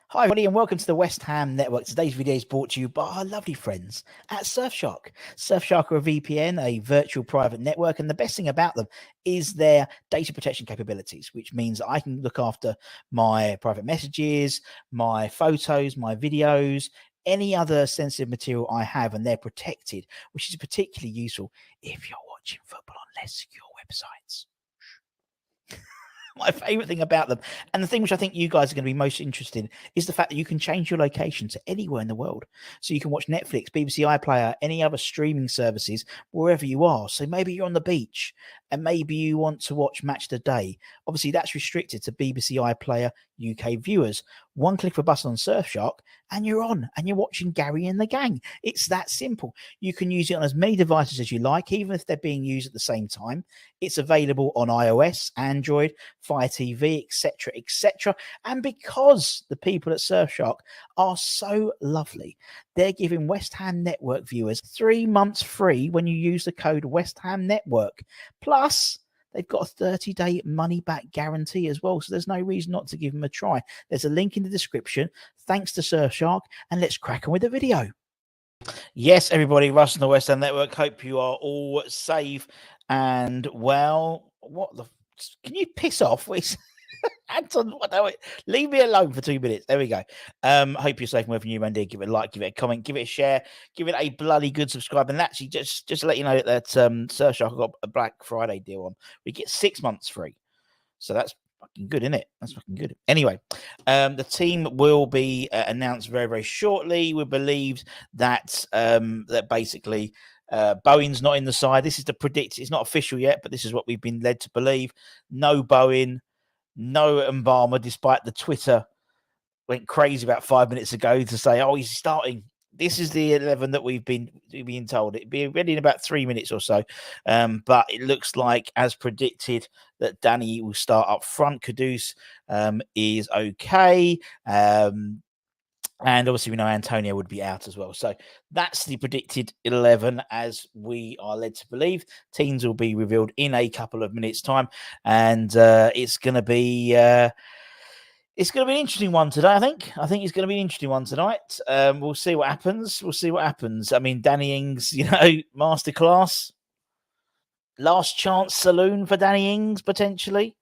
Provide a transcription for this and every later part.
Hi, everybody, and welcome to the West Ham Network. Today's video is brought to you by our lovely friends at Surfshark. Surfshark are a VPN, a virtual private network, and the best thing about them is their data protection capabilities, which means I can look after my private messages, my photos, my videos, any other sensitive material I have, and they're protected, which is particularly useful if you're watching football on less secure websites. My favorite thing about them, and the thing which I think you guys are going to be most interested in, is the fact that you can change your location to anywhere in the world. So you can watch Netflix, BBC iPlayer, any other streaming services wherever you are. So maybe you're on the beach and maybe you want to watch Matchday. Obviously, that's restricted to BBC iPlayer UK viewers. One click of a button on Surfshark and you're on and you're watching Gary and the gang. It's that simple. You can use it on as many devices as you like, even if they're being used at the same time. It's available on iOS, Android, Fire TV, etc., etc. And because the people at Surfshark are so lovely, they're giving West Ham Network viewers 3 months free when you use the code West Ham Network. Plus, they've got a 30-day money-back guarantee as well, so there's no reason not to give them a try. There's a link in the description. Thanks to Surfshark, and let's crack on with the video. Yes, everybody, Russ and the West Ham Network. Hope you are all safe and well. What the? Can you piss off? Anton, leave me alone for 2 minutes. There we go. Hope you're safe wherever you and dear. Give it a like, give it a comment, give it a share, give it a bloody good subscribe. And actually, just to let you know that Surfshark got a Black Friday deal on. We get 6 months free. So that's fucking good, isn't it? That's fucking good. Anyway, the team will be announced very, very shortly. We believe that that basically Bowen's not in the side. This is the predict. It's not official yet, but this is what we've been led to believe. No Bowen, no Mbama, despite the Twitter went crazy about 5 minutes ago to say, oh, he's starting. This is the 11 that we've been told. It'll be ready in about 3 minutes or so. But it looks like, as predicted, that Danny will start up front. Kudus is okay. And obviously, we know Antonio would be out as well. So that's the predicted 11, as we are led to believe. Teams will be revealed in a couple of minutes' time. And it's going to be... it's going to be an interesting one today, I think. I think it's going to be an interesting one tonight. We'll see what happens. I mean, Danny Ings, masterclass. Last chance saloon for Danny Ings, potentially.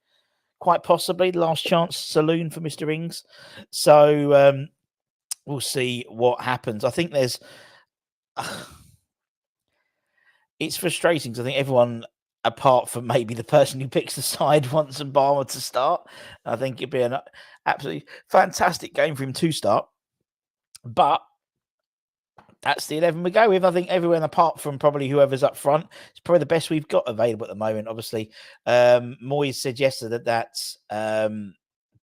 Quite possibly. Last chance saloon for Mr. Ings. So we'll see what happens. I think there's... it's frustrating because I think everyone, apart from maybe the person who picks the side, wants Obama to start. I think it'd be an absolutely fantastic game for him to start. But that's the 11 we go with. I think everyone, apart from probably whoever's up front, is probably the best we've got available at the moment. Obviously, Moyes said yesterday that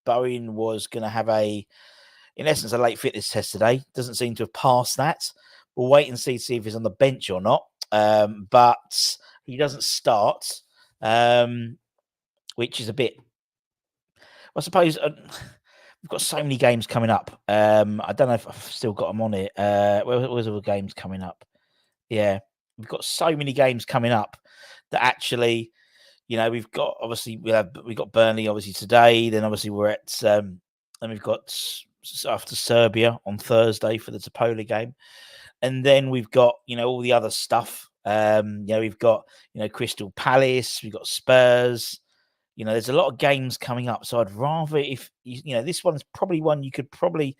Bowen was going to have in essence, a late fitness test today. Doesn't seem to have passed that. We'll wait and see if he's on the bench or not. But he doesn't start, which is a bit... I suppose we've got so many games coming up. I don't know if I've still got them on it. Where's all the games coming up? Yeah, we've got so many games coming up that actually, we've got... obviously we've got Burnley obviously today. Then obviously we're at and we've got after Serbia on Thursday for the Topola game, and then we've got all the other stuff. We've got Crystal Palace, we've got Spurs. There's a lot of games coming up, so I'd rather, if this one's probably one you could probably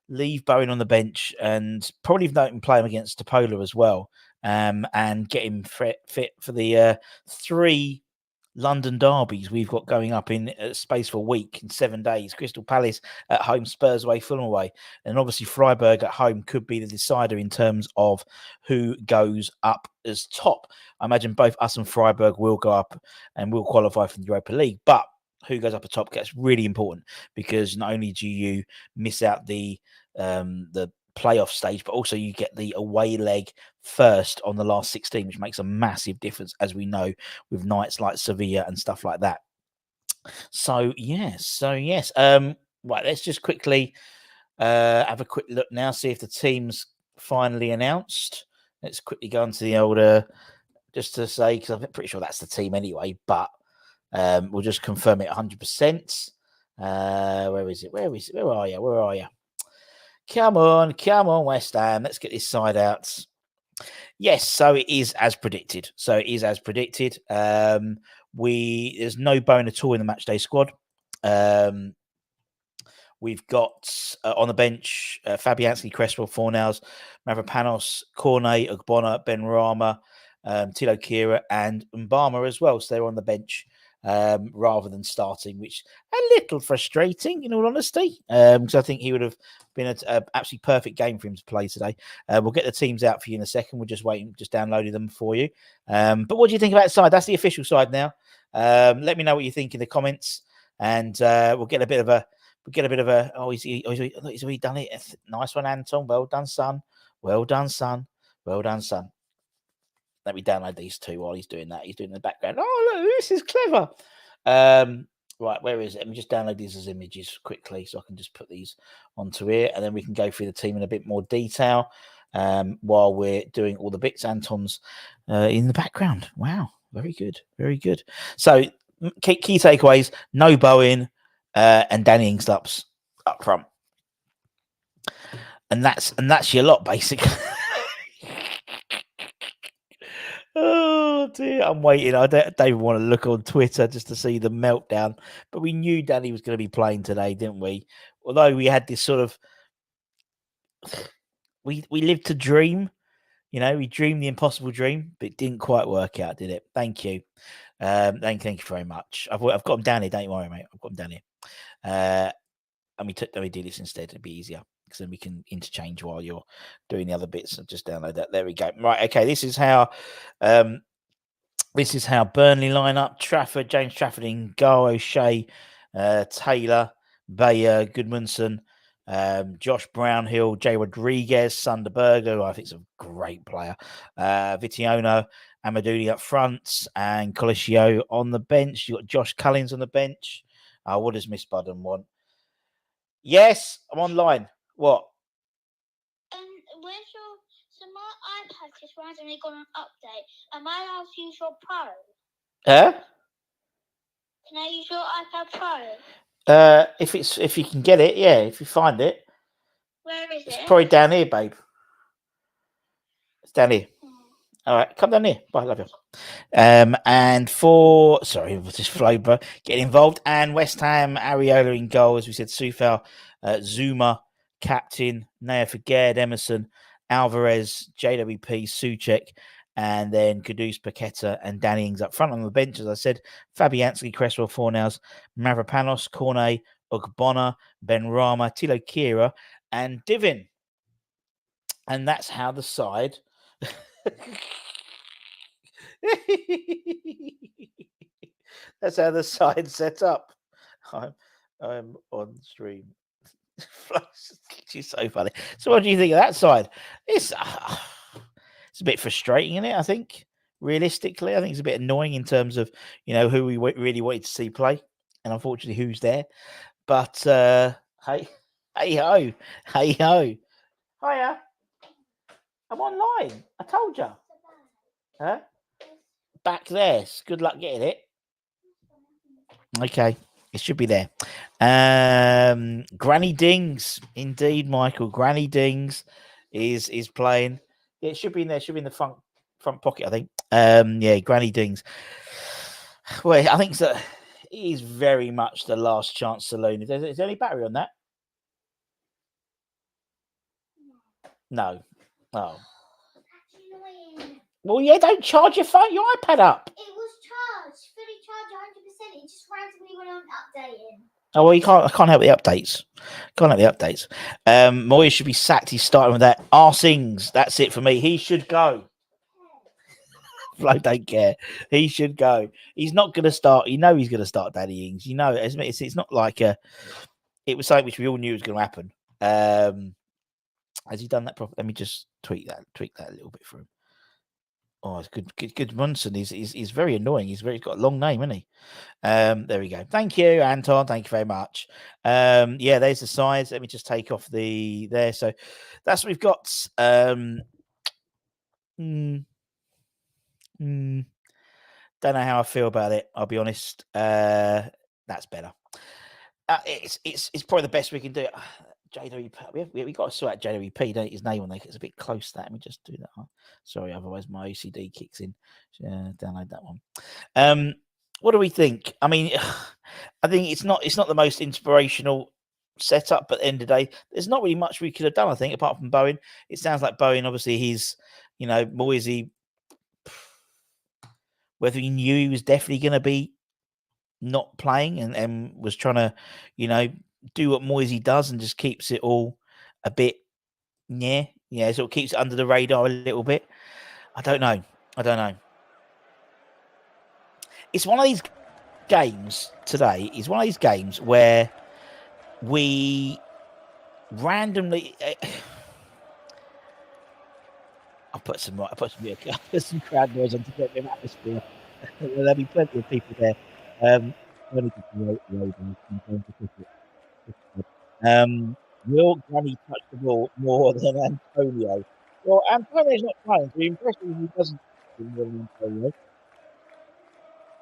leave Bowen on the bench and probably don't play him against Topola as well, and get him fit for the 3 London derbies we've got going up in space for a week, in 7 days. Crystal Palace at home, Spurs away, Fulham away, and obviously Freiburg at home could be the decider in terms of who goes up as top. I imagine both us and Freiburg will go up and will qualify for the Europa League, but who goes up at top gets really important, because not only do you miss out the playoff stage, but also you get the away leg first on the last 16, which makes a massive difference, as we know, with nights like Sevilla and stuff like that. So yes. Right, let's just quickly have a quick look now, see if the team's finally announced. Let's quickly go into the older, just to say, because I'm pretty sure that's the team anyway, but we'll just confirm it 100%. Where is it? Where is it? Where are you? Where are you? Come on, West Ham. Let's get this side out. Yes, so it is as predicted. There's no bone at all in the matchday squad. We've got on the bench Fabianski, Cresswell, Fornals, Mavropanos, Cornet, Ogbonna, Benrahma, Tilo Kira, and Mbama as well. So they're on the bench rather than starting, which a little frustrating, in all honesty, because I think he would have been an absolutely perfect game for him to play today. We'll get the teams out for you in a second. We're just waiting, just downloading them for you. But what do you think about the side? That's the official side now. Let me know what you think in the comments, and we'll get a bit of a. He's already done it. Nice one, Anton. Well done, son. Well done, son. Well done, son. Let me download these two while he's doing that. He's doing it in the background. Oh, look, this is clever. Right, where is it? Let me just download these as images quickly so I can just put these onto here, and then we can go through the team in a bit more detail while we're doing all the bits. Anton's in the background. Wow, very good, very good. So key takeaways: no Bowen and Danny Ings up front, and that's your lot basically. Oh dear, I'm waiting. I don't even want to look on Twitter just to see the meltdown. But we knew Danny was going to be playing today, didn't we? Although we had this sort of, we lived to dream. We dreamed the impossible dream, but it didn't quite work out, did it? Thank you. Thank you very much. I've got them down here. Don't you worry, mate. I've got them down here. And we do this instead. It'd be easier because then we can interchange while you're doing the other bits. And just download that. There we go. Right. Okay. This is how Burnley line up. Trafford, James Trafford in goal, O'Shea, Taylor, Bayer, Goodmanson, Josh Brownhill, Jay Rodriguez, Sunderberger, who I think is a great player, Vitiona, Amadouni up front, and Coliscio on the bench. You've got Josh Cullins on the bench. What does Miss Budden want? Yes, I'm online. What? So my iPad just randomly got an update. Am I allowed to use your Pro? Huh? Can I use your iPad Pro? If you can get it, yeah. If you find it. Where is it? It's probably down here, babe. It's down here. All right, come down here. Bye, love you. And just flowed, bro. Getting involved. And West Ham, Areola in goal, as we said, Sufal, Zuma, captain, Naya Figuered, Emerson, Alvarez, JWP, Suchek, and then Kudus, Paqueta, and Danny Ings up front on the bench, as I said. Fabianski, Cresswell, Fornals, Mavropanos, Cornet, Ogbonna, Benrahma, Tilo Kira, and Divin. And that's how the side. That's how the side set up. I'm on stream. She's so funny. So, what do you think of that side? It's a bit frustrating, isn't it? I think realistically, I think it's a bit annoying in terms of who we really wanted to see play, and unfortunately, who's there. But hey ho, hiya. I'm online. I told you. Huh? Back there. Good luck getting it. Okay. It should be there. Granny Dings. Indeed, Michael. Granny Dings is playing. Yeah, it should be in there. It should be in the front pocket, I think. Yeah, Granny Dings. Well, I think it is very much the last chance saloon. Is there any battery on that? No. Oh. Well, yeah, don't charge your iPad up. It was charged, fully charged 100%. It just randomly went on updating. Oh, well, I can't help the updates. Moyes should be sacked. He's starting with that. Arsings. That's it for me. He should go. I don't care. He should go. He's not going to start. He's going to start Danny Ings. It's not like it was something which we all knew was going to happen. Has he done that properly? Let me just tweak that a little bit for him. Oh, it's good Munson. He's very annoying. He's got a long name, isn't he? There we go. Thank you, Anton. Thank you very much. Yeah, there's the sides. Let me just take off there. So that's what we've got. Don't know how I feel about it. I'll be honest. That's better. It's probably the best we can do. JWP, we got to sort out JWP, don't his name on there. It's a bit close to that. Let me just do that. Sorry, otherwise my OCD kicks in. Download that one. What do we think? I mean, I think it's not the most inspirational setup, but at the end of the day, there's not really much we could have done. I think apart from Bowen, it sounds like Bowen. Obviously, he's Moisey. Whether he knew he was definitely going to be not playing and was trying to, do what Moisey does and just keeps it all a bit, sort of keeps it under the radar a little bit. I don't know. It's one of these games today. It's one of these games where we randomly. I'll put some crowd noise on to get a bit of atmosphere. There'll be plenty of people there. Will Granny touch the ball more than Antonio? Well, Antonio's not playing, so the impression he doesn't more than Antonio.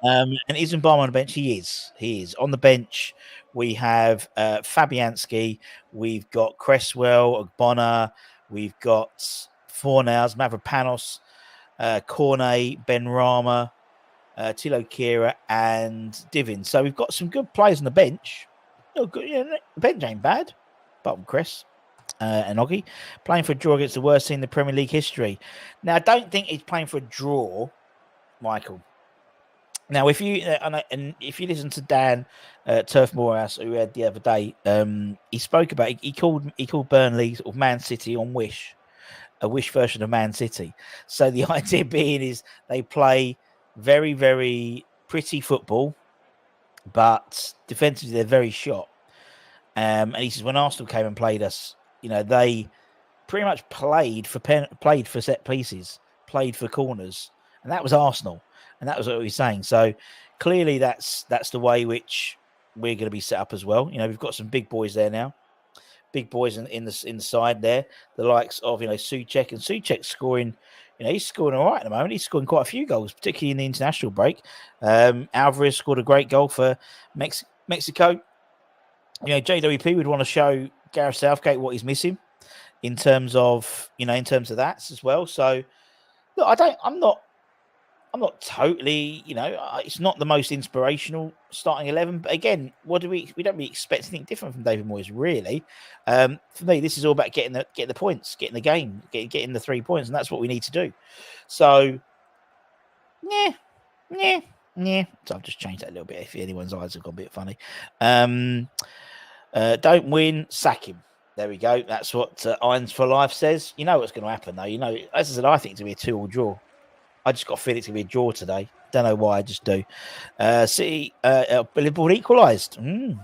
And isn't Barman on the bench? He is. On the bench. We have Fabianski, we've got Cresswell, Ogbonna, we've got Fornals, Mavropanos, Cornet, Benrahma, Tilo Kira, and Divin. So we've got some good players on the bench. The bench ain't bad. Apart from Chris and Oggy. Playing for a draw against the worst team in the Premier League history. Now, I don't think he's playing for a draw, Michael. Now, if you listen to Dan Turf Morehouse, who we had the other day, he spoke about he called Burnley sort of Man City on Wish, a Wish version of Man City. So the idea being is they play very, very pretty football, but defensively they're very shot. And he says when Arsenal came and played us, they pretty much played for set pieces, played for corners, and that was Arsenal. And that was what he was saying. So clearly that's the way which we're going to be set up as well. We've got some big boys there now. Big boys in the side there. The likes of, Souček. And Souček's scoring, he's scoring all right at the moment. He's scoring quite a few goals, particularly in the international break. Alvarez scored a great goal for Mexico. JWP would want to show Gareth Southgate what he's missing in terms of that as well. So look, I'm not totally, it's not the most inspirational starting 11. But again, we don't really expect anything different from David Moyes, really. For me, this is all about getting the points, getting the game, getting the 3 points, and that's what we need to do. So, yeah. So I've just changed that a little bit if anyone's eyes have got a bit funny. Don't win, sack him. There we go. That's what Irons for Life says. You know what's going to happen, though. As I said, I think it's going to be a 2-2 draw. I just got a feeling it's going to be a draw today. Don't know why, I just do. City, Liverpool equalised.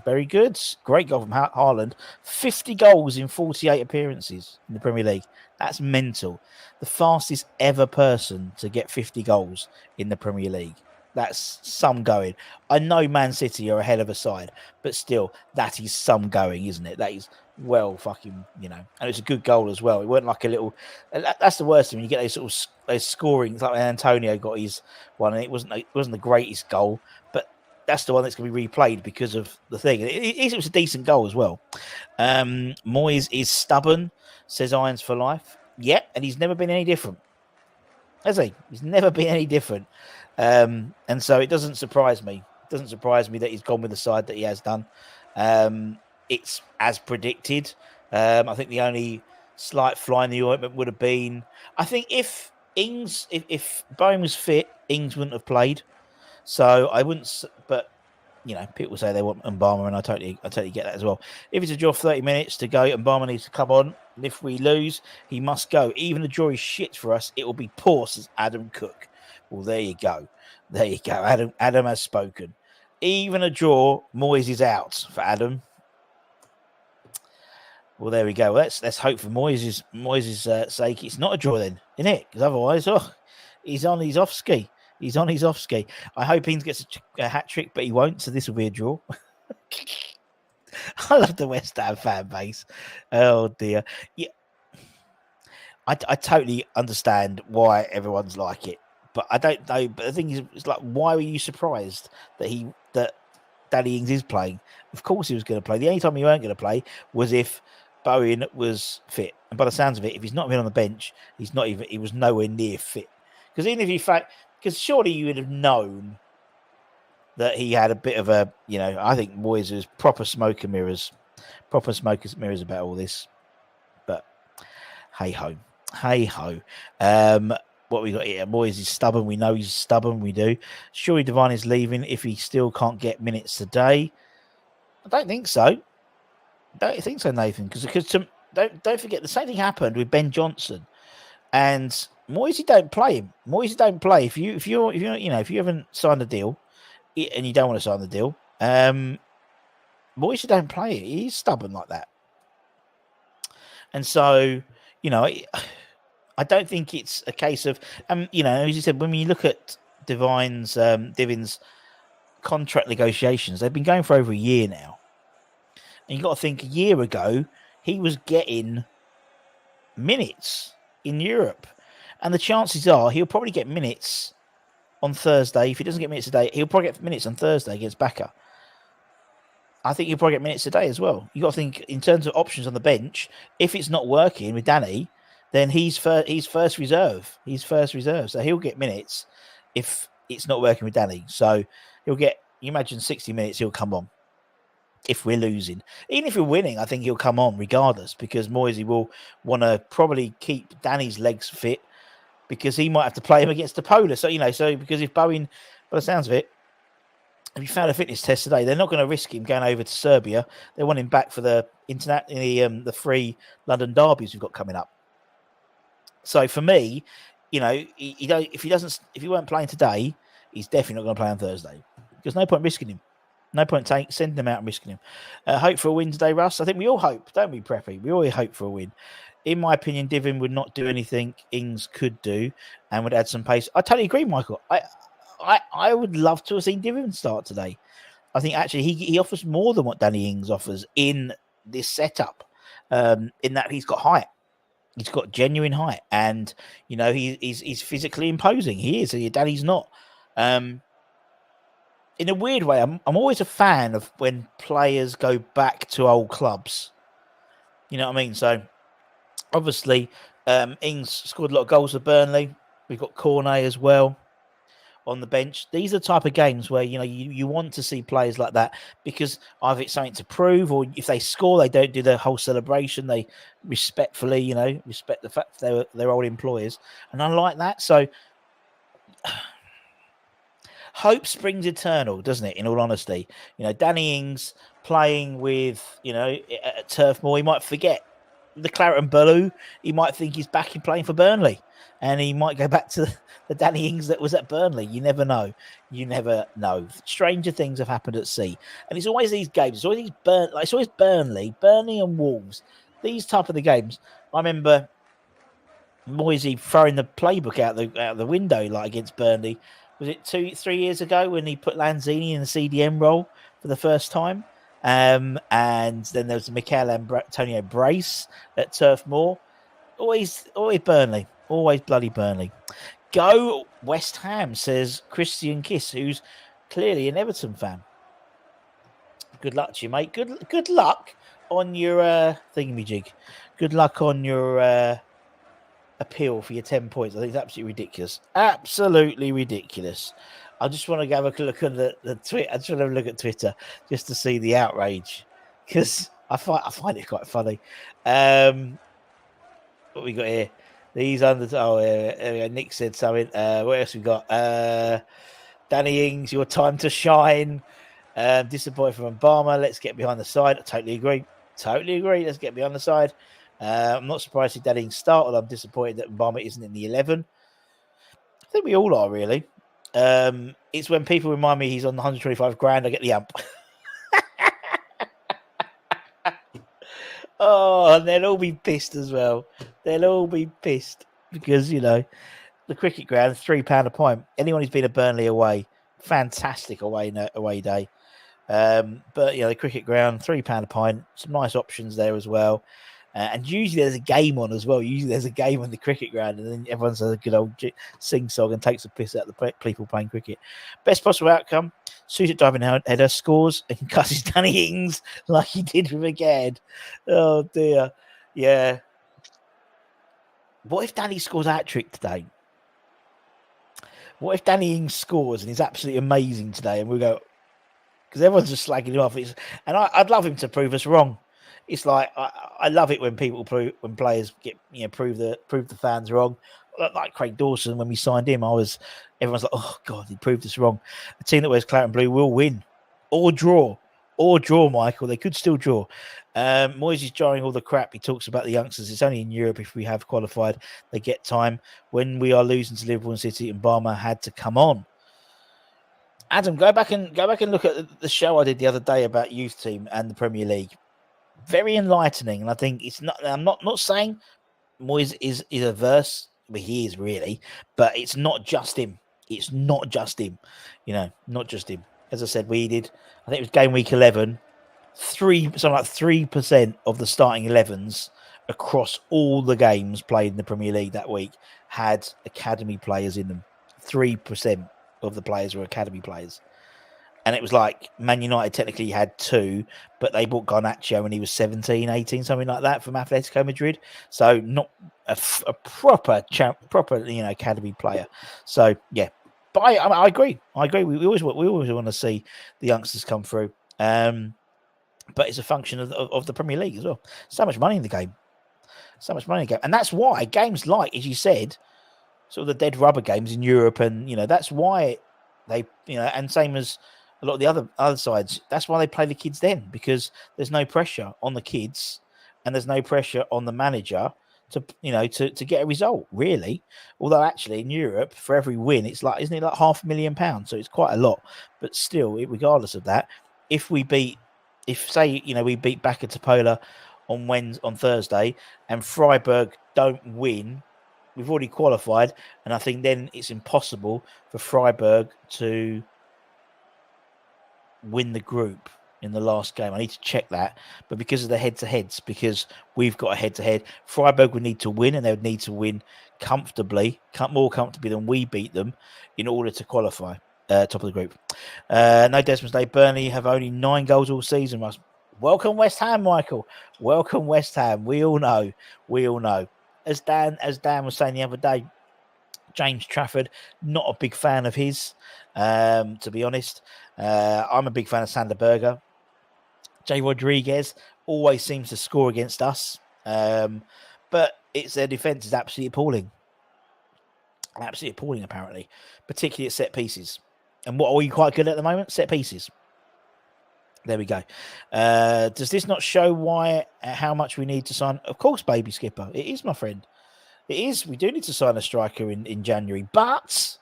Very good. Great goal from Haaland. 50 goals in 48 appearances in the Premier League. That's mental. The fastest ever person to get 50 goals in the Premier League. That's some going. I know Man City are ahead of a side, but still, that is some going, isn't it? That is well fucking, and it's a good goal as well. It weren't like a little. That's the worst thing when you get those sort of those scoring. It's like when Antonio got his one, and it wasn't the greatest goal, but that's the one that's going to be replayed because of the thing. It was a decent goal as well. Moyes is stubborn, says Irons for Life. Yeah, and he's never been any different, has he? He's never been any different. And so it doesn't surprise me. It doesn't surprise me that he's gone with the side that he has done. It's as predicted. I think the only slight fly in the ointment would have been, I think if Bowen was fit, Ings wouldn't have played. So I wouldn't, but people say they want Mbama, and I totally get that as well. If it's a draw 30 minutes to go, Mbama needs to come on. And if we lose, he must go. Even a draw is shit for us. It will be poor, says Adam Cook. Well, there you go. Adam has spoken. Even a draw, Moyes is out for Adam. Well, there we go. Let's hope for Moyes' sake it's not a draw then, isn't it? Because otherwise, he's on his off ski. I hope Ings gets a hat trick, but he won't. So this will be a draw. I love the West Ham fan base. Oh dear. Yeah, I totally understand why everyone's like it, but I don't know. But the thing is, it's like, why were you surprised that Danny Ings is playing Of course he was going to play. The only time he weren't going to play was if Bowen was fit. And by the sounds of it, if he's not been on the bench, he was nowhere near fit. Because even if because surely you would have known that he had a bit of a, I think Moyes is proper smoke and mirrors about all this. But hey ho. What we got here? Moyes is stubborn. We know he's stubborn. We do. Surely Devine is leaving if he still can't get minutes today. I don't think so. Don't think so, Nathan. Because don't forget the same thing happened with Ben Johnson, and Moyes don't play him. Moyes don't play if you haven't signed a deal and you don't want to sign the deal. Moyes don't play it. He's stubborn like that, and so I don't think it's a case of as you said, when you look at Divin's contract negotiations, they've been going for over a year now. And you've got to think a year ago, he was getting minutes in Europe. And the chances are he'll probably get minutes on Thursday. If he doesn't get minutes today, he'll probably get minutes on Thursday against Bacca. I think he'll probably get minutes today as well. You've got to think in terms of options on the bench. If it's not working with Danny, then he's first reserve. He's first reserve. So he'll get minutes if it's not working with Danny. So he'll get, you imagine 60 minutes, he'll come on. If we're losing, even if we're winning, I think he'll come on regardless because Moisey will want to probably keep Danny's legs fit because he might have to play him against the Polar. So, because if Bowen, by the sounds of it, if he found a fitness test today, they're not going to risk him going over to Serbia. They want him back for the the free London derbies we've got coming up. So for me, if he weren't playing today, he's definitely not going to play on Thursday. There's no point risking him. No point sending him out and risking him. Hope for a win today, Russ. I think we all hope, don't we, Preppy? We always hope for a win. In my opinion, Divin would not do anything Ings could do and would add some pace. I totally agree, Michael. I would love to have seen Divin start today. I think actually he offers more than what Danny Ings offers in this setup, in that he's got height. He's got genuine height and, he's physically imposing. He is. Danny's not. In a weird way, I'm always a fan of when players go back to old clubs. You know what I mean? So, obviously, Ings scored a lot of goals for Burnley. We've got Cornet as well on the bench. These are the type of games where, you want to see players like that because either it's something to prove or if they score, they don't do the whole celebration. They respectfully, respect the fact that they're old employers. And I like that. So, hope springs eternal, doesn't it? In all honesty, Danny Ings playing with, at Turf Moor, he might forget the claret and blue. He might think he's back in playing for Burnley, and he might go back to the Danny Ings that was at Burnley. You never know. Stranger things have happened at sea, and it's always these games. It's always Burnley and Wolves. These type of the games. I remember Moisey throwing the playbook out the window like against Burnley. Was it 2-3 years ago when he put Lanzini in the CDM role for the first time? And then there was the Mikel Antonio brace at Turf Moor. Always Burnley. Always bloody Burnley. Go West Ham, says Christian Kiss, who's clearly an Everton fan. Good luck to you, mate. Good luck on your thingamajig. Good luck on your appeal for your 10 points. I think it's absolutely ridiculous. Absolutely ridiculous. I just want to have a look at the tweet. I just want to have a look at Twitter just to see the outrage because I find it quite funny. What we got here? These Nick said something. What else we got? Danny Ings, your time to shine. Disappointed from Obama. Let's get behind the side. I totally agree. Let's get behind the side. I'm not surprised if Danny Ings started. I'm disappointed that Obama isn't in the 11. I think we all are, really. It's when people remind me he's on 125 grand, I get the ump. Oh, and they'll all be pissed as well. They'll all be pissed because, the cricket ground, £3 a pint. Anyone who's been to Burnley away, fantastic away day. But, the cricket ground, £3 a pint. Some nice options there as well. And usually there's a game on as well. Usually there's a game on the cricket ground, and then everyone says a good old sing-song and takes a piss out of the people playing cricket. Best possible outcome, Suited diving header, scores and cusses Danny Ings like he did with Agad. Oh, dear. Yeah. What if Danny scores a hat-trick today? What if Danny Ings scores and he's absolutely amazing today, and we go, because everyone's just slagging him off. And I'd love him to prove us wrong. It's like I love it when when players get prove the fans wrong. Like Craig Dawson when we signed him, everyone's like, oh God, he proved us wrong. A team that wears claret and blue will win or draw. Michael. They could still draw. Moyes is jarring all the crap. He talks about the youngsters. It's only in Europe if we have qualified, they get time. When we are losing to Liverpool and City, and Barmer had to come on. Adam, go back and look at the show I did the other day about youth team and the Premier League. Very enlightening, and I think it's not. I'm not saying Moyes is averse. Well, he is really, but it's not just him. It's not just him. Not just him. As I said, we did. I think it was game week 11. Something like 3% of the starting 11s across all the games played in the Premier League that week had academy players in them. 3% of the players were academy players. And it was like Man United technically had 2, but they bought Garnacho when he was 17, 18, something like that from Atletico Madrid. So not a proper academy player. So, yeah. But I agree. We always want to see the youngsters come through. But it's a function of the Premier League as well. So much money in the game. And that's why games like, as you said, sort of the dead rubber games in Europe, and that's why they and same as a lot of the other sides, that's why they play the kids then, because there's no pressure on the kids and there's no pressure on the manager to get a result, really. Although actually in Europe, for every win, it's like, isn't it like £500,000? So it's quite a lot. But still, regardless of that, if we beat Bacca Topola on Thursday and Freiburg don't win, we've already qualified, and I think then it's impossible for Freiburg to win the group in the last game. I need to check that, but because of the head-to-heads, because we've got a head-to-head, Freiburg would need to win, and they would need to win comfortably, more comfortably than we beat them, in order to qualify top of the group. No Desmond's Day. Burnley have only 9 goals all season. Welcome West Ham, Michael. Welcome West Ham. We all know. As Dan was saying the other day, James Trafford, not a big fan of his, to be honest. I'm a big fan of Sander Berger. Jay Rodriguez always seems to score against us, but their defence is absolutely appalling. Absolutely appalling, apparently, particularly at set pieces. And what are we quite good at the moment? Set pieces. There we go. Does this not show how much we need to sign? Of course, baby skipper. It is, my friend. It is. We do need to sign a striker in January, but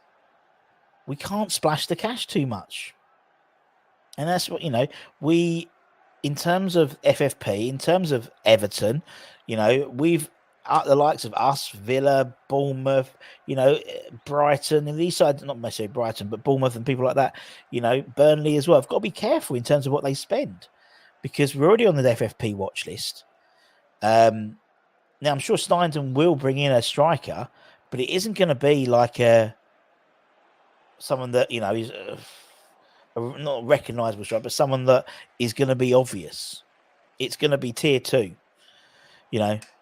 we can't splash the cash too much. And that's what, we, in terms of FFP, in terms of Everton, we've, the likes of us, Villa, Bournemouth, Brighton, and these sides, not necessarily Brighton, but Bournemouth and people like that, Burnley as well. I've got to be careful in terms of what they spend, because we're already on the FFP watch list. Now, I'm sure Steinton will bring in a striker, but it isn't going to be like someone that, is not a recognisable striker, but someone that is going to be obvious. It's going to be tier 2,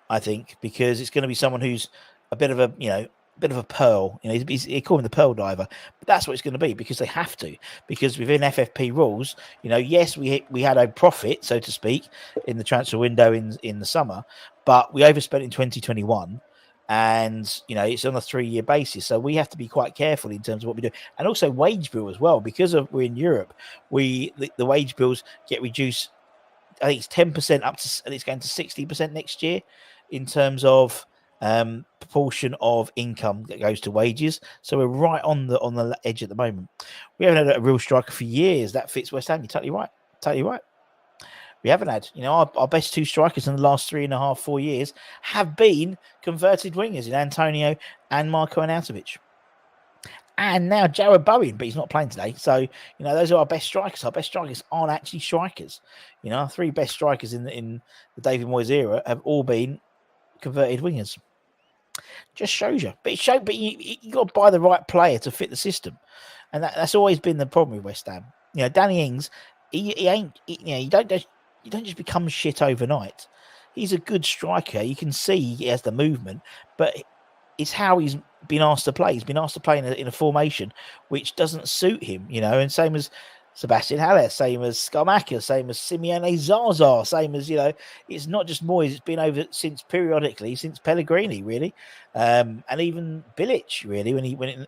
I think, because it's going to be someone who's a bit of a pearl. He call him the pearl diver, but that's what it's going to be, because they have to. Because within FFP rules, yes, we had a profit, so to speak, in the transfer window in the summer, but we overspent in 2021, and it's on a 3-year basis, so we have to be quite careful in terms of what we do, and also wage bill as well, because we're in Europe. The wage bills get reduced. I think it's 10% up to, and it's going to 60% next year in terms of proportion of income that goes to wages. So we're right on the edge at the moment. We haven't had a real striker for years that fits West Ham. You're totally right. We haven't had, our best 2 strikers in the last 3.5-4 years have been converted wingers in Antonio and Marko Arnautovic. And now Jared Bowen, but he's not playing today. So, you know, those are our best strikers. Our best strikers aren't actually strikers. You know, our three best strikers in the David Moyes era have all been converted wingers. Just shows you. But you got to buy the right player to fit the system. And that's always been the problem with West Ham. You know, Danny Ings, he ain't, you know, you don't just become shit overnight. He's a good striker. You can see he has the movement, but it's how he's been asked to play. He's been asked to play in a formation which doesn't suit him, you know, and same as Sebastian Haller, same as Skamaka, same as Simeone Zaza, same as, you know, it's not just Moyes, it's been over since Pellegrini, really, and even Bilic, really,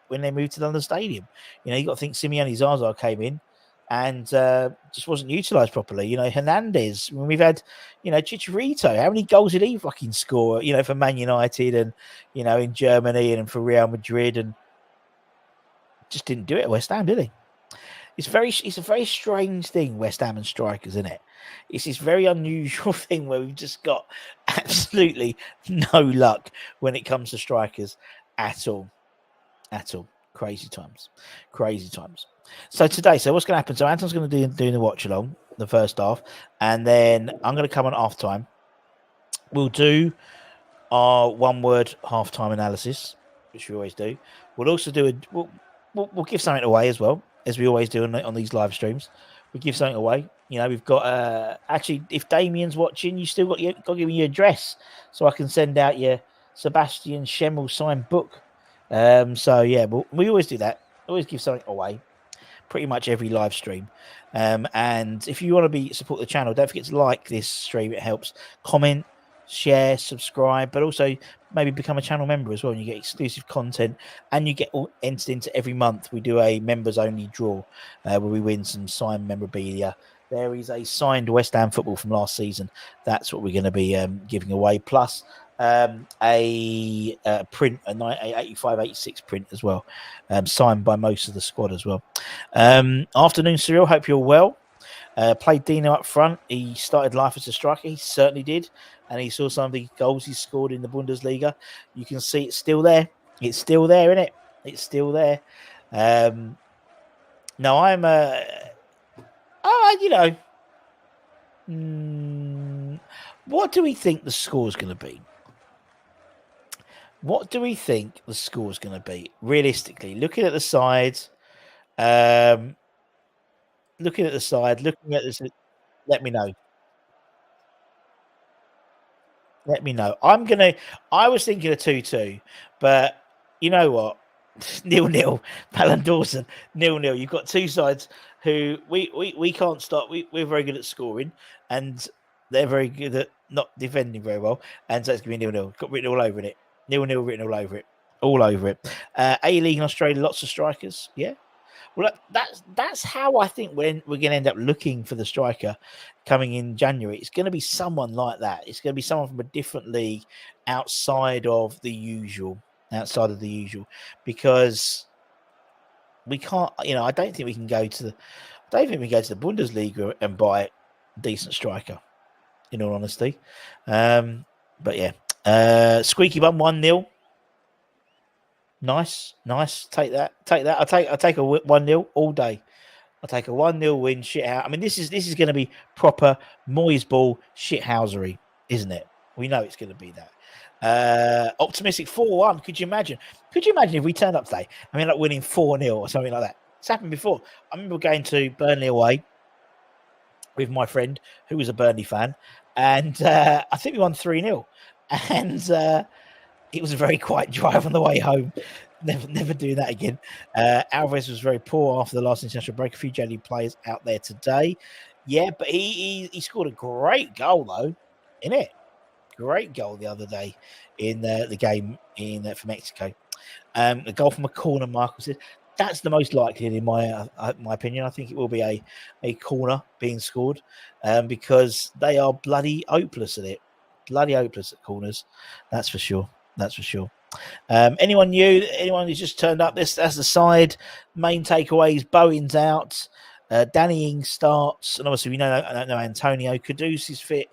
when they moved to London Stadium. You know, you got to think Simeone Zaza came in and just wasn't utilised properly. You know, Hernandez, when we've had, you know, Chicharito, how many goals did he fucking score, you know, for Man United and, you know, in Germany and for Real Madrid, and just didn't do it at West Ham, did he? It's a very strange thing, West Ham and strikers, isn't it? It's this very unusual thing where we've just got absolutely no luck when it comes to strikers at all. At all. Crazy times. So today, what's going to happen? So Anton's going to do the watch along, the first half, and then I'm going to come on half time. We'll do our one word half time analysis, which we always do. We'll also do we'll give something away as well, as we always do on these live streams. We give something away. You know, we've got actually, if Damien's watching, you still got to give me your address so I can send out your Sebastian Schemmel signed book. So yeah, we always do that. Always give something away, pretty much every live stream. And if you want to support the channel, don't forget to like this stream. It helps. Comment, share, subscribe, but also maybe become a channel member as well, and you get exclusive content, and you get all entered into every month. We do a members only draw where we win some signed memorabilia. There is a signed West Ham football from last season. That's what we're going to be giving away, plus a print, a 85-86 print as well, signed by most of the squad as well. Afternoon, Cyril. Hope you're well. Played Dino up front. He started life as a striker. He certainly did. And he saw some of the goals he scored in the Bundesliga. You can see it's still there. It's still there, isn't it? It's still there. No, I'm you know, what do we think the score's going to be? What do we think the score's going to be? Realistically, looking at the sides, looking at this, let me know. Let me know. I was thinking of 2-2, but you know what? 0-0. Palin Dawson, 0-0. You've got two sides who we can't stop. We're very good at scoring, and they're very good at not defending very well. And so it's going to be 0-0. Got written all over it. 0-0 written all over it. All over it. A-League in Australia, lots of strikers. Yeah. Well, that's how I think we're going to end up looking for the striker coming in January. It's going to be someone like that. It's going to be someone from a different league outside of the usual, because we can't. You know, I don't think we can go to the Bundesliga and buy a decent striker. In all honesty, but yeah, Squeaky Bum 1-0. Nice. Take that. I'll take a 1-0 all day. I'll take a 1-0 win. Shit house. I mean, this is going to be proper Moyes ball shithousery, isn't it? We know it's going to be that. Optimistic 4-1. Could you imagine? If we turned up today and we ended up winning 4-0 or something like that? It's happened before. I remember going to Burnley away with my friend who was a Burnley fan, and I think we won 3-0, and it was a very quiet drive on the way home. Never do that again. Alvarez was very poor after the last international break. A few JD players out there today. Yeah, but he scored a great goal, though, innit? Great goal the other day in the game for Mexico. A goal from a corner, Michael said. That's the most likely, in my opinion. I think it will be a corner being scored because they are bloody hopeless at it. Bloody hopeless at corners. That's for sure. Anyone new? Anyone who's just turned up? That's the side. Main takeaways: Bowen's out. Danny Ings starts, and obviously we know Antonio Kudus is fit,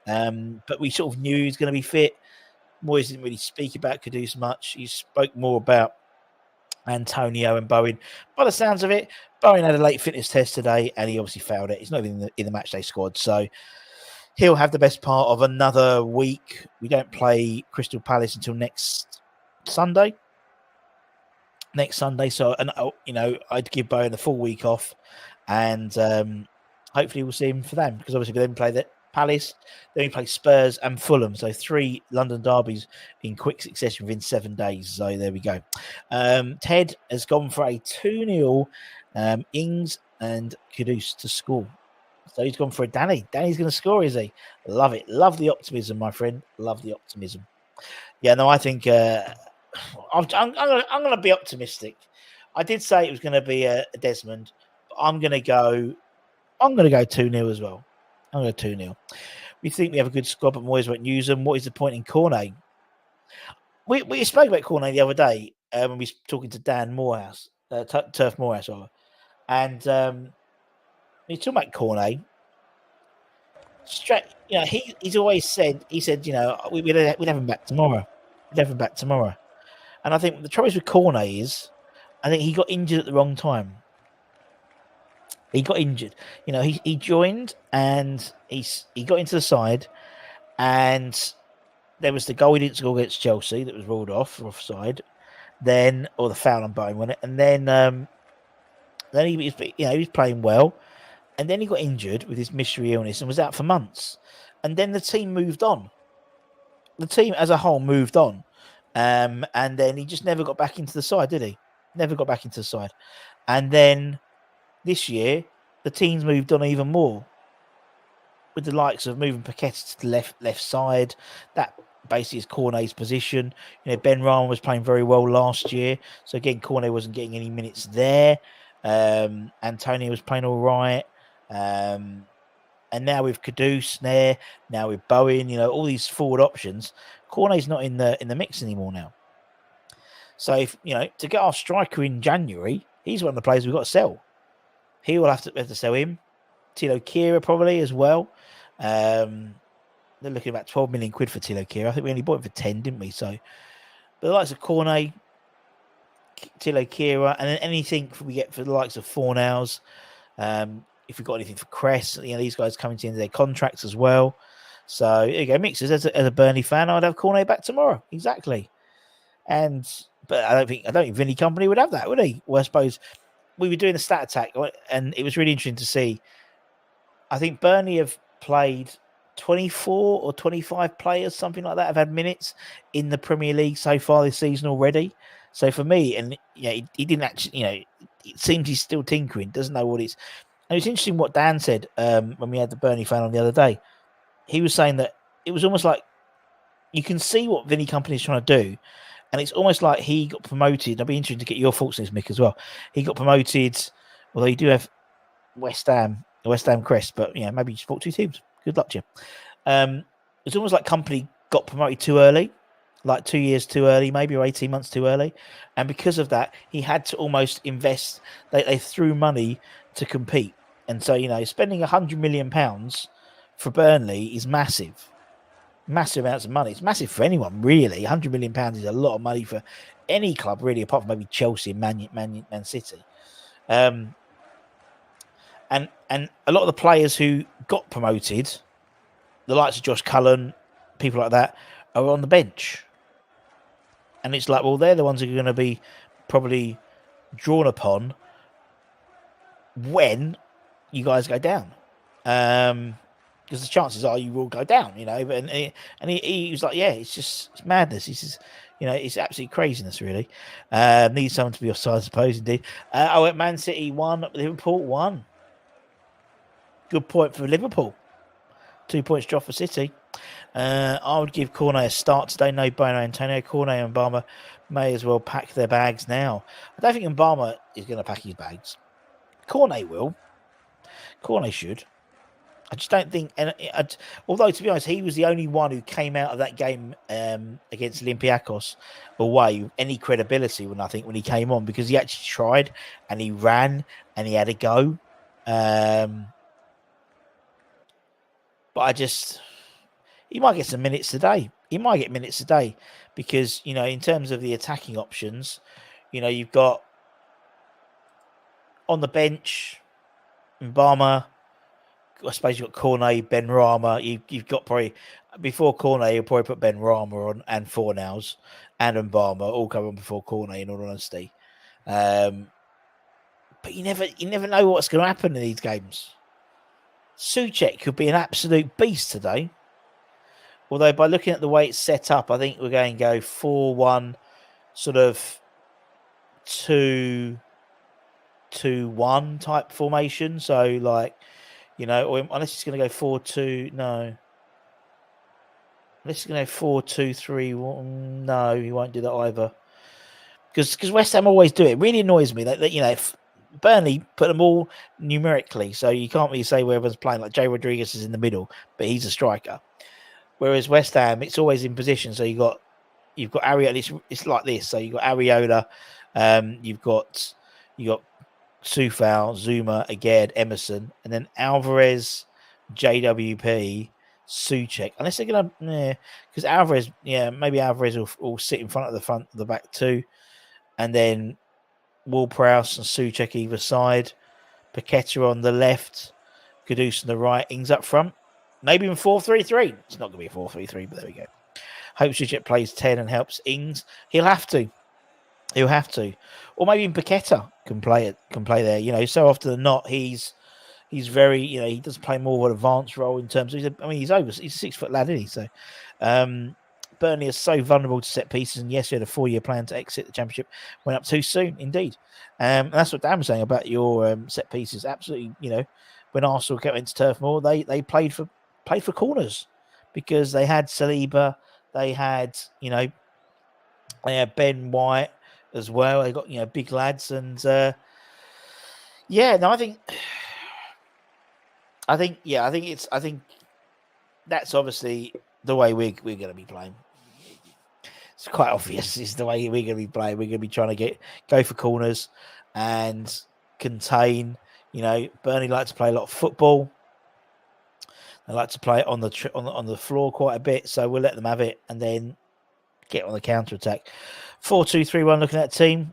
but we sort of knew he was going to be fit. Moyes didn't really speak about Kudus much. He spoke more about Antonio and Bowen. By the sounds of it, Bowen had a late fitness test today, and he obviously failed it. He's not even in the matchday squad, so he'll have the best part of another week. We don't play Crystal Palace until next Sunday. So and I'd give Bowen the full week off, and hopefully we'll see him for them, because obviously we then play the Palace, then we play Spurs and Fulham, so 3 London derbies in quick succession within 7 days. So there we go. Ted has gone for a 2-0 Ings and Kudus to score. So he's gone for a Danny. Danny's going to score, is he? Love it. Love the optimism, my friend. Love the optimism. Yeah, no, I think I'm going to be optimistic. I did say it was going to be a Desmond, but I'm going to go 2-0 as well. I'm going to go 2-0. We think we have a good squad, but Moyes won't use them. What is the point in Cornet? We spoke about Cornet the other day when we were talking to Dan Morehouse, Turf Morehouse, and he's talking about Cornet. Straight, he's always said, we'd have him back tomorrow. And I think the trouble with Cornet is, I think he got injured at the wrong time. He got injured. He joined and he got into the side, and there was the goal he didn't score against Chelsea that was ruled offside. Then, or the foul on Bowen, wasn't it? And then he was playing well, and then he got injured with his mystery illness and was out for months. And then the team moved on. The team as a whole moved on. And then he just never got back into the side, did he? Never got back into the side. And then this year, the team's moved on even more, with the likes of moving Paqueta to the left side. That basically is Cornet's position. Ben Ryan was playing very well last year. So again, Cornet wasn't getting any minutes there. Antonio was playing all right. And now with Kudus there, now with Bowen, all these forward options, Cornet's not in the mix anymore now. So if to get our striker in January, he's one of the players we've got to sell. He will have to sell him. Tilo Kira probably as well. They're looking at about 12 million quid for Tilo Kira. I think we only bought him for 10, didn't we? So, but the likes of Cornet, Tilo Kira, and then anything we get for the likes of Fornals. If we've got anything for Cress, these guys coming to the end of their contracts as well. So there you go, mixers. As a Burnley fan, I'd have Cornet back tomorrow. Exactly. But I don't think Vinny Company would have that, would he? Well, I suppose we were doing the stat attack, and it was really interesting to see. I think Burnley have played 24 or 25 players, something like that, have had minutes in the Premier League so far this season already. So for me, and he didn't actually, it seems he's still tinkering, doesn't know what it's. And it's interesting what Dan said when we had the Burnley fan on the other day. He was saying that it was almost like you can see what Vinny Company is trying to do, and it's almost like he got promoted. I'd be interested to get your thoughts on this, Mick, as well. He got promoted, although you do have West Ham crest, but maybe you support 2 teams. Good luck to you. It's almost like Company got promoted too early, like 2 years too early, maybe, or 18 months too early. And because of that, he had to almost invest. They threw money to compete. And so, spending £100 million for Burnley is massive. Massive amounts of money. It's massive for anyone, really. £100 million is a lot of money for any club, really, apart from maybe Chelsea and Man City. And a lot of the players who got promoted, the likes of Josh Cullen, people like that, are on the bench. And it's like, well, they're the ones who are going to be probably drawn upon when you guys go down. Because the chances are you will go down, And he was like, yeah, it's madness. He says, it's absolute craziness, really. Needs someone to be offside, I suppose, indeed. At Man City 1, Liverpool 1. Good point for Liverpool. 2 points drop for City. I would give Cornet a start today. No Bono Antonio. Cornet and Mbama may as well pack their bags now. I don't think Mbama is going to pack his bags. Cornet will. Cornet should. I just don't think. Although, to be honest, he was the only one who came out of that game against Olympiacos away with any credibility when he came on, because he actually tried and he ran and he had a go. But he might get some minutes today. He might get minutes today because, in terms of the attacking options, you've got on the bench, Mbama. I suppose you've got Cornet, Ben Rama. You've got probably before Cornet, you'll probably put Ben Rama on and Fornals and Mbama all come on before Cornet. In all honesty, but you never know what's going to happen in these games. Souček could be an absolute beast today. Although by looking at the way it's set up, I think we're going to go 4-1, sort of 2-2-1 type formation. So like, or unless it's going to go 4-2, no. Unless it's going to go 4-2-3-1, no, he won't do that either. Because West Ham always do it. It really annoys me that if Burnley put them all numerically, so you can't really say where everyone's playing. Like Jay Rodriguez is in the middle, but he's a striker. Whereas West Ham, it's always in position. So you've got Areola. It's like this. So you've got Areola, you've got Soufal, Zuma, Aged, Emerson, and then Alvarez, JWP, Souček. Unless they're gonna, because Alvarez, maybe Alvarez will sit in front of the back too, and then Ward-Prowse and Souček either side, Paqueta on the left, Kudus on the right, Ings up front. Maybe even 4-3-3. It's not going to be a 4-3-3, but there we go. Hope Souček plays 10 and helps Ings. He'll have to. Or maybe even Paqueta can play there. So often than not, he's very, he does play more of an advanced role in terms of, he's a 6 foot lad, isn't he? So Burnley is so vulnerable to set pieces. And yes, he had a 4-year plan to exit the Championship. Went up too soon, indeed. And that's what Dan was saying about your set pieces. Absolutely, when Arsenal got into Turf Moor, they played for corners because they had Saliba, they had Ben White as well. They got big lads, and I think that's obviously the way we're going to be playing. It's quite obvious. It's the way we're going to be playing. We're going to be trying to go for corners and contain. Burnley like to play a lot of football. They like to play on the floor quite a bit, so we'll let them have it and then get on the counter attack. 4-2-3-1. Looking at that team,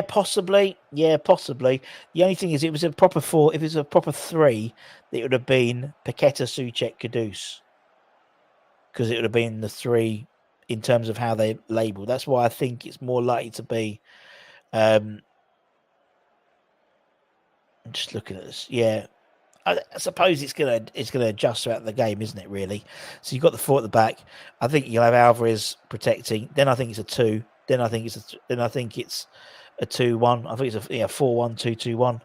possibly. The only thing is, it was a proper 4. If it was a proper 3, it would have been Paqueta, Souček, Kudus, because it would have been the 3 in terms of how they label. That's why I think it's more likely to be. Just looking at this, I suppose it's gonna adjust throughout the game, isn't it? Really. So you've got the 4 at the back. I think you'll have Alvarez protecting. Then I think it's a 2. Then I think it's a 2-1. I think it's a 4-1-2-2-1.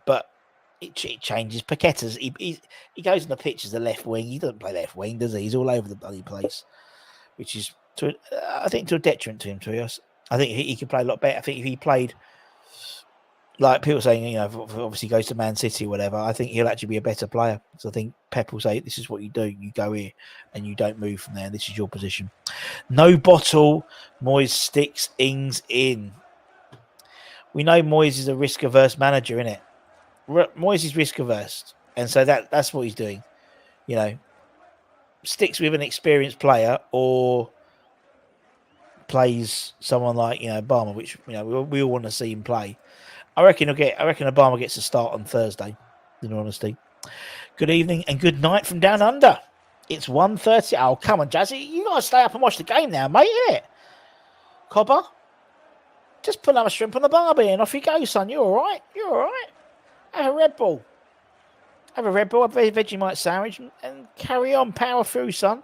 But it changes. Paqueta's he goes on the pitch as the left wing. He doesn't play left wing, does he? He's all over the bloody place, which is I think to a detriment to him. To us, I think he could play a lot better. I think if he played, like people saying, obviously goes to Man City or whatever, I think he'll actually be a better player. So I think Pep will say, this is what you do. You go here and you don't move from there. This is your position. No bottle. Moyes sticks Ings in. We know Moyes is a risk-averse manager, innit? Moyes is risk-averse. And so that's what he's doing. Sticks with an experienced player or plays someone like, Barmer, which, we all want to see him play. I reckon Obama gets a start on Thursday, in all honesty. Good evening and good night from down under. It's 1:30. Oh, come on, Jazzy. You got to stay up and watch the game now, mate, innit? Cobber, just put another shrimp on the barbie and off you go, son. You're all right. Have a Red Bull. Have a Vegemite sandwich and carry on. Power through, son.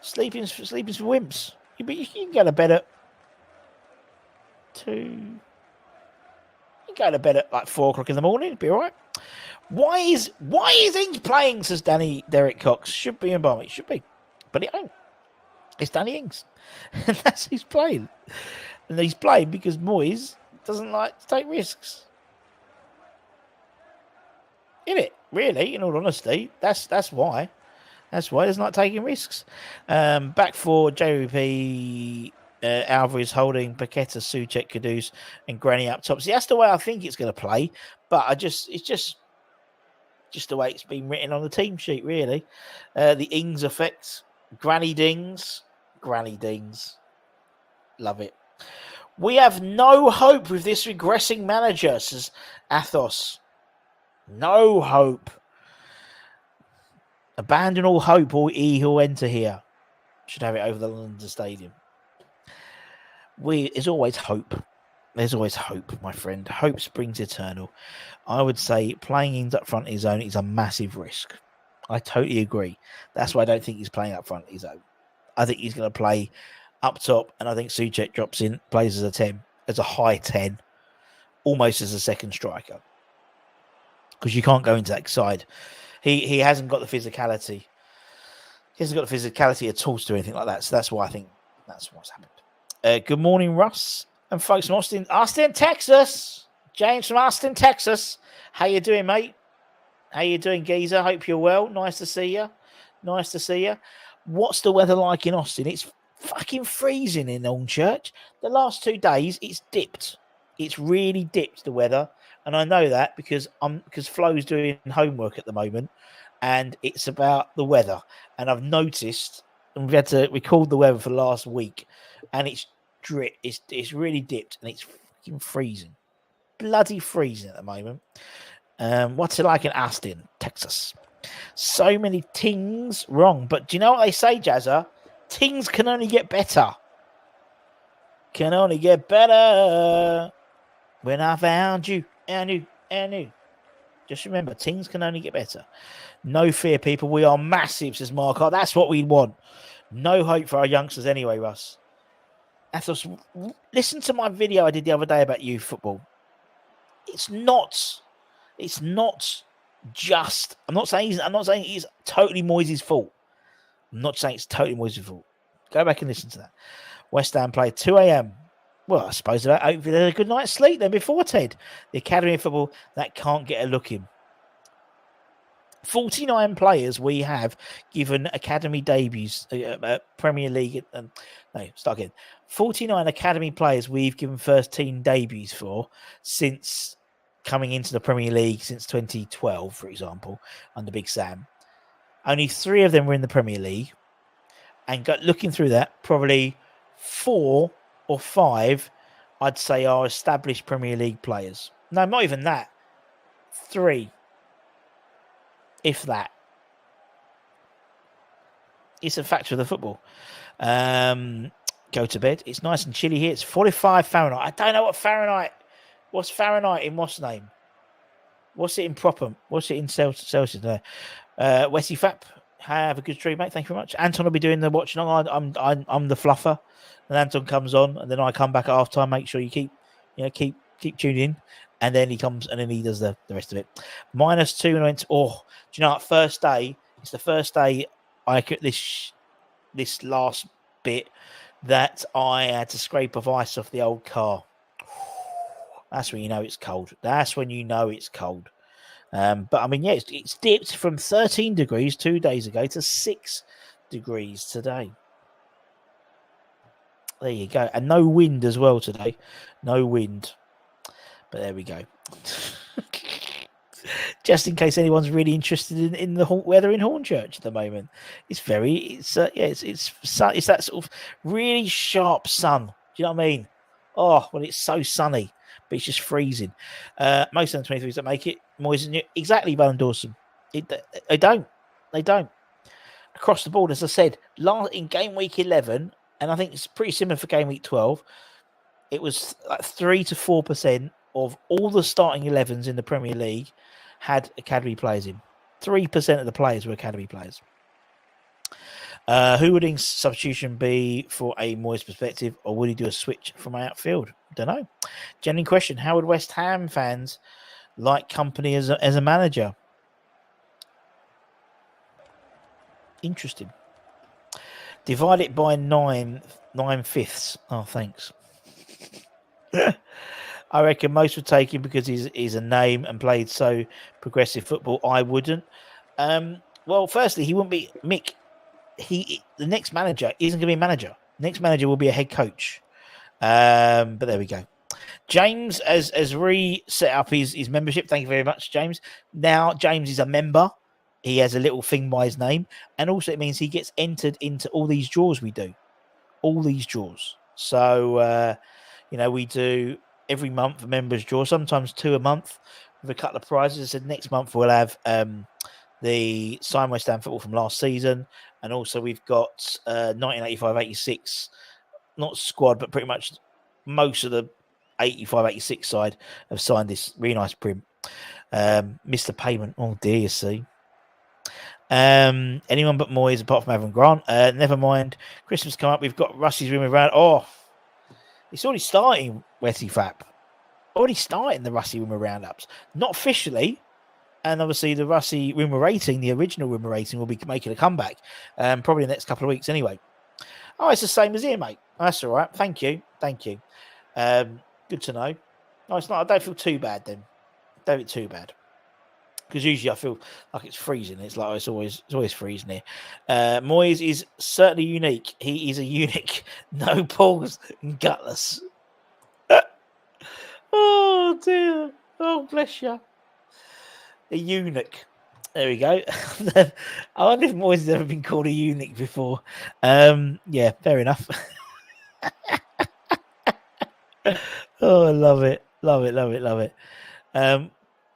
Sleeping's for wimps. You can go to bed at 2... Go to bed at like 4 o'clock in the morning. It'd be all right. Why is Ings playing? Says Derek Cox. Should be in Barmy. Should be, but it ain't. It's Danny Ings, and that's who's playing. And he's playing because Moyes doesn't like to take risks. In it, really. In all honesty, that's why. That's why he's not taking risks. Back for JVP. Alvarez holding Paqueta, Souček, Kudus, and Granny up top. See, that's the way I think it's going to play. But it's just the way it's been written on the team sheet, really. The Ings effect, Granny Dings, love it. We have no hope with this regressing manager, says Athos. No hope. Abandon all hope, all ye who enter here. Should have it over the London Stadium. There's always hope. There's always hope, my friend. Hope springs eternal. I would say playing Ings up front in his own is a massive risk. I totally agree. That's why I don't think he's playing up front in his own. I think he's going to play up top, and I think Souček drops in, plays as a 10, as a high 10, almost as a second striker. Because you can't go into that side. He hasn't got the physicality. He hasn't got the physicality at all to do anything like that. So that's why I think that's what's happened. Good morning, Russ. And folks from Austin, Texas. James from Austin, Texas. How you doing, mate? How you doing, geezer? Hope you're well. Nice to see you. Nice to see you. What's the weather like in Austin? It's fucking freezing in Hornchurch. The last 2 days, it's dipped. It's really dipped, the weather. And I know that because Flo's doing homework at the moment, and it's about the weather. And I've noticed, and we've had to record the weather for the last week, and it's really dipped, and it's fucking freezing. Bloody freezing at the moment. What's it like in Austin, Texas? So many things wrong. But do you know what they say, Jazza? Things can only get better. Can only get better. When I found you, I knew. Just remember, things can only get better. No fear, people. We are massive, says Mark. That's what we want. No hope for our youngsters anyway, Russ. Athos, listen to my video I did the other day about youth football. It's not just. I'm not saying it's totally Moyes' fault. I'm not saying it's totally Moyes' fault. Go back and listen to that. West Ham played 2 a.m. Well, I suppose hopefully they had a good night's sleep then before Ted. The Academy of Football that can't get a look in. 49 players we have given academy debuts, Premier League. No, start again. 49 academy players we've given first team debuts for since coming into the Premier League since 2012, for example, under Big Sam. Only 3 of them were in the Premier League. And looking through that, probably 4 or 5, I'd say, are established Premier League players. No, not even that. 3. If that. It's a factor of the football. Go to bed. It's nice and chilly here. It's 45 Fahrenheit. I don't know what Fahrenheit. What's Fahrenheit in what's name? What's it in Propham? What's it in Celsius there? Westy Fap, have a good stream, mate. Thank you very much. Anton will be doing the watching on. I'm the fluffer. And Anton comes on, and then I come back at half time. Make sure you keep tuning in. And then he comes, and then he does the rest of it. -2, and I went, do you know what? First day, it's the first day I could this last bit that I had to scrape off ice off the old car. That's when you know it's cold. But I mean, yeah, it's dipped from 13 degrees 2 days ago to 6 degrees today. There you go. And no wind as well today. No wind. But there we go. Just in case anyone's really interested in the weather in Hornchurch at the moment, it's that sort of really sharp sun. Do you know what I mean? Oh, well, it's so sunny, but it's just freezing. Most of the 23s that make it, Moyes, exactly, Bowen Dawson. They don't. Across the board, as I said, in game week 11, and I think it's pretty similar for game week 12. It was like 3 to 4% of all the starting 11s in the Premier League had academy players in. 3% of the players were academy players. Who would Ings' substitution be for a Moyes perspective, or would he do a switch from outfield? Don't know. Genuine question: how would West Ham fans like Company as a manager? Interesting. Divide it by 9/5. Oh, thanks. I reckon most would take him because he's a name and played so progressive football. I wouldn't. Well, firstly, he wouldn't be Mick. The next manager isn't going to be a manager. Next manager will be a head coach. But there we go. James has reset up his membership. Thank you very much, James. Now James is a member. He has a little thing by his name, and also it means he gets entered into all these draws we do. All these draws. So we do every month a members draw, sometimes 2 a month with a couple of prizes. I said next month we'll have the signed West Ham football from last season, and also we've got 1985-86, not squad, but pretty much most of the 85-86 side have signed this really nice print. Missed the payment. Oh dear, you see. Anyone but Moyes apart from Evan Grant. Never mind. Christmas come up. We've got Rusty's room around. Oh, it's already starting, Wetty Fap. Already starting the Rusty Rumour roundups. Not officially. And obviously the Rusty Rumour rating, the original Rumour rating, will be making a comeback. Probably in the next couple of weeks anyway. Oh, it's the same as here, mate. That's all right. Thank you. Good to know. No, it's not. I don't feel too bad then. Don't feel too bad. Because usually I feel like it's freezing. It's like it's always freezing here. Moyes is certainly unique. He is a eunuch. No balls and gutless. Oh dear. Oh bless you. A eunuch. There we go. I wonder if Moyes has ever been called a eunuch before. Yeah, fair enough. Oh, I love it. Love it.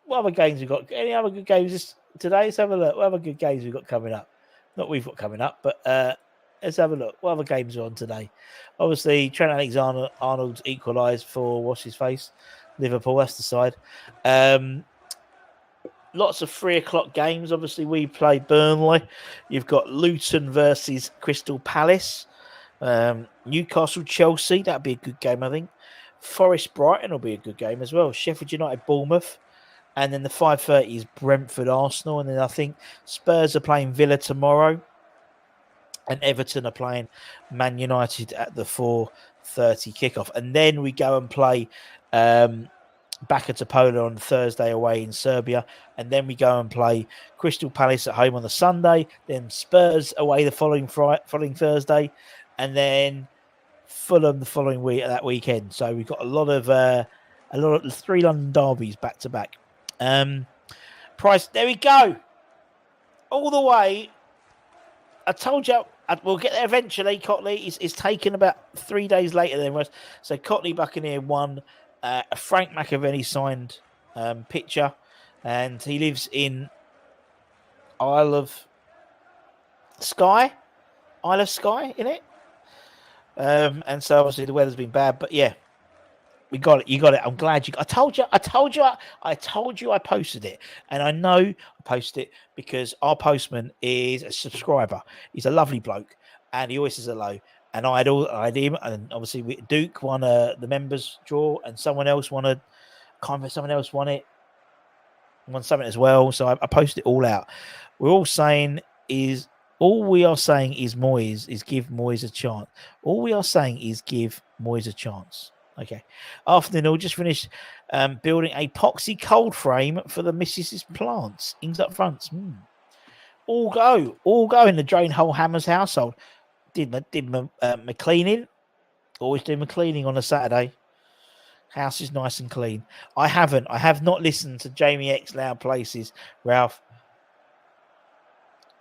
What other games we got? Any other good games today? Let's have a look. What other good games we got coming up? Not we've got coming up, but let's have a look. What other games are on today? Obviously, Trent Alexander-Arnold's equalised for what's his face, Liverpool. That's the side. Lots of 3:00 games. Obviously, we play Burnley. You've got Luton versus Crystal Palace. Newcastle Chelsea. That'd be a good game, I think. Forest Brighton will be a good game as well. Sheffield United Bournemouth. And then the 5:30 is Brentford Arsenal. And then I think Spurs are playing Villa tomorrow. And Everton are playing Man United at the 4:30 kickoff. And then we go and play back at Topola on Thursday away in Serbia. And then we go and play Crystal Palace at home on the Sunday. Then Spurs away the following Thursday. And then Fulham the following week, that weekend. So we've got a lot of 3 London derbies back to back. Price, there we go. All the way. I told you we'll get there eventually. Cotley is taken about 3 days later than the rest. So Cotley Buccaneer won a Frank McAvenny signed picture, and he lives in Isle of Skye, in it. And so obviously the weather's been bad, but yeah, we got it. You got it. I'm glad I told you I posted it. And I know I posted it because our postman is a subscriber. He's a lovely bloke and he always says hello. And I had him, and obviously Duke won the members draw, and someone else won it. Won something as well. So I posted it all out. We are saying is Moyes is give Moyes a chance. All we are saying is give Moyes a chance. Okay. Afternoon, just finished building a epoxy cold frame for the missus's plants. Ings up fronts. All go in the drain hole Hammers household. Did my cleaning. Always do my cleaning on a Saturday. House is nice and clean. I have not listened to Jamie X Loud Places, Ralph.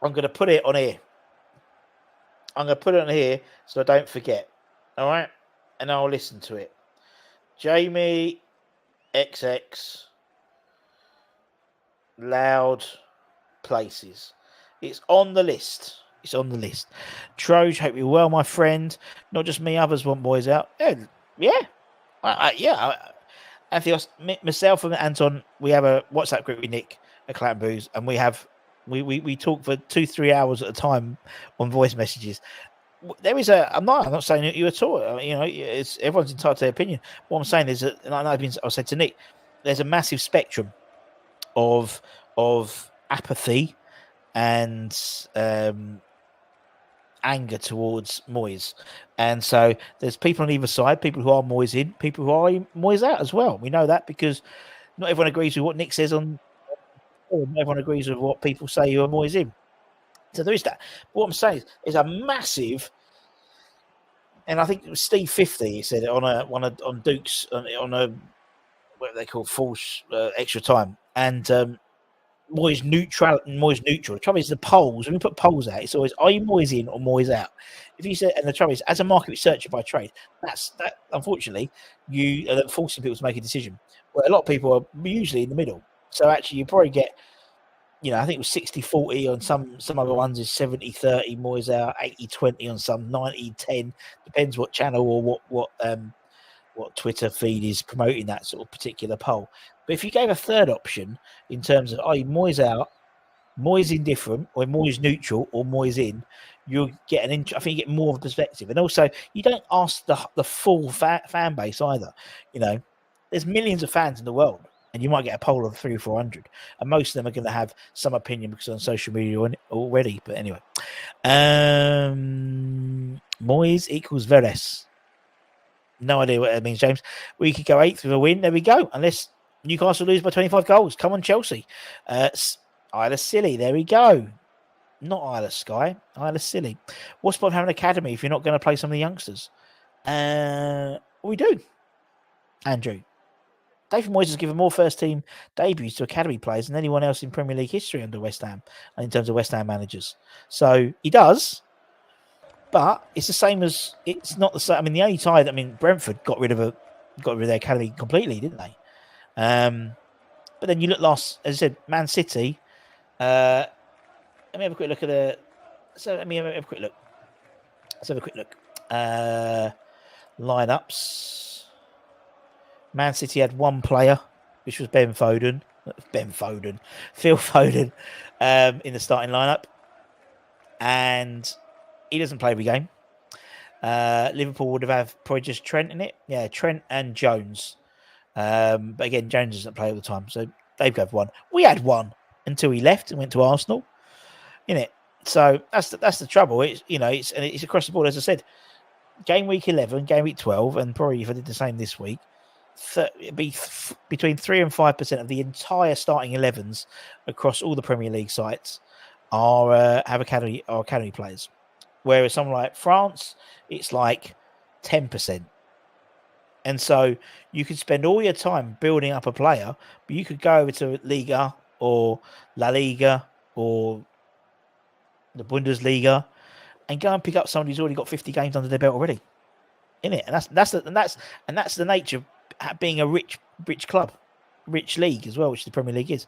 I'm going to put it on here. So I don't forget. All right? And I'll listen to it. Jamie XX Loud Places. It's on the list. Troge, hope you're well, my friend. Not just me, others want boys out. Yeah. Myself and Anton, we have a WhatsApp group with Nick at Clan Booze, and we talk for 2-3 hours at a time on voice messages. There is I'm not saying that you at all. It's everyone's entitled to their opinion. What I'm saying is that, and I said to Nick, there's a massive spectrum of apathy and anger towards Moyes, and so there's people on either side, people who are Moyes in, people who are Moyes out as well. We know that because not everyone agrees with what Nick says on, or not everyone agrees with what people say who are Moyes in. So there is that. But what I'm saying is a massive, and I think it was Steve 50. He said it on Duke's on a what they call false extra time, and Moyes neutral. The trouble is the polls. When we put polls out, it's always, are you Moyes in or Moyes out? If you say, and the trouble is, as a market researcher by trade, that unfortunately you are forcing people to make a decision. Where a lot of people are usually in the middle. So actually, you probably get, I think it was 60-40 on some other ones, is 70-30 Moyes out, 80-20 on some, 90-10, depends what channel or what Twitter feed is promoting that sort of particular poll. But if you gave a third option in terms of, Moyes out, Moyes indifferent, or Moyes neutral, or Moyes in, you'll get I think you get more of a perspective. And also, you don't ask the full fan base either. There's millions of fans in the world, and you might get a poll of 300 or 400, and most of them are going to have some opinion because on social media already. But anyway, Moyes equals Veres. No idea what that means, James. We could go 8th with a win. There we go. Unless Newcastle lose by 25 goals. Come on, Chelsea. Isla Silly. There we go. Not Isla Sky. Isla Silly. What's the point of having an academy if you're not going to play some of the youngsters? We do. Andrew. David Moyes has given more first-team debuts to academy players than anyone else in Premier League history under West Ham, in terms of West Ham managers. So he does. But it's the same as, it's not the same. I mean, the only tie that, Brentford got rid of their academy completely, didn't they? But then you look as I said, Man City. Let me have a quick look at let me have a quick look. Let's have a quick look. Lineups. Man City had one player, which was Phil Foden, in the starting lineup. And he doesn't play every game. Liverpool would have probably just Trent in it. Yeah, Trent and Jones. But again, Jones doesn't play all the time. So they've got one. We had one until he left and went to Arsenal. Innit? So that's the trouble. It's across the board, as I said. Game week 11, game week 12, and probably if I did the same this week, it'd be between 3 and 5% of the entire starting 11s across all the Premier League sites have academy players. Whereas someone like France, it's like 10%. And so you could spend all your time building up a player, but you could go over to Liga or La Liga or the Bundesliga and go and pick up somebody who's already got 50 games under their belt already. Innit? And that's the nature of being a rich club. Rich league as well, which the Premier League is.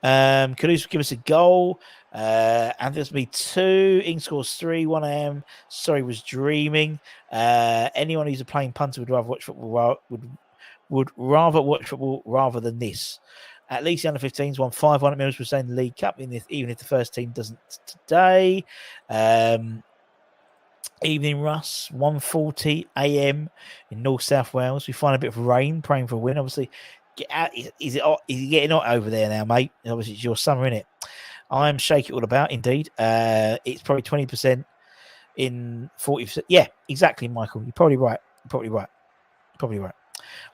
Kudus give us a goal. Anthony's me 2. Ing scores 3. 1 AM. Sorry, was dreaming. Anyone who's a playing punter would rather watch football. Would rather watch football rather than this. At least the under 15s won 5-1 at Middlesbrough, staying in the League Cup, even if the first team doesn't today. Evening Russ, 1:40 AM in North South Wales. We find a bit of rain, praying for a win. Obviously, get out. Is it getting hot over there now, mate? Obviously, it's your summer, innit? I'm shaking all about, indeed. It's probably 20% in 40%. Yeah, exactly, Michael. You're probably right.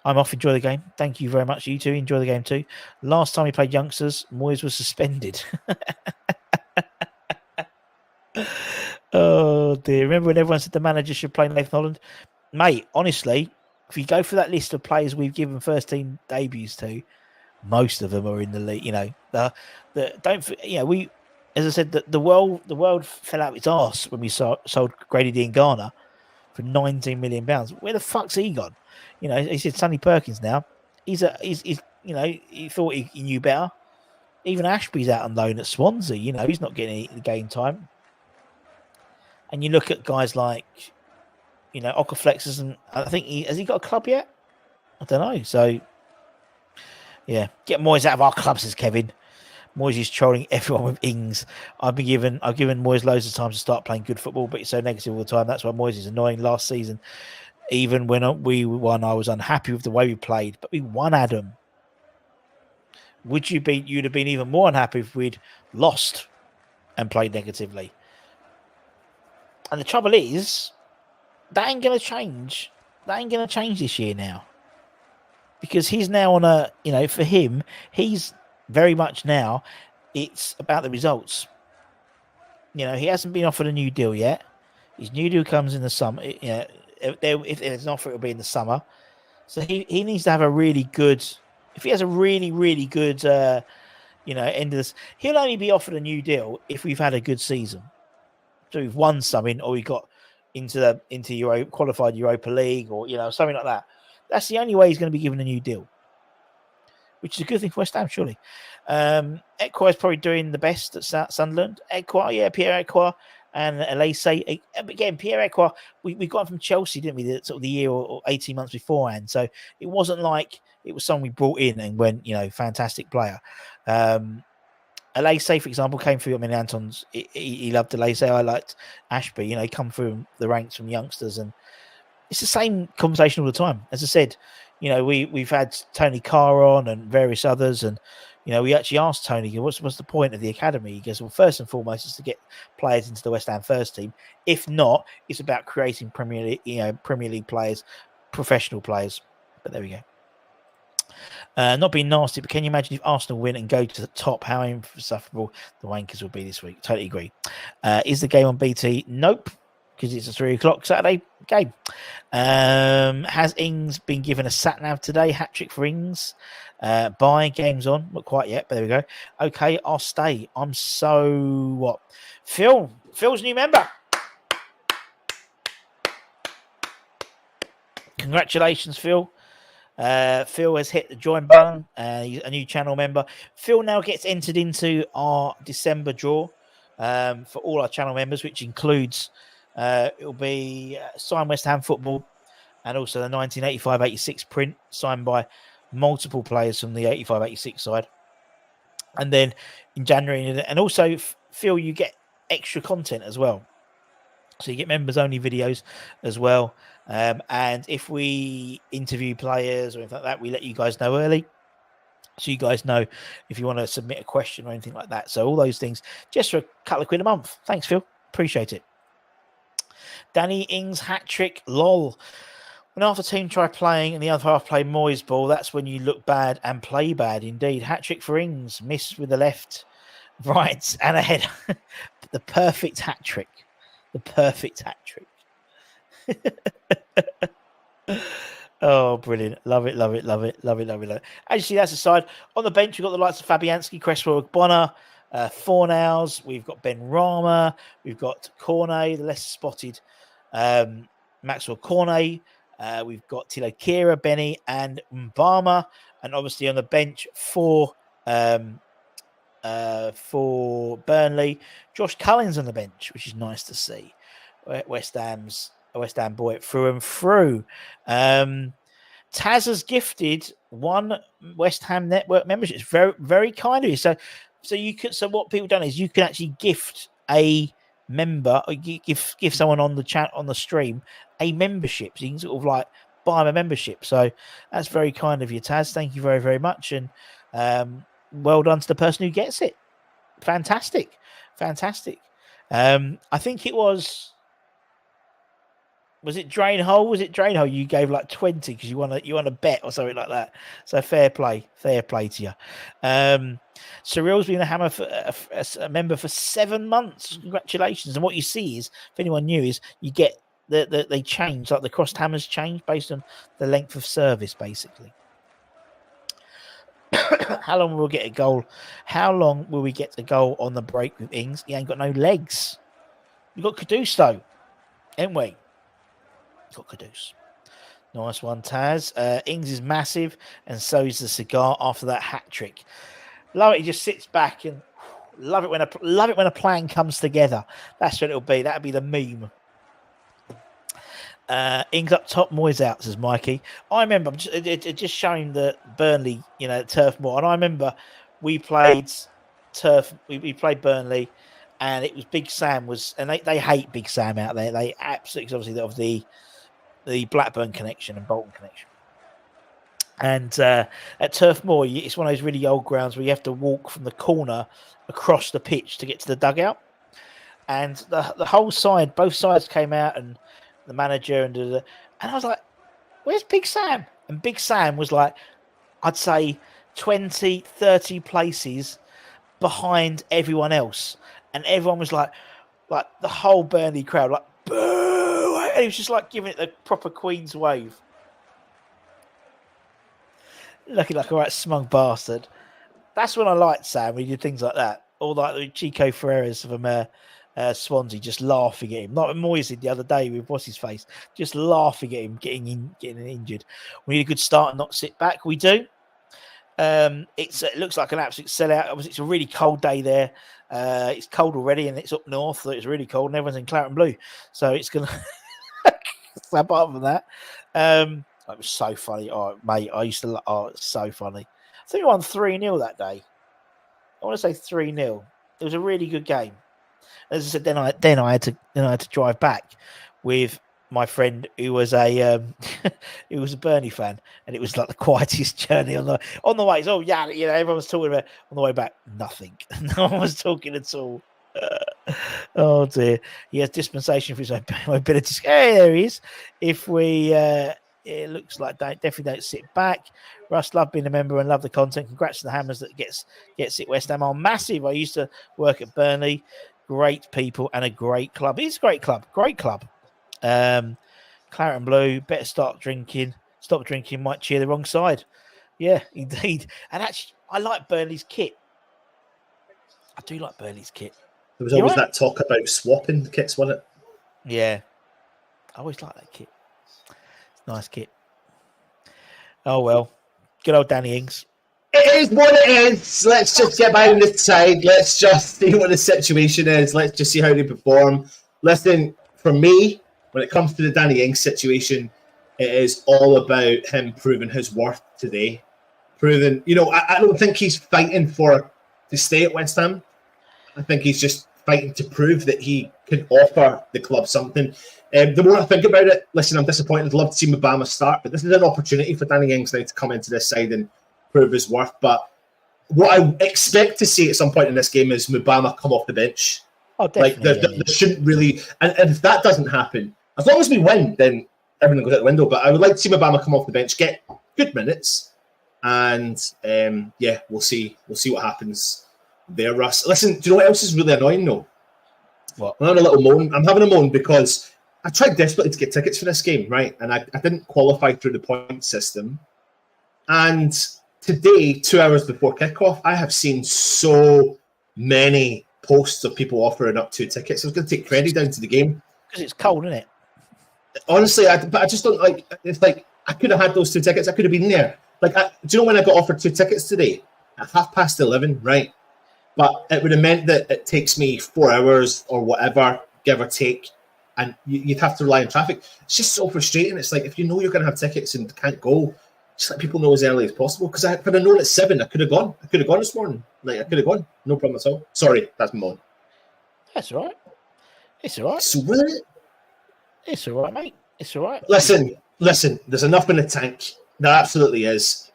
I'm off. Enjoy the game. Thank you very much. You two enjoy the game too. Last time we played youngsters, Moyes was suspended. Oh dear. Remember when everyone said the manager should play Nathan Holland? Mate, honestly, if you go for that list of players we've given first team debuts to, most of them are in the league. We, as I said, the world fell out its arse when we sold Grady Dean Garner for £19 million. Where the fuck's he gone? He said Sonny Perkins now. He thought he knew better. Even Ashby's out on loan at Swansea. He's not getting any game time. And you look at guys like, Okaflex isn't. I think has he got a club yet? I don't know. So, yeah, get Moyes out of our club, says Kevin. Moyes is trolling everyone with Ings. I've given Moyes loads of time to start playing good football, but he's so negative all the time. That's why Moyes is annoying. Last season, even when we won, I was unhappy with the way we played, but we won, Adam. You'd have been even more unhappy if we'd lost and played negatively. And the trouble is, that ain't going to change. That ain't going to change this year now. Because he's now on for him, he's very much now, it's about the results. He hasn't been offered a new deal yet. His new deal comes in the summer. If there's an offer, it'll be in the summer. So he needs to have a really good, if he has a really, really good end of this. He'll only be offered a new deal if we've had a good season. So we've won something, or we got into qualified Europa League, or something like that. That's the only way he's going to be given a new deal, which is a good thing for West Ham, surely. Ekwa is probably doing the best at Sunderland. Pierre Ekwa and Elise. Again, Pierre Ekwa, we got him from Chelsea, didn't we? The year or 18 months beforehand. So it wasn't like it was someone we brought in and went, fantastic player. Elise, for example, came through. I mean, Anton's he loved Elise. I liked Ashby. He come through the ranks from youngsters, and it's the same conversation all the time. As I said, we've had Tony Carr on and various others, and we actually asked Tony, what's the point of the academy? He goes, well, first and foremost is to get players into the West Ham first team. If not, it's about creating Premier League players, professional players. But there we go. Not being nasty, but can you imagine if Arsenal win and go to the top, how insufferable the Wankers will be this week? Totally agree. Is the game on BT? Nope, because it's a 3:00 Saturday game. Has Ings been given a sat-nav today? Hat-trick for Ings. Bye, game's on. Not quite yet, but there we go. Okay, I'll stay. I'm so what? Phil's new member. Congratulations, Phil. Phil has hit the join button. He's a new channel member. Phil now gets entered into our December draw for all our channel members, which includes it'll be signed West Ham football and also the 1985-86 print signed by multiple players from the 85-86 side. And then in January, and also Phil, you get extra content as well. So you get members only videos as well. And if we interview players or anything like that, we let you guys know early. So you guys know if you want to submit a question or anything like that. So all those things just for a couple of quid a month. Thanks, Phil. Appreciate it. Danny Ings hat-trick, lol. When half the team try playing and the other half play Moyes ball, that's when you look bad and play bad indeed. Hat-trick for Ings, miss with the left, right, and a header. The perfect hat-trick. The perfect hat-trick. Oh, brilliant. Love it. Actually, that's aside. On the bench, we've got the likes of Fabianski, Cresswell, Bonner, Fornals. We've got Ben Rama. We've got Cornet, the less spotted Maxwell Cornet. We've got Tilo Kira, Benny, and Mbama. And obviously on the bench for Burnley, Josh Cullins on the bench, which is nice to see. West Ham boy through and through. Taz has gifted one West Ham Network membership. It's very, very kind of you. So what people done is you can actually gift a member, or give someone on the chat on the stream a membership. So you can sort of like buy them a membership. So that's very kind of you, Taz. Thank you very, very much, and well done to the person who gets it. Fantastic. I think it was it Drain Hole? Was it Drain Hole? You gave like 20 because you want a bet or something like that. So fair play to you. Cyril's been a member for 7 months. Congratulations. And what you see is, if anyone new, is you get they change, like the crossed hammers change based on the length of service, basically. How long will we get a goal? How long will we get a goal on the break with Ings? He ain't got no legs. We've got Kudus though, ain't we? Got Kudus. Nice one, Taz. Ings is massive, and so is the cigar after that hat trick. Love it. He just sits back and love it when a plan comes together. That's what it'll be. That'll be the meme. Ings up top, Moyes out, says Mikey. I remember just showing the Burnley, Turf Moor, and I remember we played we played Burnley, and it was Big Sam and they hate Big Sam out there. They absolutely, obviously, of the Blackburn connection and Bolton connection. And at Turf Moor, it's one of those really old grounds where you have to walk from the corner across the pitch to get to the dugout. And the whole side, both sides came out, and the manager and I was like, where's Big Sam? And Big Sam was like, I'd say 20, 30 places behind everyone else. And everyone was like the whole Burnley crowd, like, boo! And he was just like giving it the proper Queen's wave. Looking like a right smug bastard. That's when I liked Sam. We did things like that. All like the Chico Ferreras from Swansea, just laughing at him. Like Moyes did the other day with what's his face, just laughing at him getting injured. We need a good start and not sit back. We do. It looks like an absolute sellout. Obviously, it's a really cold day there. It's cold already, and it's up north, so it's really cold, and everyone's in claret and blue. So it's gonna. So apart from that, it was so funny. Oh, mate, I used to. Oh, it's so funny. I think we won 3-0 that day. I want to say 3-0. It was a really good game. As I said, then I had to drive back with my friend who was a who was a Burnley fan, and it was like the quietest journey on the way. So yeah, everyone was talking about on the way back. Nothing. No one was talking at all. Oh dear. He has dispensation for his own mobility. Hey, there he is. If we it looks like definitely don't sit back. Russ, love being a member and love the content. Congrats to the Hammers that gets it. West Ham are massive. I used to work at Burnley. Great people and a great club. It's a great club. Great club. Claret and blue. Better stop drinking. Might cheer the wrong side. Yeah, indeed. And actually, I like Burnley's kit. I do like Burnley's kit. There was always that talk about swapping the kits, wasn't it? Yeah. I always like that kit. It's a nice kit. Oh, well. Good old Danny Ings. It is what it is. Let's just get behind the side. Let's just see what the situation is. Let's just see how they perform. Listen, for me, when it comes to the Danny Ings situation, it is all about him proving his worth today. I don't think he's fighting to stay at West Ham. I think he's just fighting to prove that he can offer the club something. The more I think about it, listen, I'm disappointed. I'd love to see Mubama start, but this is an opportunity for Danny Ings now to come into this side and prove his worth. But what I expect to see at some point in this game is Mubama come off the bench. Oh, definitely. There shouldn't really... And if that doesn't happen, as long as we win, then everything goes out the window. But I would like to see Mubama come off the bench, get good minutes, and we'll see what happens there, Russ. Listen, do you know what else is really annoying though? What? I'm having a moan because I tried desperately to get tickets for this game, right? And I didn't qualify through the point system. And today, 2 hours before kickoff, I have seen so many posts of people offering up 2 tickets. I was going to take Freddie down to the game. Because it's cold, isn't it? Honestly, I just don't like... It's like, I could have had those 2 tickets. I could have been there. Do you know when I got offered 2 tickets today? At 11:30, right? But it would have meant that it takes me 4 hours or whatever, give or take, and you'd have to rely on traffic. It's just so frustrating. It's like, if you know you're going to have tickets and can't go, just let people know as early as possible. Because if I'd have known at 7, I could have gone. I could have gone this morning. I could have gone. No problem at all. Sorry, that's my moan. That's all right. It's all right. So will it? It's all right, mate. It's all right. Listen. There's enough in the tank. There absolutely is.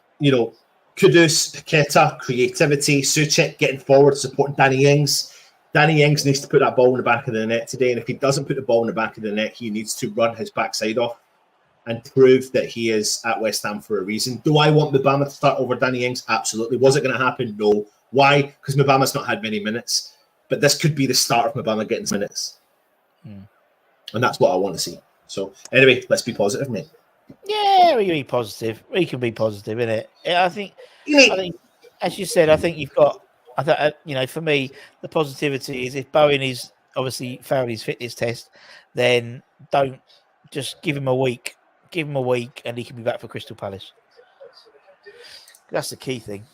Kudus, Paqueta, creativity, Souček getting forward, supporting Danny Ings. Danny Ings needs to put that ball in the back of the net today, and if he doesn't put the ball in the back of the net, he needs to run his backside off and prove that he is at West Ham for a reason. Do I want Mubama to start over Danny Ings? Absolutely. Was it going to happen? No. Why? Because Mubama's not had many minutes, but this could be the start of Mubama getting minutes. And that's what I want to see. So anyway, let's be positive, mate. Yeah, we can be positive. We can be positive, innit? I think, as you said, I think you've got. For me, the positivity is if Bowen is obviously failed his fitness test, then don't just give him a week. Give him a week, and he can be back for Crystal Palace. That's the key thing.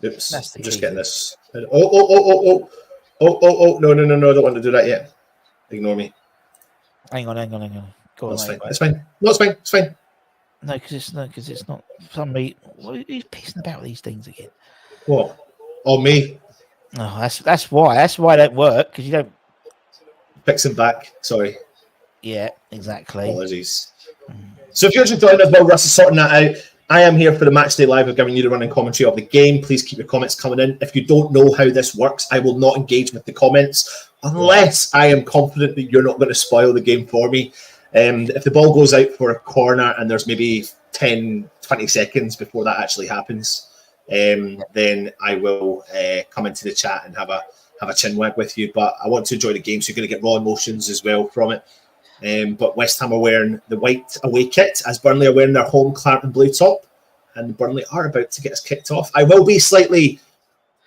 Oops, That's the just key getting thing. this. No! I don't want to do that yet. Ignore me. Hang on. Go on, That's fine. mate. It's fine. No, it's fine. It's fine. No, because it's not. Somebody, who's pissing about these things again? What? Oh, me. Oh, that's why. That's why it don't work, because you don't. Fix him back. Sorry. Yeah, exactly. Apologies. So if you're just joining us while Russ is sorting that out, I am here for the Matchday Live of giving you the running commentary of the game. Please keep your comments coming in. If you don't know how this works, I will not engage with the comments unless I am confident that you're not going to spoil the game for me. If the ball goes out for a corner and there's maybe 10, 20 seconds before that actually happens, then I will come into the chat and have a chin wag with you. But I want to enjoy the game, so you're going to get raw emotions as well from it. But West Ham are wearing the white away kit, as Burnley are wearing their home claret and blue top, and Burnley are about to get us kicked off. I will be slightly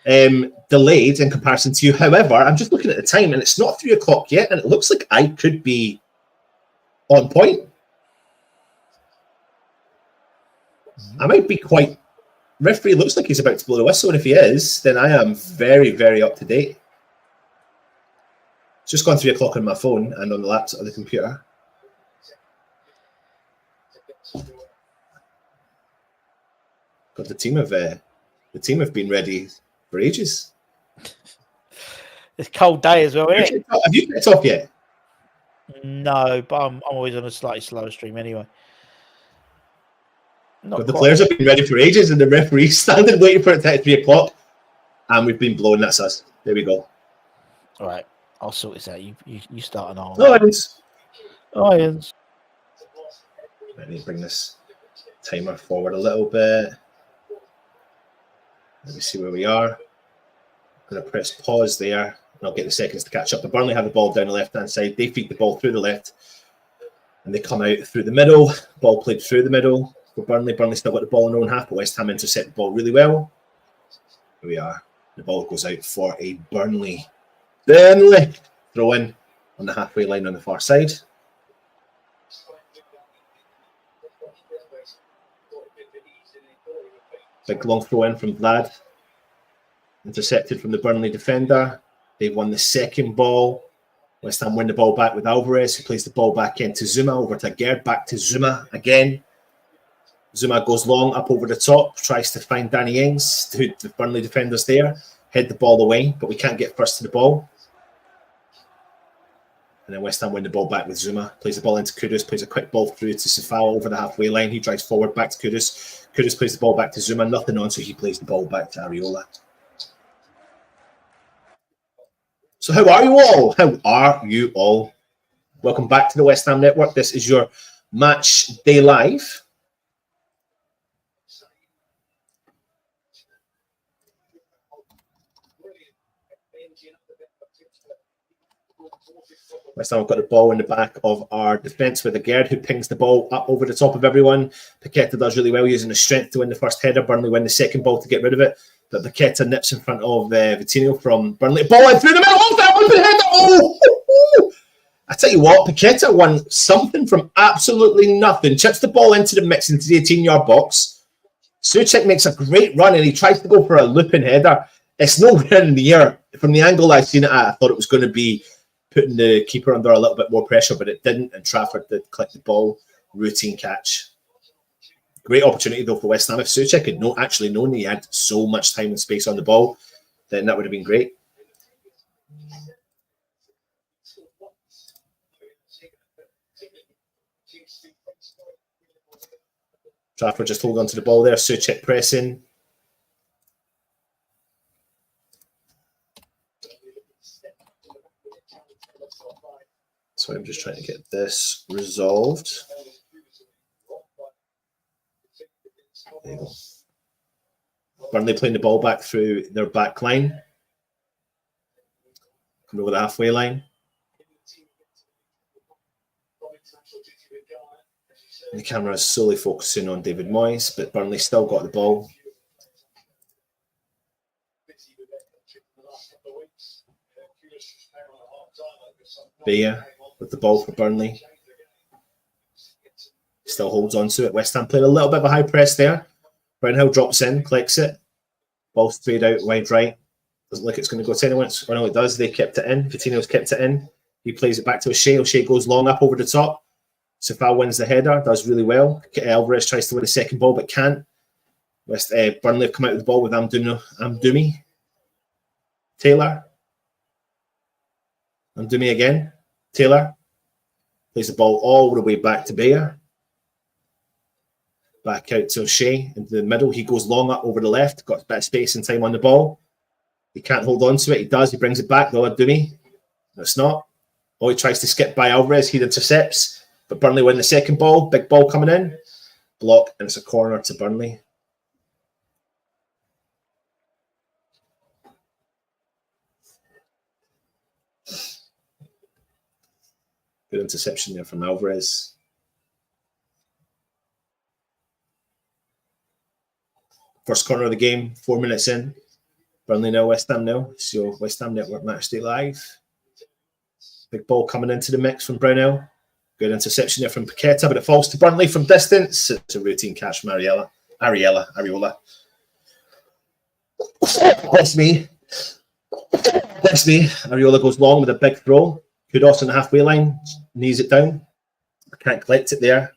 delayed in comparison to you. However, I'm just looking at the time and it's not 3 o'clock yet, and it looks like I could be on point. I might be quite... Referee looks like he's about to blow the whistle, and if he is, then I am very, very up to date. It's just gone 3 o'clock on my phone and on the laptop of the computer. God, the team have been ready for ages. It's a cold day as well, isn't it? Have you kicked off yet? No, but I'm always on a slightly slower stream anyway. But the players have been ready for ages, and the referee's standing waiting for it to hit 3 o'clock, and we've been blowing. That's us. There we go. All right, I'll sort this out. You start an arm. Irons. Let me bring this timer forward a little bit. Let me see where we are. I'm going to press pause there, and I'll get the seconds to catch up. The Burnley have the ball down the left-hand side. They feed the ball through the left, and they come out through the middle. Ball played through the middle for Burnley. Burnley still got the ball in their own half, but West Ham intercept the ball really well. Here we are. The ball goes out for a Burnley throw in on the halfway line on the far side. Big long throw in from Vlad. Intercepted from the Burnley defender. They've won the second ball. West Ham win the ball back with Alvarez, who plays the ball back into Zuma, over to Gerd, back to Zuma again. Zuma goes long up over the top, tries to find Danny Ings, the Burnley defenders there, head the ball away, but we can't get first to the ball. And then West Ham win the ball back with Zuma, plays the ball into Kudus, plays a quick ball through to Safal over the halfway line. He drives forward back to Kudus. Kudus plays the ball back to Zuma, nothing on, so he plays the ball back to Areola. So how are you all? How are you all? Welcome back to the West Ham Network. This is your Match Day Live. West Ham have got the ball in the back of our defence with Gerd, who pings the ball up over the top of everyone. Paqueta does really well, using the strength to win the first header. Burnley win the second ball to get rid of it. But Paqueta nips in front of Vitinho from Burnley. Ball in through the middle. Oh, that open header. Oh! I tell you what, Paqueta won something from absolutely nothing. Chips the ball into the mix, into the 18-yard box. Souček makes a great run, and he tries to go for a looping header. It's nowhere in the air. From the angle I've seen it at, I thought it was going to be putting the keeper under a little bit more pressure, but it didn't, and Trafford did click the ball. Routine catch. Great opportunity, though, for West Ham. If Souček had actually known he had so much time and space on the ball, then that would have been great. Trafford just hold on to the ball there. Souček pressing. So I'm just trying to get this resolved. There you go. Burnley playing the ball back through their back line. Coming over the halfway line. And the camera is solely focusing on David Moyes, but Burnley still got the ball. Beyer with the ball for Burnley. Still holds on to it. West Ham played a little bit of a high press there. Brownhill drops in, collects it. Ball straight out wide right. Doesn't look like it's going to go to anyone. Oh no, it does. They kept it in. Coutinho's kept it in. He plays it back to O'Shea. O'Shea goes long up over the top. Safal wins the header. Does really well. Alvarez tries to win the second ball but can't. Burnley have come out with the ball with Amdoumi. Taylor. Amdoumi again. Taylor plays the ball all the way back to Beyer. Back out to O'Shea into the middle. He goes long up over the left. Got a bit of space and time on the ball. He can't hold on to it. He does. He brings it back though. Amdoumi. No, it's not. Oh, he tries to skip by Alvarez. He intercepts. But Burnley win the second ball. Big ball coming in. Block. And it's a corner to Burnley. Good interception there from Alvarez. First corner of the game, 4 minutes in. Burnley nil, West Ham nil. So West Ham Network Matchday Live. Big ball coming into the mix from Brownhill. Good interception there from Paqueta, but it falls to Burnley from distance. It's a routine catch from Ariola. That's me. Ariola goes long with a big throw. Kudos on the halfway line. Knees it down. Can't collect it there.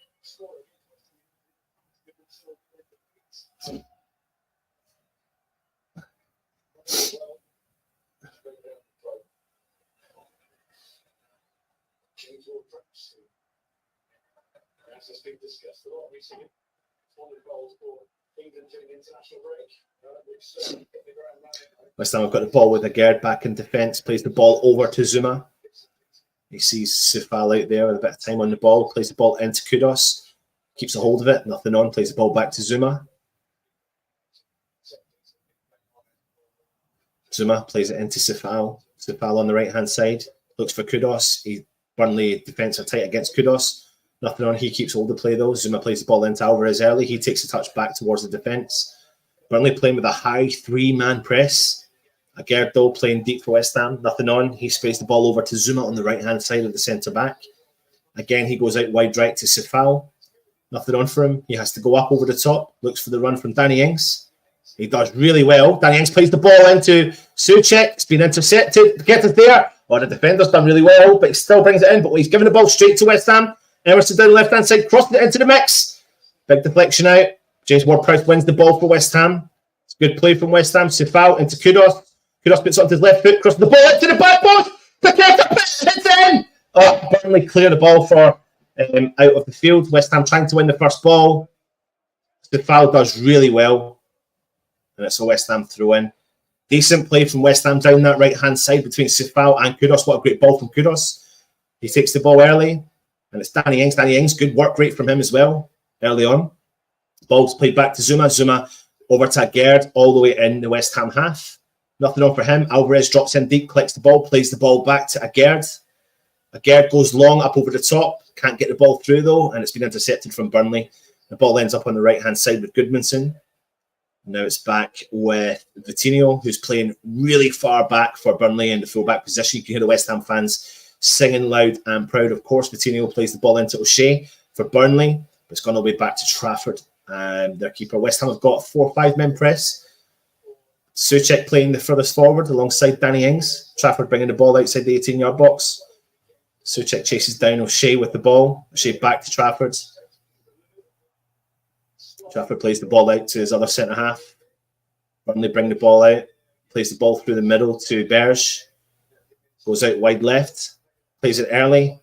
West Ham have got the ball with Agard back in defence, plays the ball over to Zuma. He sees Sifal out there with a bit of time on the ball, plays the ball into Kudos, keeps a hold of it, nothing on, plays the ball back to Zuma. Zuma plays it into Sifal. Sifal on the right-hand side, looks for Kudos. Burnley defence are tight against Kudos. Nothing on, he keeps hold of play though. Zuma plays the ball into Alvarez early. He takes a touch back towards the defence. Burnley playing with a high three-man press. Agard though playing deep for West Ham. Nothing on. He sprays the ball over to Zuma on the right-hand side of the centre-back. Again, he goes out wide right to Sifal. Nothing on for him. He has to go up over the top. Looks for the run from Danny Ings. He does really well. Danny Ings plays the ball into Souček. It's been intercepted. Paqueta's there. Oh, the defender's done really well, but he still brings it in. But he's giving the ball straight to West Ham. Emerson down the left-hand side, crossing it into the mix. Big deflection out. James Ward-Prowse wins the ball for West Ham. It's good play from West Ham. Sifal into Kudos. Kudos puts it onto his left foot, crosses the ball into the back post. Paqueta hits in. Oh, Burnley clear the ball for out of the field. West Ham trying to win the first ball. Sifal does really well. And it's a West Ham throw-in. Decent play from West Ham down that right-hand side between Sifal and Kudos. What a great ball from Kudos. He takes the ball early. And it's Danny Ings. Danny Ings, good work rate from him as well early on. Ball's played back to Zuma. Zuma over to Agard all the way in the West Ham half. Nothing on for him. Alvarez drops in deep, collects the ball, plays the ball back to Agard. Agard goes long up over the top. Can't get the ball through though, and it's been intercepted from Burnley. The ball ends up on the right-hand side with Goodmanson. Now it's back with Vitinho, who's playing really far back for Burnley in the full-back position. You can hear the West Ham fans singing loud and proud. Of course, Vitinho plays the ball into O'Shea for Burnley, but it's gone all the way back to Trafford. Their keeper, West Ham, have got a 4 or 5 men press. Souček playing the furthest forward alongside Danny Ings. Trafford bringing the ball outside the 18-yard box. Souček chases down O'Shea with the ball. O'Shea back to Trafford. Trafford plays the ball out to his other centre-half. Burnley bring the ball out. Plays the ball through the middle to Berge. Goes out wide left. Plays it early.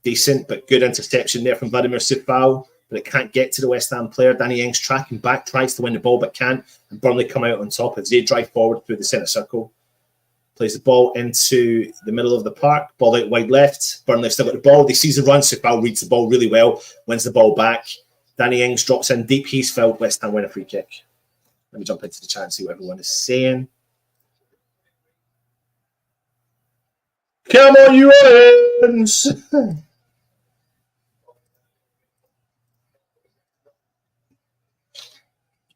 Decent, but good interception there from Vladimir Sifal. But it can't get to the West Ham player. Danny Ings tracking back, tries to win the ball, but can't. And Burnley come out on top as they drive forward through the centre circle. Plays the ball into the middle of the park. Ball out wide left. Burnley still got the ball. They seize the run. Sifal reads the ball really well. Wins the ball back. Danny Ings drops in deep. He's filled. West Ham win a free kick. Let me jump into the chat and see what everyone is saying. Come on, you Orange!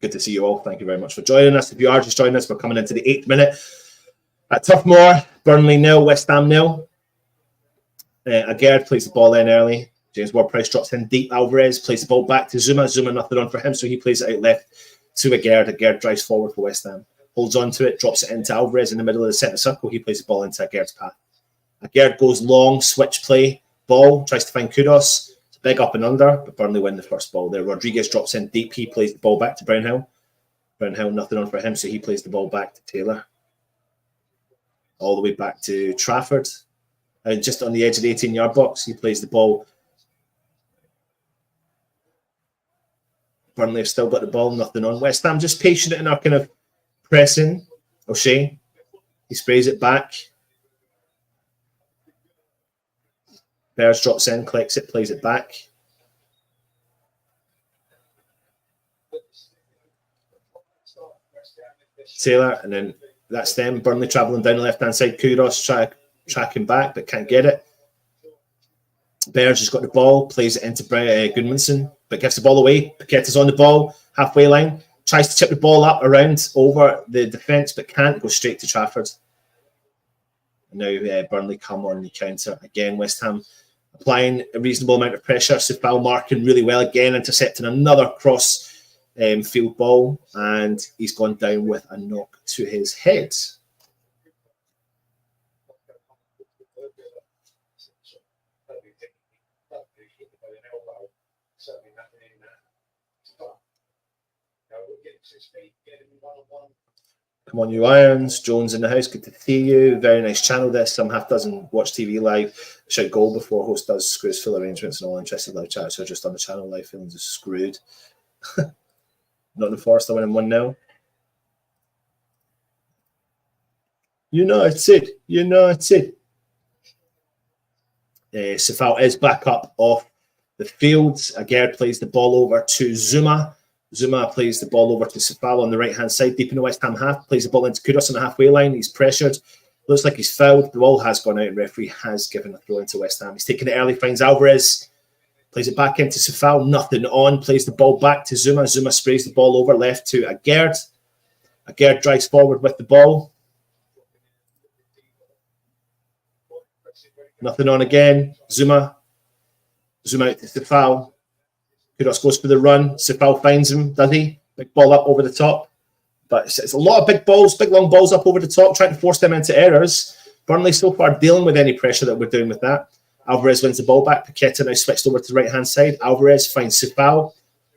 Good to see you all. Thank you very much for joining us. If you are just joining us, we're coming into the 8th minute at Toughmore. Burnley 0, West Ham 0. Agard plays the ball in early. James Ward-Prowse drops in deep. Alvarez plays the ball back to Zuma. Zuma nothing on for him, so he plays it out left to Agard. Agard drives forward for West Ham. Holds on to it, drops it into Alvarez in the middle of the centre circle. He plays the ball into Agard's path. Agard goes long, switch play, ball, tries to find Kudos. It's a big up and under, but Burnley win the first ball there. Rodriguez drops in deep. He plays the ball back to Brownhill. Brownhill, nothing on for him, so he plays the ball back to Taylor. All the way back to Trafford. And just on the edge of the 18-yard box, he plays the ball. Burnley have still got the ball, nothing on. West Ham just patient in our kind of pressing. O'Shea, he sprays it back. Bears drops in, collects it, plays it back. Taylor, and then that's them. Burnley travelling down the left-hand side. Kudos tracking back, but can't get it. Bears has got the ball, plays it into Goodmanson, but gives the ball away. Paqueta's on the ball, halfway line. tries to chip the ball up around over the defence, but can't go straight to Trafford. Now Burnley come on the counter again. West Ham applying a reasonable amount of pressure. Sifal marking really well again, intercepting another cross field ball, and he's gone down with a knock to his head. Come on, you irons. Jones in the house. Good to see you. Very nice channel this. Some half dozen watch TV live. Shout goal before host does screws full arrangements and all interested live chat. So just on the channel live feeling just screwed. Nottingham Forest are winning 1-0. United. Sifal is back up off the field. Agerd plays the ball over to Zuma. Zuma plays the ball over to Sifal on the right-hand side, deep in the West Ham half, plays the ball into Kudus on the halfway line. He's pressured. Looks like he's fouled. The ball has gone out and referee has given a throw into West Ham. He's taking it early, finds Alvarez, plays it back into Sifal, nothing on, plays the ball back to Zuma. Zuma sprays the ball over left to Agerd. Agerd drives forward with the ball. Nothing on again. Zuma out to Sifal. Kudus goes for the run. Sifal finds him, does he? Big ball up over the top. But it's a lot of big balls, big long balls up over the top, trying to force them into errors. Burnley so far dealing with any pressure that we're doing with that. Alvarez wins the ball back. Paqueta now switched over to the right-hand side. Alvarez finds Sifal.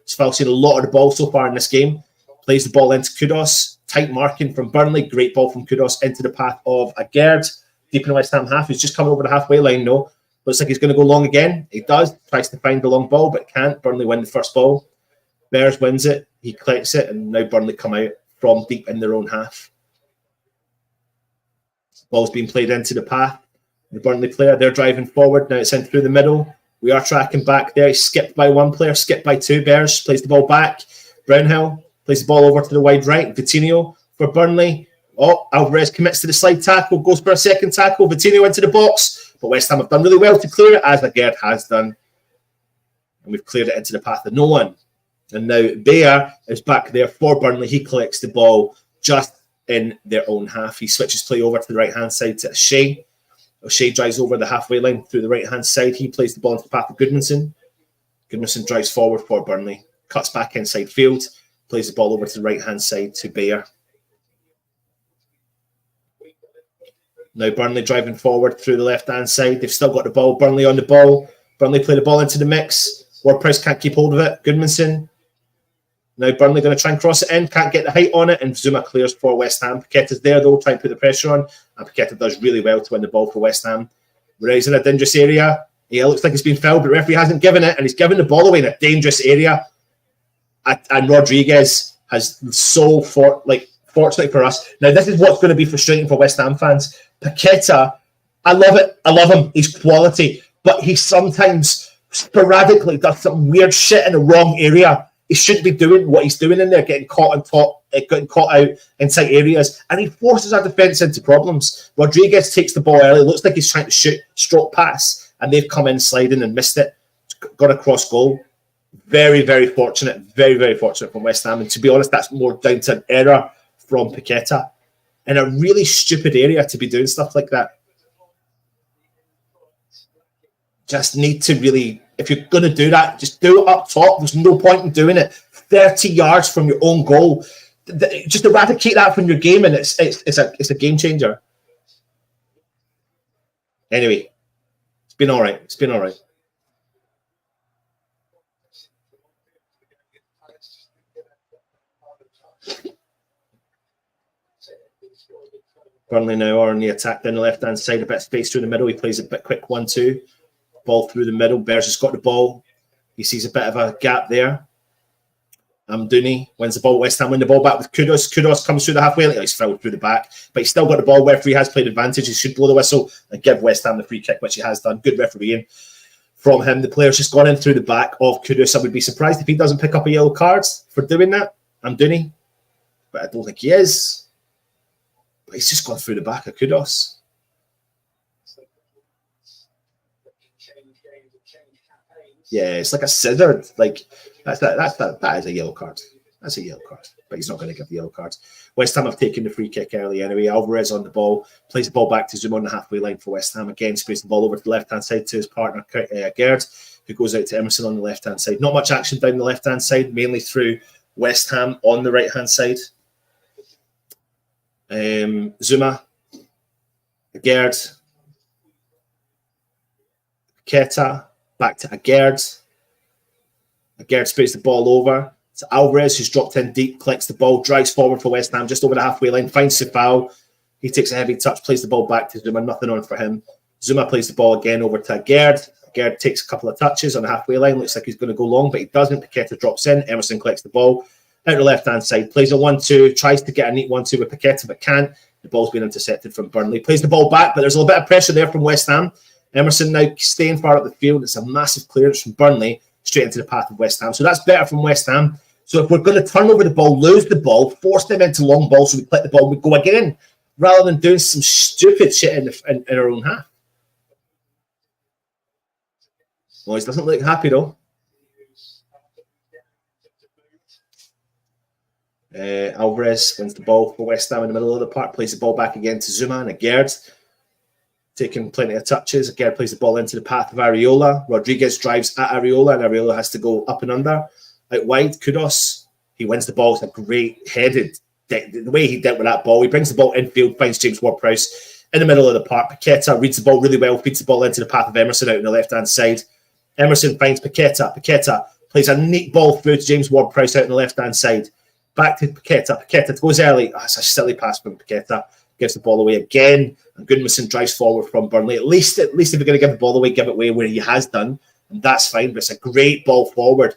Sifal's seen a lot of the ball so far in this game. Plays the ball into Kudus. Tight marking from Burnley. Great ball from Kudus into the path of Agerd. Deep in the West Ham half. He's just coming over the halfway line, though. Looks like he's going to go long again. He does. Tries to find the long ball, but can't. Burnley win the first ball. Bears wins it. He collects it, and now Burnley come out from deep in their own half. Ball's being played into the path. The Burnley player, they're driving forward. Now it's in through the middle. We are tracking back there. He's skipped by one player, skipped by two. Bears plays the ball back. Brownhill plays the ball over to the wide right. Vitinho for Burnley. Oh, Alvarez commits to the slide tackle, goes for a second tackle. Vitinho into the box. But West Ham have done really well to clear it, as Agerd has done. And we've cleared it into the path of no one. And now Bayer is back there for Burnley. He collects the ball just in their own half. He switches play over to the right-hand side to O'Shea. O'Shea drives over the halfway line through the right-hand side. He plays the ball into the path of Goodmanson. Goodmanson drives forward for Burnley. Cuts back inside field. Plays the ball over to the right-hand side to Bayer. Now Burnley driving forward through the left-hand side. They've still got the ball. Burnley on the ball. Burnley play the ball into the mix. Ward-Prowse can't keep hold of it. Goodmanson. Now Burnley going to try and cross it in. Can't get the height on it. And Zuma clears for West Ham. Paqueta's there, though, trying to put the pressure on. And Paqueta does really well to win the ball for West Ham. Where he's in a dangerous area. Yeah, looks like he's been fouled, but the referee hasn't given it. And he's given the ball away in a dangerous area. And Rodriguez has fortunately for us. Now, this is what's going to be frustrating for West Ham fans. Paqueta, I love it. I love him. He's quality. But he sometimes sporadically does some weird shit in the wrong area. He shouldn't be doing what he's doing in there, getting caught on top, getting caught out in tight areas. And he forces our defence into problems. Rodriguez takes the ball early. It looks like he's trying to shoot, stroke pass. And they've come in sliding and missed it. Got a cross goal. Very, very fortunate. Very, very fortunate from West Ham. And to be honest, that's more down to an error from Paqueta. In a really stupid area to be doing stuff like that. Just need to really, if you're going to do that, just do it up top. There's no point in doing it 30 yards from your own goal. Just eradicate that from your game, and it's a game changer. Anyway, it's been all right. It's been all right. Burnley now are on the attack down the left-hand side, a bit of space through the middle. He plays a bit quick 1-2. Ball through the middle. Bears has got the ball. He sees a bit of a gap there. Amdouni wins the ball. West Ham win the ball back with Kudus. Kudus comes through the halfway line. He's fouled through the back, but he's still got the ball. Referee has played advantage. He should blow the whistle and give West Ham the free kick, which he has done. Good refereeing from him. The player's just gone in through the back of Kudus. I would be surprised if he doesn't pick up a yellow card for doing that. Amdouni, but I don't think he is. But he's just gone through the back of Kudus. Yeah, it's like a scissor. Like that is a yellow card. That's a yellow card, but he's not going to give the yellow cards. West Ham have taken the free kick early anyway. Alvarez on the ball, plays the ball back to Zuma on the halfway line for West Ham. Again, sprays the ball over to the left-hand side to his partner, Gerd, who goes out to Emerson on the left-hand side. Not much action down the left-hand side, mainly through West Ham on the right-hand side. Zuma, Gerd, Keta, back to Gerd. Gerd sprays the ball over. It's Alvarez, who's dropped in deep, collects the ball, drives forward for West Ham, just over the halfway line, finds Sefao. He takes a heavy touch, plays the ball back to Zuma, nothing on for him. Zuma plays the ball again over to Gerd. Gerd takes a couple of touches on the halfway line, looks like he's going to go long, but he doesn't. Paqueta drops in, Emerson collects the ball. Out the left-hand side, plays a 1-2, tries to get a neat 1-2 with Paqueta, but can't. The ball's been intercepted from Burnley. Plays the ball back, but there's a little bit of pressure there from West Ham. Emerson now staying far up the field. It's a massive clearance from Burnley straight into the path of West Ham. So that's better from West Ham. So if we're going to turn over the ball, lose the ball, force them into long balls, so we collect the ball, we go again, rather than doing some stupid shit in our own half. Well, he doesn't look happy though. Alvarez wins the ball for West Ham in the middle of the park, plays the ball back again to Zuma and Gerd, taking plenty of touches. Gerd plays the ball into the path of Areola. Rodriguez drives at Areola, and Areola has to go up and under. Out wide, Kudos. He wins the ball. It's a great headed. The way he dealt with that ball, he brings the ball infield, finds James Ward-Prowse in the middle of the park. Paqueta reads the ball really well, feeds the ball into the path of Emerson out on the left-hand side. Emerson finds Paqueta. Paqueta plays a neat ball through to James Ward-Prowse out on the left-hand side. Back to Paqueta. Paqueta goes early. Oh, it's a silly pass from Paqueta. Gives the ball away again. And Goodmanson drives forward from Burnley. At least if you're going to give the ball away, give it away where he has done. And that's fine. But it's a great ball forward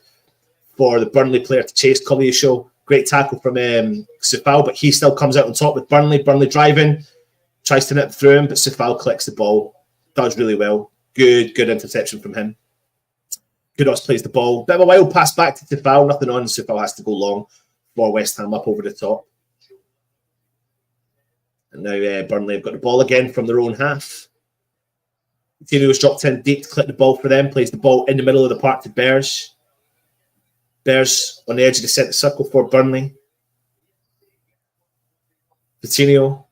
for the Burnley player to chase Koleosho. Great tackle from Sefao, but he still comes out on top with Burnley. Burnley driving. Tries to nip through him, but Sefao collects the ball. Does really well. Good interception from him. Kudos plays the ball. Bit of a wild pass back to Sefao. Nothing on. Sefao has to go long for West Ham up over the top. And now Burnley have got the ball again from their own half. Coutinho's dropped in deep to clip the ball for them. Plays the ball in the middle of the park to Berge. Berge on the edge of the centre circle for Burnley. Coutinho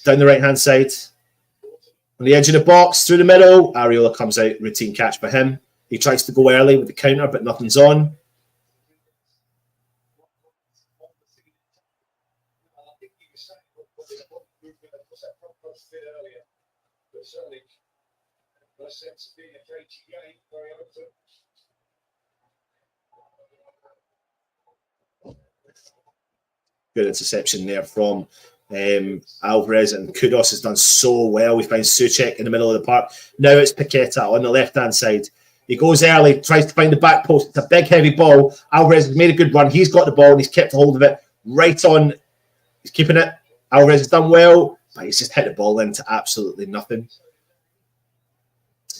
down the right-hand side. On the edge of the box, through the middle. Areola comes out, routine catch by him. He tries to go early with the counter, but nothing's on. Good interception there from Alvarez, and Kudos has done so well. We find Souček in the middle of the park. Now it's Paqueta on the left-hand side. He goes early, tries to find the back post. It's a big, heavy ball. Alvarez has made a good run. He's got the ball, and he's kept hold of it right on. He's keeping it. Alvarez has done well, but he's just hit the ball into absolutely nothing.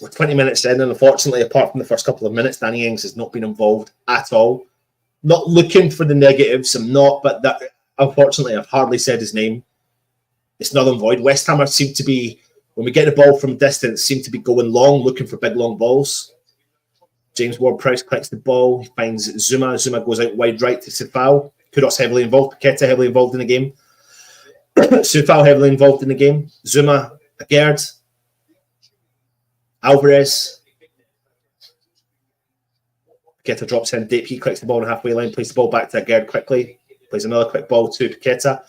We're 20 minutes in, and unfortunately, apart from the first couple of minutes, Danny Ings has not been involved at all. Not looking for the negatives, I'm not, but that, unfortunately, I've hardly said his name. It's null and void. West Ham seem to be, when we get the ball from distance, seem to be going long, looking for big, long balls. James Ward-Prowse collects the ball. He finds Zuma. Zuma goes out wide right to Sefao. Kudos heavily involved. Paqueta heavily involved in the game. Sefao heavily involved in the game. Zuma, Gerd. Alvarez. Paqueta drops in deep. He collects the ball on the halfway line, plays the ball back to Gerd quickly. Plays another quick ball to Paqueta.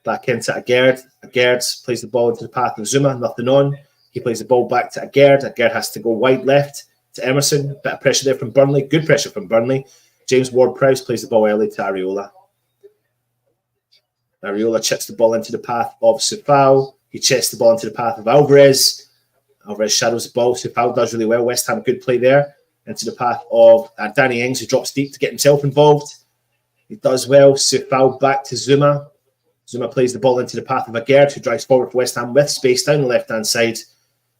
Back into Gerd. Gerd plays the ball into the path of Zuma. Nothing on. He plays the ball back to Gerd. Gerd has to go wide left to Emerson. Bit of pressure there from Burnley. Good pressure from Burnley. James Ward-Prowse plays the ball early to Areola. Areola chips the ball into the path of Sefao. He chips the ball into the path of Alvarez. Alvarez shadows the ball. Sefao does really well. West Ham, good play there. Into the path of Danny Ings, who drops deep to get himself involved. He does well. Sefao back to Zuma. Zuma plays the ball into the path of Gerd, who drives forward for West Ham with space down the left-hand side.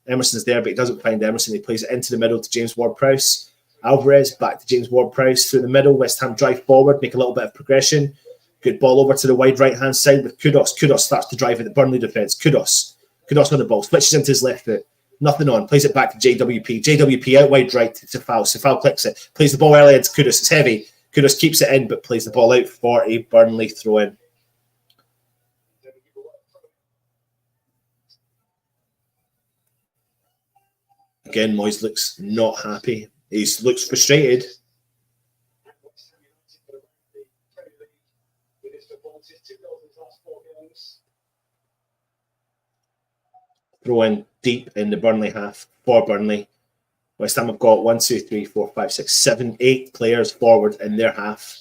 Emerson's there, but he doesn't find Emerson. He plays it into the middle to James Ward-Prowse. Alvarez back to James Ward-Prowse through the middle. West Ham drive forward, make a little bit of progression. Good ball over to the wide right-hand side with Kudos. Kudos starts to drive at the Burnley defence. Kudos on the ball, switches into his left foot. Nothing on. Plays it back to JWP. JWP out wide right to Sefao. Sefao clicks it. Plays the ball early into Kudos. It's heavy. Kudus keeps it in, but plays the ball out for a Burnley throw-in. Again, Moyes looks not happy. He looks frustrated. Throw in deep in the Burnley half for Burnley. West Ham have got 1, 2, 3, 4, 5, 6, 7, 8 players forward in their half.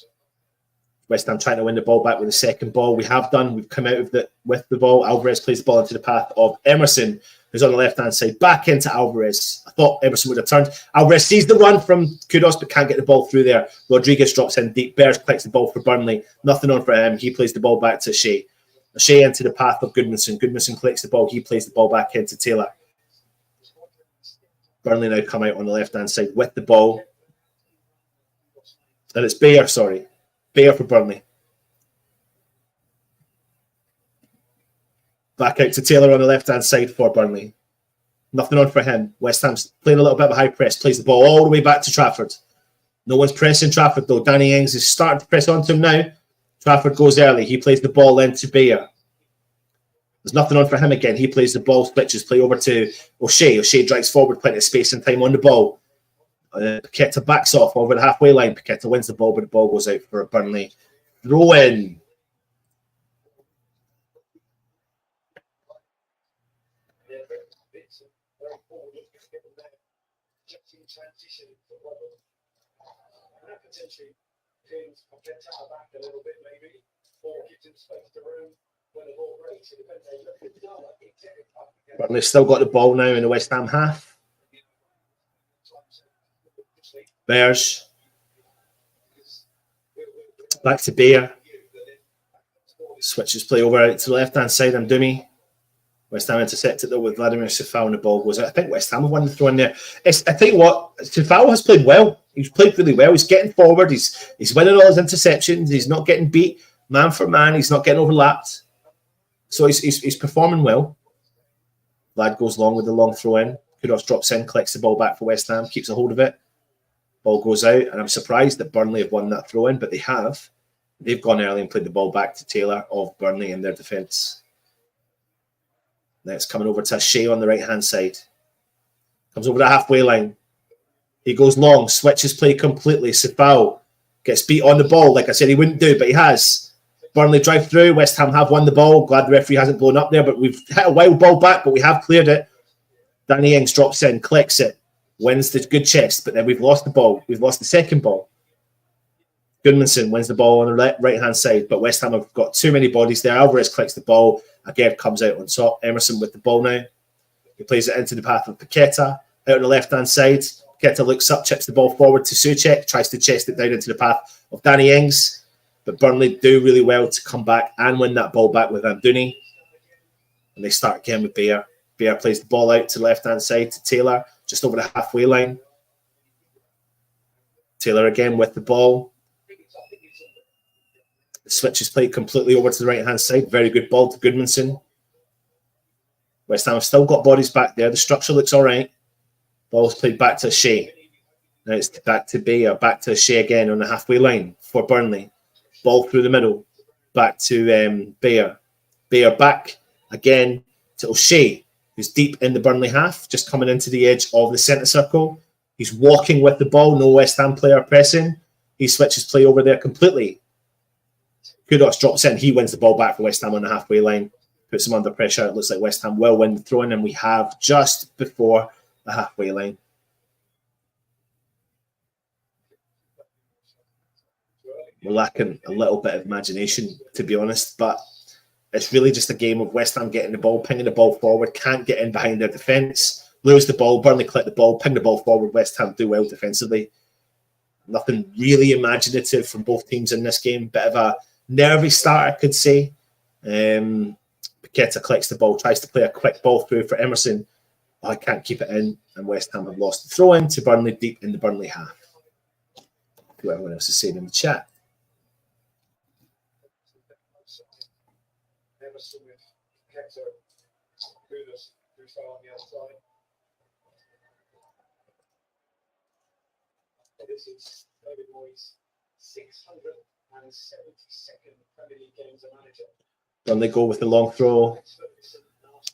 West Ham trying to win the ball back with the second ball. We have done. We've come out of it with the ball. Alvarez plays the ball into the path of Emerson, who's on the left-hand side. Back into Alvarez. I thought Emerson would have turned. Alvarez sees the run from Kudus, but can't get the ball through there. Rodriguez drops in deep. Bears collects the ball for Burnley. Nothing on for him. He plays the ball back to Shea. Shea into the path of Goodmanson. Goodmanson collects the ball. He plays the ball back into Taylor. Burnley now come out on the left-hand side with the ball. And it's Bayer, sorry. Bayer for Burnley. Back out to Taylor on the left-hand side for Burnley. Nothing on for him. West Ham's playing a little bit of a high press. Plays the ball all the way back to Trafford. No one's pressing Trafford, though. Danny Ings is starting to press onto him now. Trafford goes early. He plays the ball into Bayer. There's nothing on for him again. He plays the ball, switches, play over to O'Shea. O'Shea drives forward, plenty of space and time on the ball. Paqueta backs off over the halfway line. Paqueta wins the ball, but the ball goes out for a Burnley throw in. Burnley's still got the ball now in the West Ham half. Bears. Back to Bayer. Switches play over out to the left-hand side. Mdumi. West Ham intercepted though with Vladimir Sefao and the ball goes out. I think West Ham have won the throw in there. I tell you what, Sefao has played well. He's played really well. He's getting forward. He's winning all his interceptions. He's not getting beat man for man. He's not getting overlapped. So he's performing well. Vlad goes long with the long throw in. Kudus drops in, collects the ball back for West Ham, keeps a hold of it. Ball goes out, and I'm surprised that Burnley have won that throw in, but they have. They've gone early and played the ball back to Taylor of Burnley in their defence. Next, coming over to Shea on the right-hand side. Comes over the halfway line. He goes long, switches play completely. Sefao gets beat on the ball, like I said he wouldn't do, but he has. Burnley drive through. West Ham have won the ball. Glad the referee hasn't blown up there, but we've hit a wild ball back, but we have cleared it. Danny Ings drops in, collects it, wins the good chest, but then we've lost the ball. We've lost the second ball. Goodmanson wins the ball on the right-hand side, but West Ham have got too many bodies there. Alvarez collects the ball. Again, comes out on top. Emerson with the ball now. He plays it into the path of Paqueta. Out on the left-hand side. Paqueta looks up, chips the ball forward to Souček, tries to chest it down into the path of Danny Ings. But Burnley do really well to come back and win that ball back with Amdouni. And they start again with Bayer. Bayer plays the ball out to the left-hand side to Taylor, just over the halfway line. Taylor again with the ball. The switch is played completely over to the right-hand side. Very good ball to Goodmanson. West Ham have still got bodies back there. The structure looks all right. Ball's played back to Shea. Now it's back to Bayer. Back to Shea again on the halfway line for Burnley. Ball through the middle. Back to Bayer. Bayer back again to O'Shea, who's deep in the Burnley half, just coming into the edge of the centre circle. He's walking with the ball. No West Ham player pressing. He switches play over there completely. Kudus drops in. He wins the ball back for West Ham on the halfway line. Puts him under pressure. It looks like West Ham will win the throw-in, and we have just before the halfway line. We're lacking a little bit of imagination, to be honest, but it's really just a game of West Ham getting the ball, pinging the ball forward, can't get in behind their defence, lose the ball, Burnley collect the ball, ping the ball forward, West Ham do well defensively. Nothing really imaginative from both teams in this game. Bit of a nervy start, I could say. Paqueta collects the ball, tries to play a quick ball through for Emerson. Oh, I can't keep it in, and West Ham have lost the throw-in to Burnley deep in the Burnley half. What everyone else is saying in the chat. Emerson with Paqueta, Kudus, on the outside. This is David Moyes Burnley go with the long throw.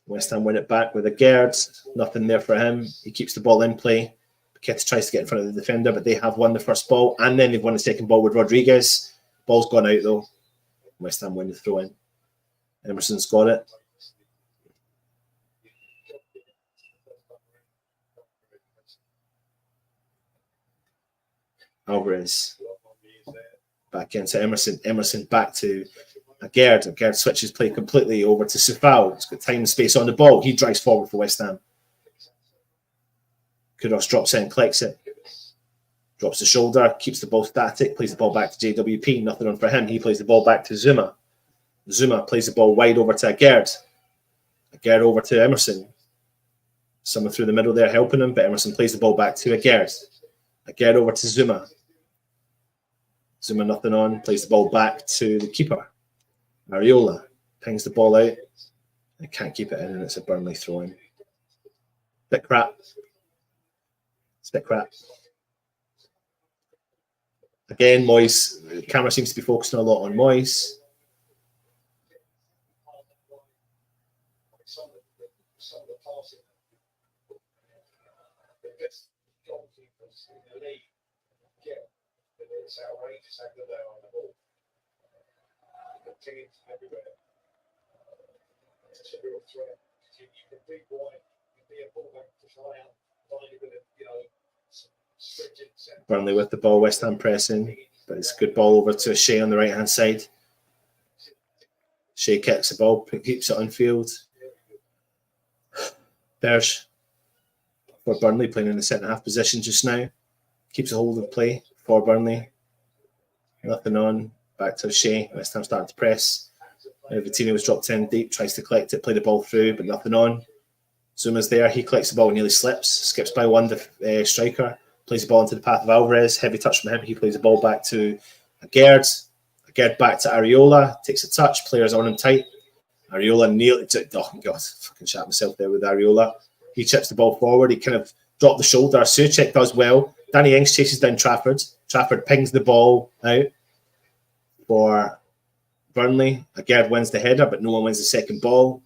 West Ham win it back with a Gerd. Nothing there for him. He keeps the ball in play. Paqueta tries to get in front of the defender, but they have won the first ball, and then they've won the second ball with Rodriguez. Ball's gone out though. West Ham win the throw in. Emerson's got it. Alvarez back into Emerson. Emerson back to Gerd. Gerd switches play completely over to Sufal. He's got time and space on the ball. He drives forward for West Ham. Kudos drops in, collects it. Drops the shoulder, keeps the ball static, plays the ball back to JWP. Nothing on for him. He plays the ball back to Zuma. Zuma plays the ball wide over to Gerd. Gerd over to Emerson. Someone through the middle there helping him, but Emerson plays the ball back to Gerd. Gerd over to Zuma. Zuma nothing on, plays the ball back to the keeper. Areola pings the ball out. I can't keep it in, and it's a Burnley throw-in. Bit crap. It's a bit crap. Again, Moyes, the camera seems to be focusing a lot on Moyes. Burnley with the ball, West Ham pressing, but it's a good ball over to Shea on the right hand side. Shea kicks the ball, keeps it on field. Berge for Burnley playing in the centre half position just now. Keeps a hold of play for Burnley. Nothing on. Back to Shea. West Ham starting to press. Vitinho was dropped in deep, tries to collect it, play the ball through, but nothing on. Zuma's there. He collects the ball, nearly slips, skips by one striker, plays the ball into the path of Alvarez. Heavy touch from him. He plays the ball back to Gerd. Gerd back to Areola. Takes a touch. Players on him tight. Areola nearly. Oh, God. Fucking shat myself there with Areola. He chips the ball forward. He kind of dropped the shoulder. Souček does well. Danny Ings chases down Trafford. Trafford pings the ball out for Burnley. Gerd wins the header, but no one wins the second ball.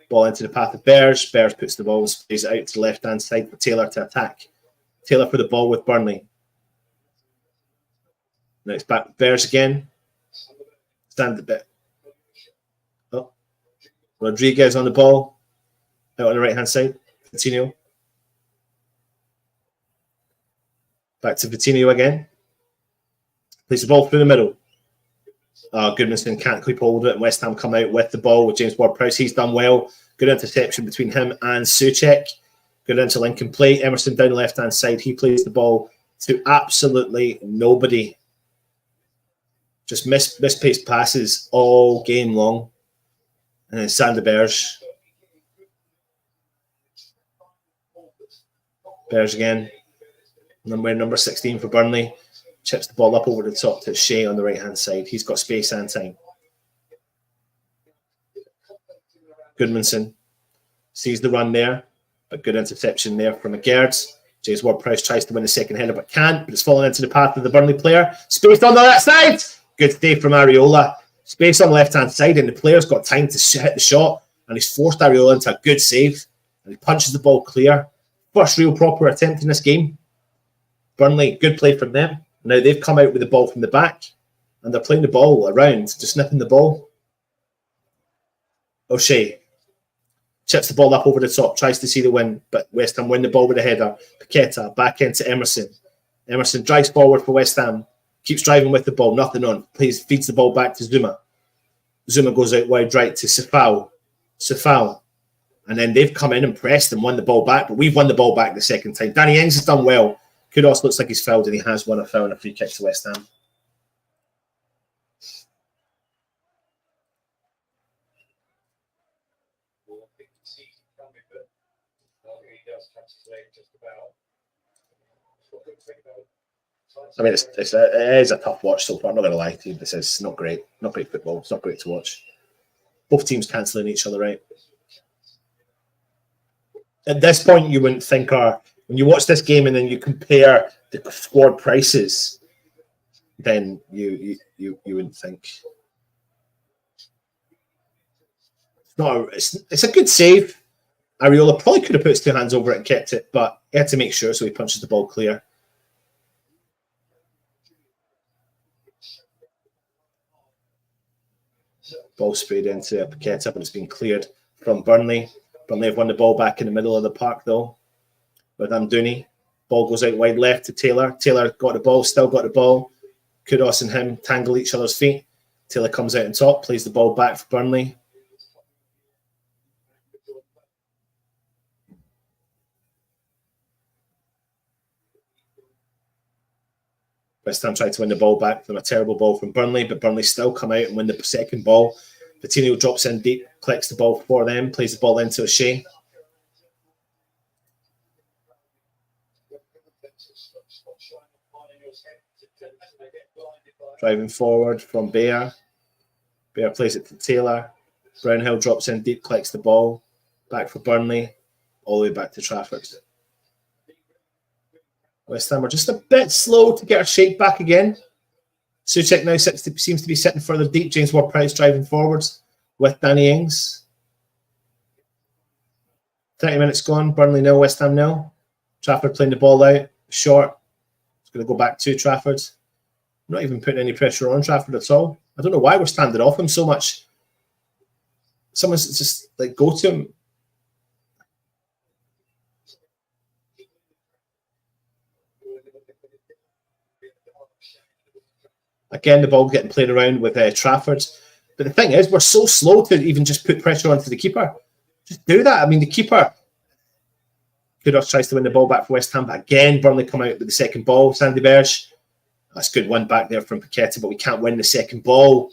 Ball into the path of Berge. Berge puts the ball and sprays it out to the left-hand side for Taylor to attack. Taylor for the ball with Burnley. Now it's back Berge again. Stand a bit. Oh. Rodriguez on the ball. Out on the right-hand side. Vitinho. Back to Vitinho again. Plays the ball through the middle. Goodmanson can't keep hold of it, and West Ham come out with the ball with James Ward-Prowse. He's done well. Good interception between him and Souček. Good into Lincoln play. Emerson down the left-hand side. He plays the ball to absolutely nobody. Just mispaced passes all game long. And then Sander Berge. Berge again. Number 16 for Burnley. Chips the ball up over the top to Shea on the right-hand side. He's got space and time. Goodmanson sees the run there, but good interception there from Gerd. James Ward-Prowse tries to win the second header, but can't. But it's fallen into the path of the Burnley player. Space on the left side. Good save from Areola. Space on the left-hand side, and the player's got time to hit the shot, and he's forced Areola into a good save, and he punches the ball clear. First real proper attempt in this game. Burnley, good play from them. Now they've come out with the ball from the back, and they're playing the ball around, just nipping the ball. O'Shea chips the ball up over the top, tries to see the win, but West Ham win the ball with a header. Paqueta back into Emerson. Emerson drives forward for West Ham, keeps driving with the ball, nothing on. Feeds the ball back to Zuma. Zuma goes out wide right to Sufal. And then they've come in and pressed and won the ball back, but we've won the ball back the second time. Danny Ings has done well. Kudos looks like he's fouled, and he has won a foul and a free kick to West Ham. I mean, it is a tough watch so far. I'm not going to lie to you. This is not great. Not great football. It's not great to watch. Both teams cancelling each other out. At this point, you wouldn't think, when you watch this game and then you compare the squad prices, then you wouldn't think. It's a good save. Areola probably could have put his 2 hands over it and kept it, but he had to make sure, so he punches the ball clear. Ball sprayed into Paqueta, but it's been cleared from Burnley. Burnley have won the ball back in the middle of the park, though, with Amdouni. Ball goes out wide left to Taylor. Taylor got the ball, still got the ball. Kudos and him tangle each other's feet. Taylor comes out on top, plays the ball back for Burnley. West Ham tried to win the ball back from a terrible ball from Burnley, but Burnley still come out and win the second ball. Coutinho drops in deep, collects the ball for them, plays the ball into O'Shea. Driving forward from Bayer. Bayer plays it to Taylor. Brownhill drops in deep, collects the ball. Back for Burnley, all the way back to Trafford. West Ham are just a bit slow to get our shape back again. Souček now seems to be sitting further deep. James Ward-Prowse driving forwards with Danny Ings. 30 minutes gone. Burnley 0, West Ham 0. Trafford playing the ball out. Short. It's going to go back to Trafford. Not even putting any pressure on Trafford at all. I don't know why we're standing off him so much. Someone's just like, go to him. Again, the ball getting played around with Trafford. But the thing is, we're so slow to even just put pressure onto the keeper. Just do that. I mean, the keeper, Kudos tries to win the ball back for West Ham, but again, Burnley come out with the second ball. Sandy Berge, that's a good one back there from Paqueta, but we can't win the second ball.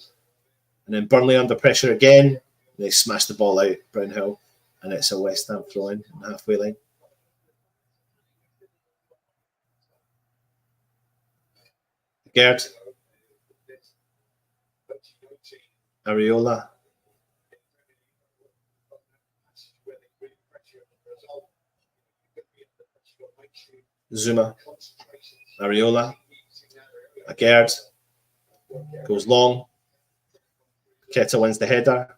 And then Burnley under pressure again. They smash the ball out, Brownhill, and it's a West Ham throw-in on the halfway line. Gerd. Areola. Zuma. Areola. Gerd. Goes long. Paqueta wins the header.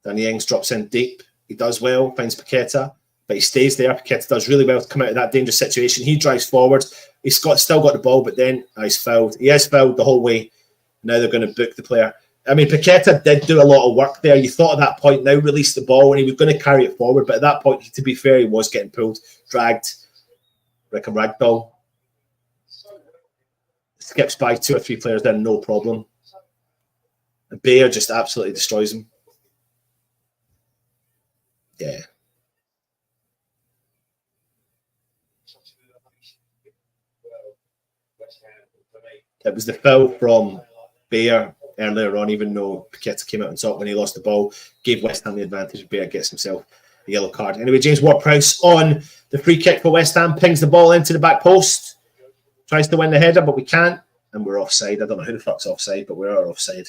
Danny Ings drops in deep. He does well, finds Paqueta, but he stays there. Paqueta does really well to come out of that dangerous situation. He drives forward. He's still got the ball, but then he's fouled. He is fouled the whole way. Now they're going to book the player. I mean, Paqueta did do a lot of work there. You thought at that point, now release the ball, and he was going to carry it forward. But at that point, to be fair, he was getting pulled, dragged like a ragdoll. Skips by 2 or 3 players there, no problem. And Bayer just absolutely destroys him. Yeah. It was the foul from Bayer earlier on, even though Paqueta came out on top when he lost the ball, gave West Ham the advantage. Bayer gets himself a yellow card. Anyway, James Ward-Prowse on the free kick for West Ham, pings the ball into the back post, tries to win the header, but we can't, and we're offside. I don't know who the fuck's offside, but we are offside.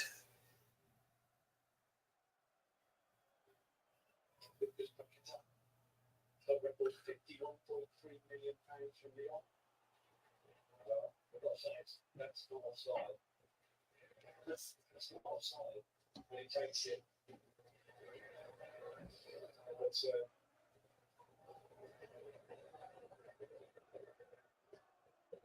That's not offside. That's not offside. When he takes it.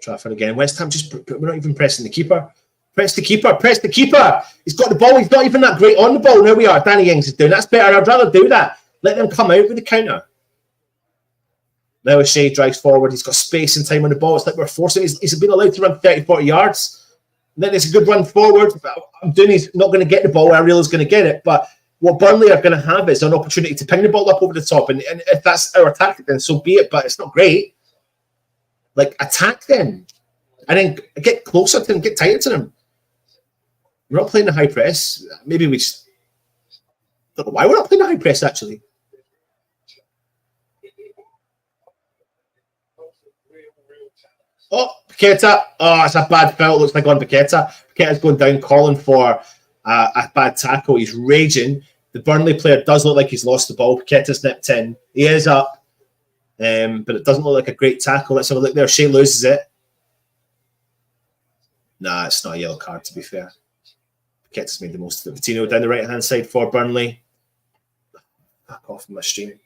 Trafford again. West Ham just, we're not even pressing the keeper. Press the keeper. Press the keeper. He's got the ball. He's not even that great on the ball. Now we are. Danny Ings is doing. That's better. I'd rather do that. Let them come out with the counter. Now O'Shea drives forward. He's got space and time on the ball. It's like we're forcing. He's been allowed to run 30, 40 yards. And then it's a good run forward. I'm doing. He's not going to get the ball. Areola's going to get it. But what Burnley are going to have is an opportunity to ping the ball up over the top. And if that's our tactic, then so be it. But it's not great. Like, attack them. And then get closer to them. Get tighter to them. We're not playing the high press. Maybe we just... I don't know why we're not playing the high press, actually. Oh, Paqueta. Oh, it's a bad foul. Looks like on Paqueta. Paqueta's going down, calling for a bad tackle. He's raging. The Burnley player does look like he's lost the ball. Paqueta's nipped in. He is up. But it doesn't look like a great tackle. Let's have a look there. Shea loses it. Nah, it's not a yellow card, to be fair. Paqueta's made the most of it. Coutinho down the right-hand side for Burnley. Back off my stream.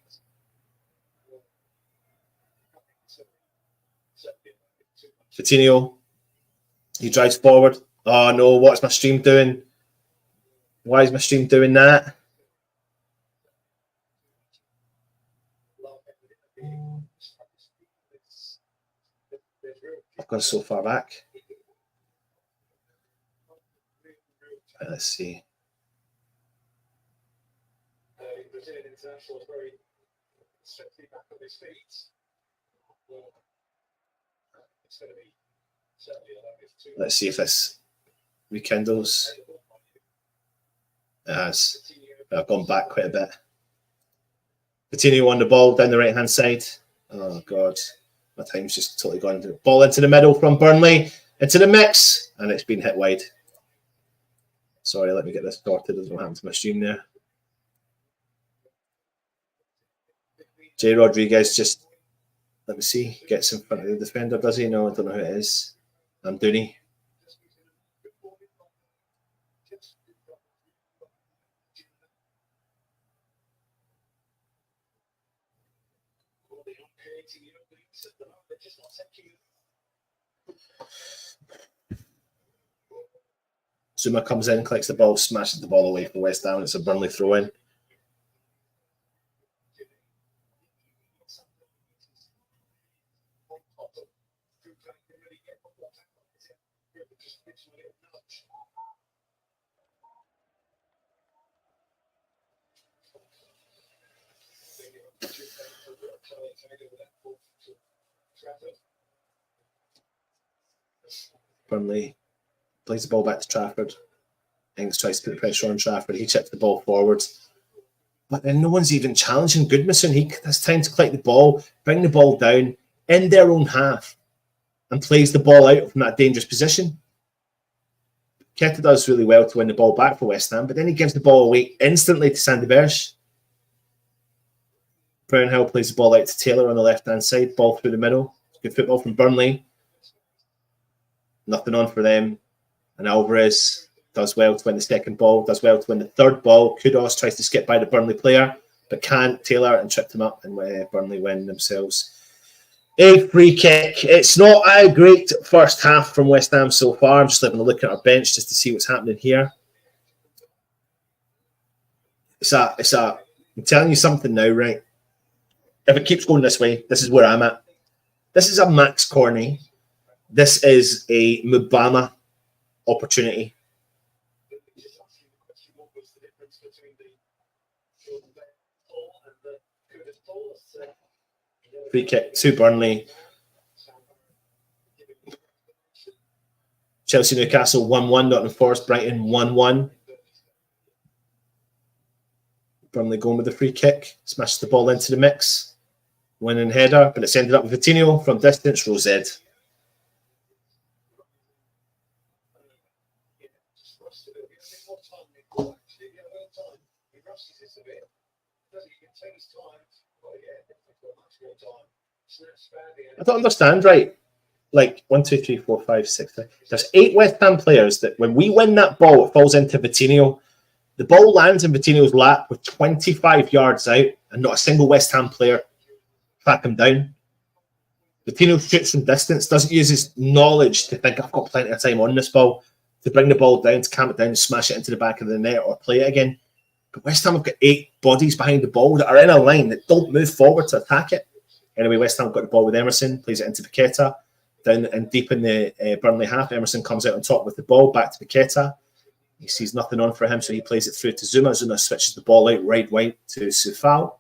Coutinho. He drives forward. Oh, no, what's my stream doing? Why is my stream doing that? I've gone so far back. Let's see. Let's see if this rekindles. It has. I've gone back quite a bit. Coutinho on the ball down the right-hand side. Oh, God. My time's just totally gone. Ball into the middle from Burnley. Into the mix. And it's been hit wide. Sorry, let me get this sorted. Doesn't happen to my stream there. Jay Rodriguez just, let me see, gets in front of the defender, does he? No, I don't know who it is. Dooney. Zuma comes in, collects the ball, smashes the ball away for West Ham. It's a Burnley throw-in. Burnley plays the ball back to Trafford. Ings tries to put pressure on Trafford. He chips the ball forward. But then no one's even challenging Goodmanson. He has time to collect the ball, bring the ball down in their own half, and plays the ball out from that dangerous position. Keta does really well to win the ball back for West Ham, but then he gives the ball away instantly to Sandy Berge. Brownhill plays the ball out to Taylor on the left-hand side. Ball through the middle. Good football from Burnley. Nothing on for them. And Alvarez does well to win the second ball, does well to win the third ball. Kudos tries to skip by the Burnley player, but can't. Taylor and tripped him up, and Burnley win themselves a free kick. It's not a great first half from West Ham so far. I'm just having a look at our bench just to see what's happening here. I'm telling you something now, right? If it keeps going this way, this is where I'm at. This is a Max Corney. This is a Mubama opportunity. Free kick to Burnley. Chelsea Newcastle 1-1. Nottingham Forest Brighton 1-1. Burnley going with the free kick. Smashes the ball into the mix. Winning header, but it's ended up with Coutinho from distance. Rosed. I don't understand, right? Like 1, 2, 3, 4, 5, 6. There's 8 West Ham players that when we win that ball, it falls into Coutinho. The ball lands in Coutinho's lap with 25 yards out, and not a single West Ham player track him down. Coutinho shoots from distance, doesn't use his knowledge to think, I've got plenty of time on this ball, to bring the ball down, to cam it down, and smash it into the back of the net or play it again. But West Ham have got 8 bodies behind the ball that are in a line that don't move forward to attack it. Anyway, West Ham got the ball with Emerson, plays it into Paqueta, down and deep in the Burnley half. Emerson comes out on top with the ball, back to Paqueta. He sees nothing on for him, so he plays it through to Zuma. Zuma switches the ball out right wide to Soufal.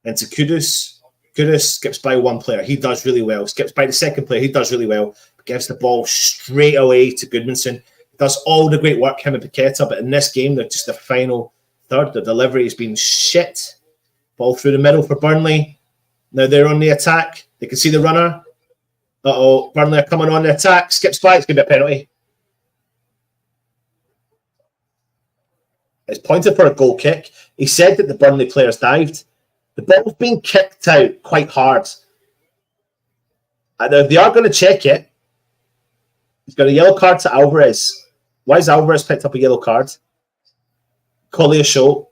Into Kudus. Kudus skips by one player. He does really well. Skips by the second player. He does really well. Gives the ball straight away to Goodmanson. Does all the great work, him and Paqueta, but in this game, they're just the final third. The delivery has been shit. Ball through the middle for Burnley. Now they're on the attack. They can see the runner. Uh-oh, Burnley are coming on the attack. Skips by. It's going to be a penalty. It's pointed for a goal kick. He said that the Burnley players dived. The ball's been kicked out quite hard. And if they are going to check it, He's got a yellow card to Alvarez. Why has Alvarez picked up a yellow card? Collier show.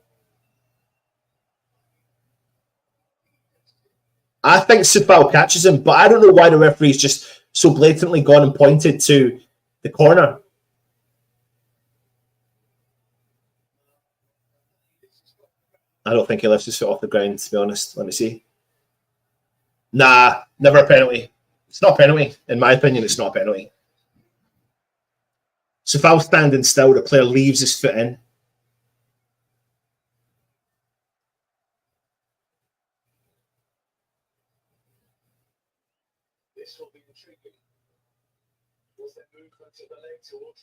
I think Sufal catches him, but I don't know why the referee's just so blatantly gone and pointed to the corner. I don't think he lifts his foot off the ground, to be honest. Let me see. Nah, never a penalty. It's not a penalty. In my opinion, it's not a penalty. Sufal standing still, the player leaves his foot in. This will be intriguing. Was there movement to the leg towards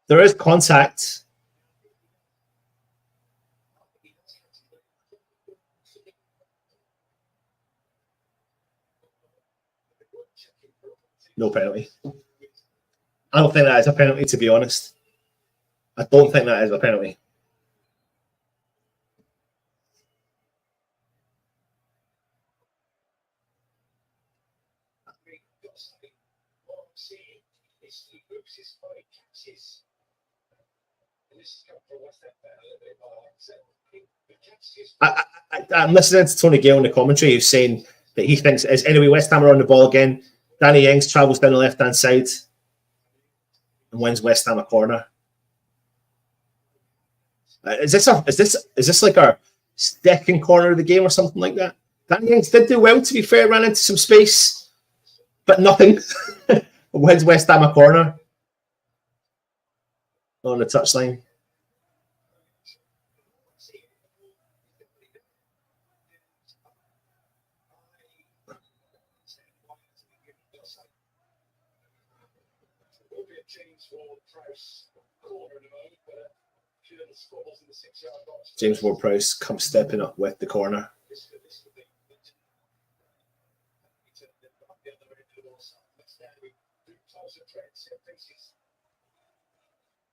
there is contact. No penalty. I don't think that is a penalty, to be honest. I don't think that is a penalty. I'm listening to Tony Gale in the commentary who's saying that he thinks it's anyway. West Ham are on the ball again. Danny Ings travels down the left-hand side and wins West Ham a corner. Is this like our second corner of the game or something like that? Danny Ings did do well, to be fair, ran into some space, but nothing. Wins West Ham a corner on the touchline. James Ward-Prowse comes stepping up with the corner.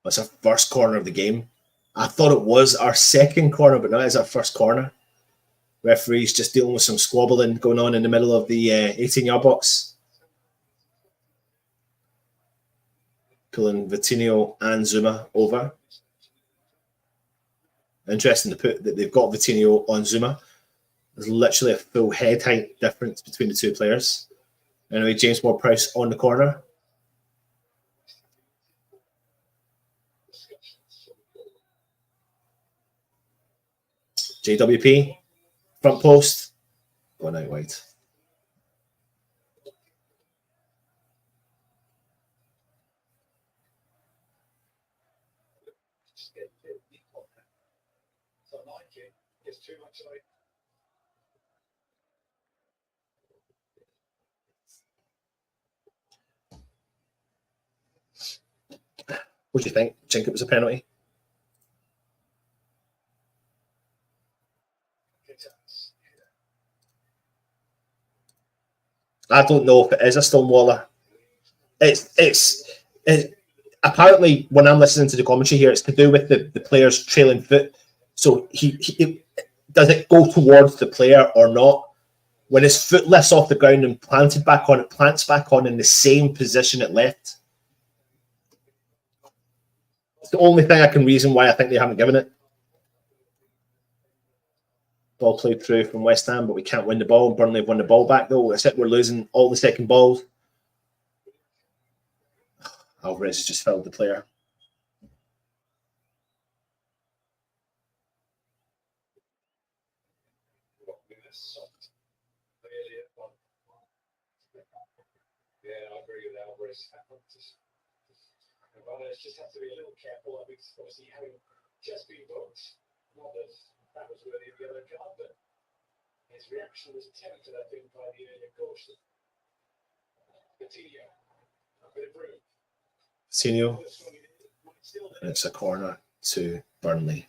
That's our first corner of the game. I thought it was our second corner, but now it's our first corner. Referee's just dealing with some squabbling going on in the middle of the 18-yard box. Pulling Vitinho and Zuma over. Interesting to put that they've got Vitinho on Zuma. There's literally a full head height difference between the two players. Anyway, James Ward-Prowse on the corner. JWP, front post, going out wide. What do you think? Think it was a penalty? I don't know if it is a stonewaller. It's apparently when I'm listening to the commentary here, it's to do with the player's trailing foot. So he does it go towards the player or not? When his foot lifts off the ground and planted back on, it plants back on in the same position it left. It's the only thing I can reason why I think they haven't given it. Ball played through from West Ham, but we can't win the ball. Burnley have won the ball back, though. That's it. We're losing all the second balls. Alvarez has just fouled the player. Yeah, I agree with Alvarez. Alvarez just has to be a little careful. I think obviously having just been booked, not that that was worthy of the other card, but his reaction was tempted, I think, by the earlier caution. Coutinho, a bit of room. Coutinho, and it's a corner to Burnley.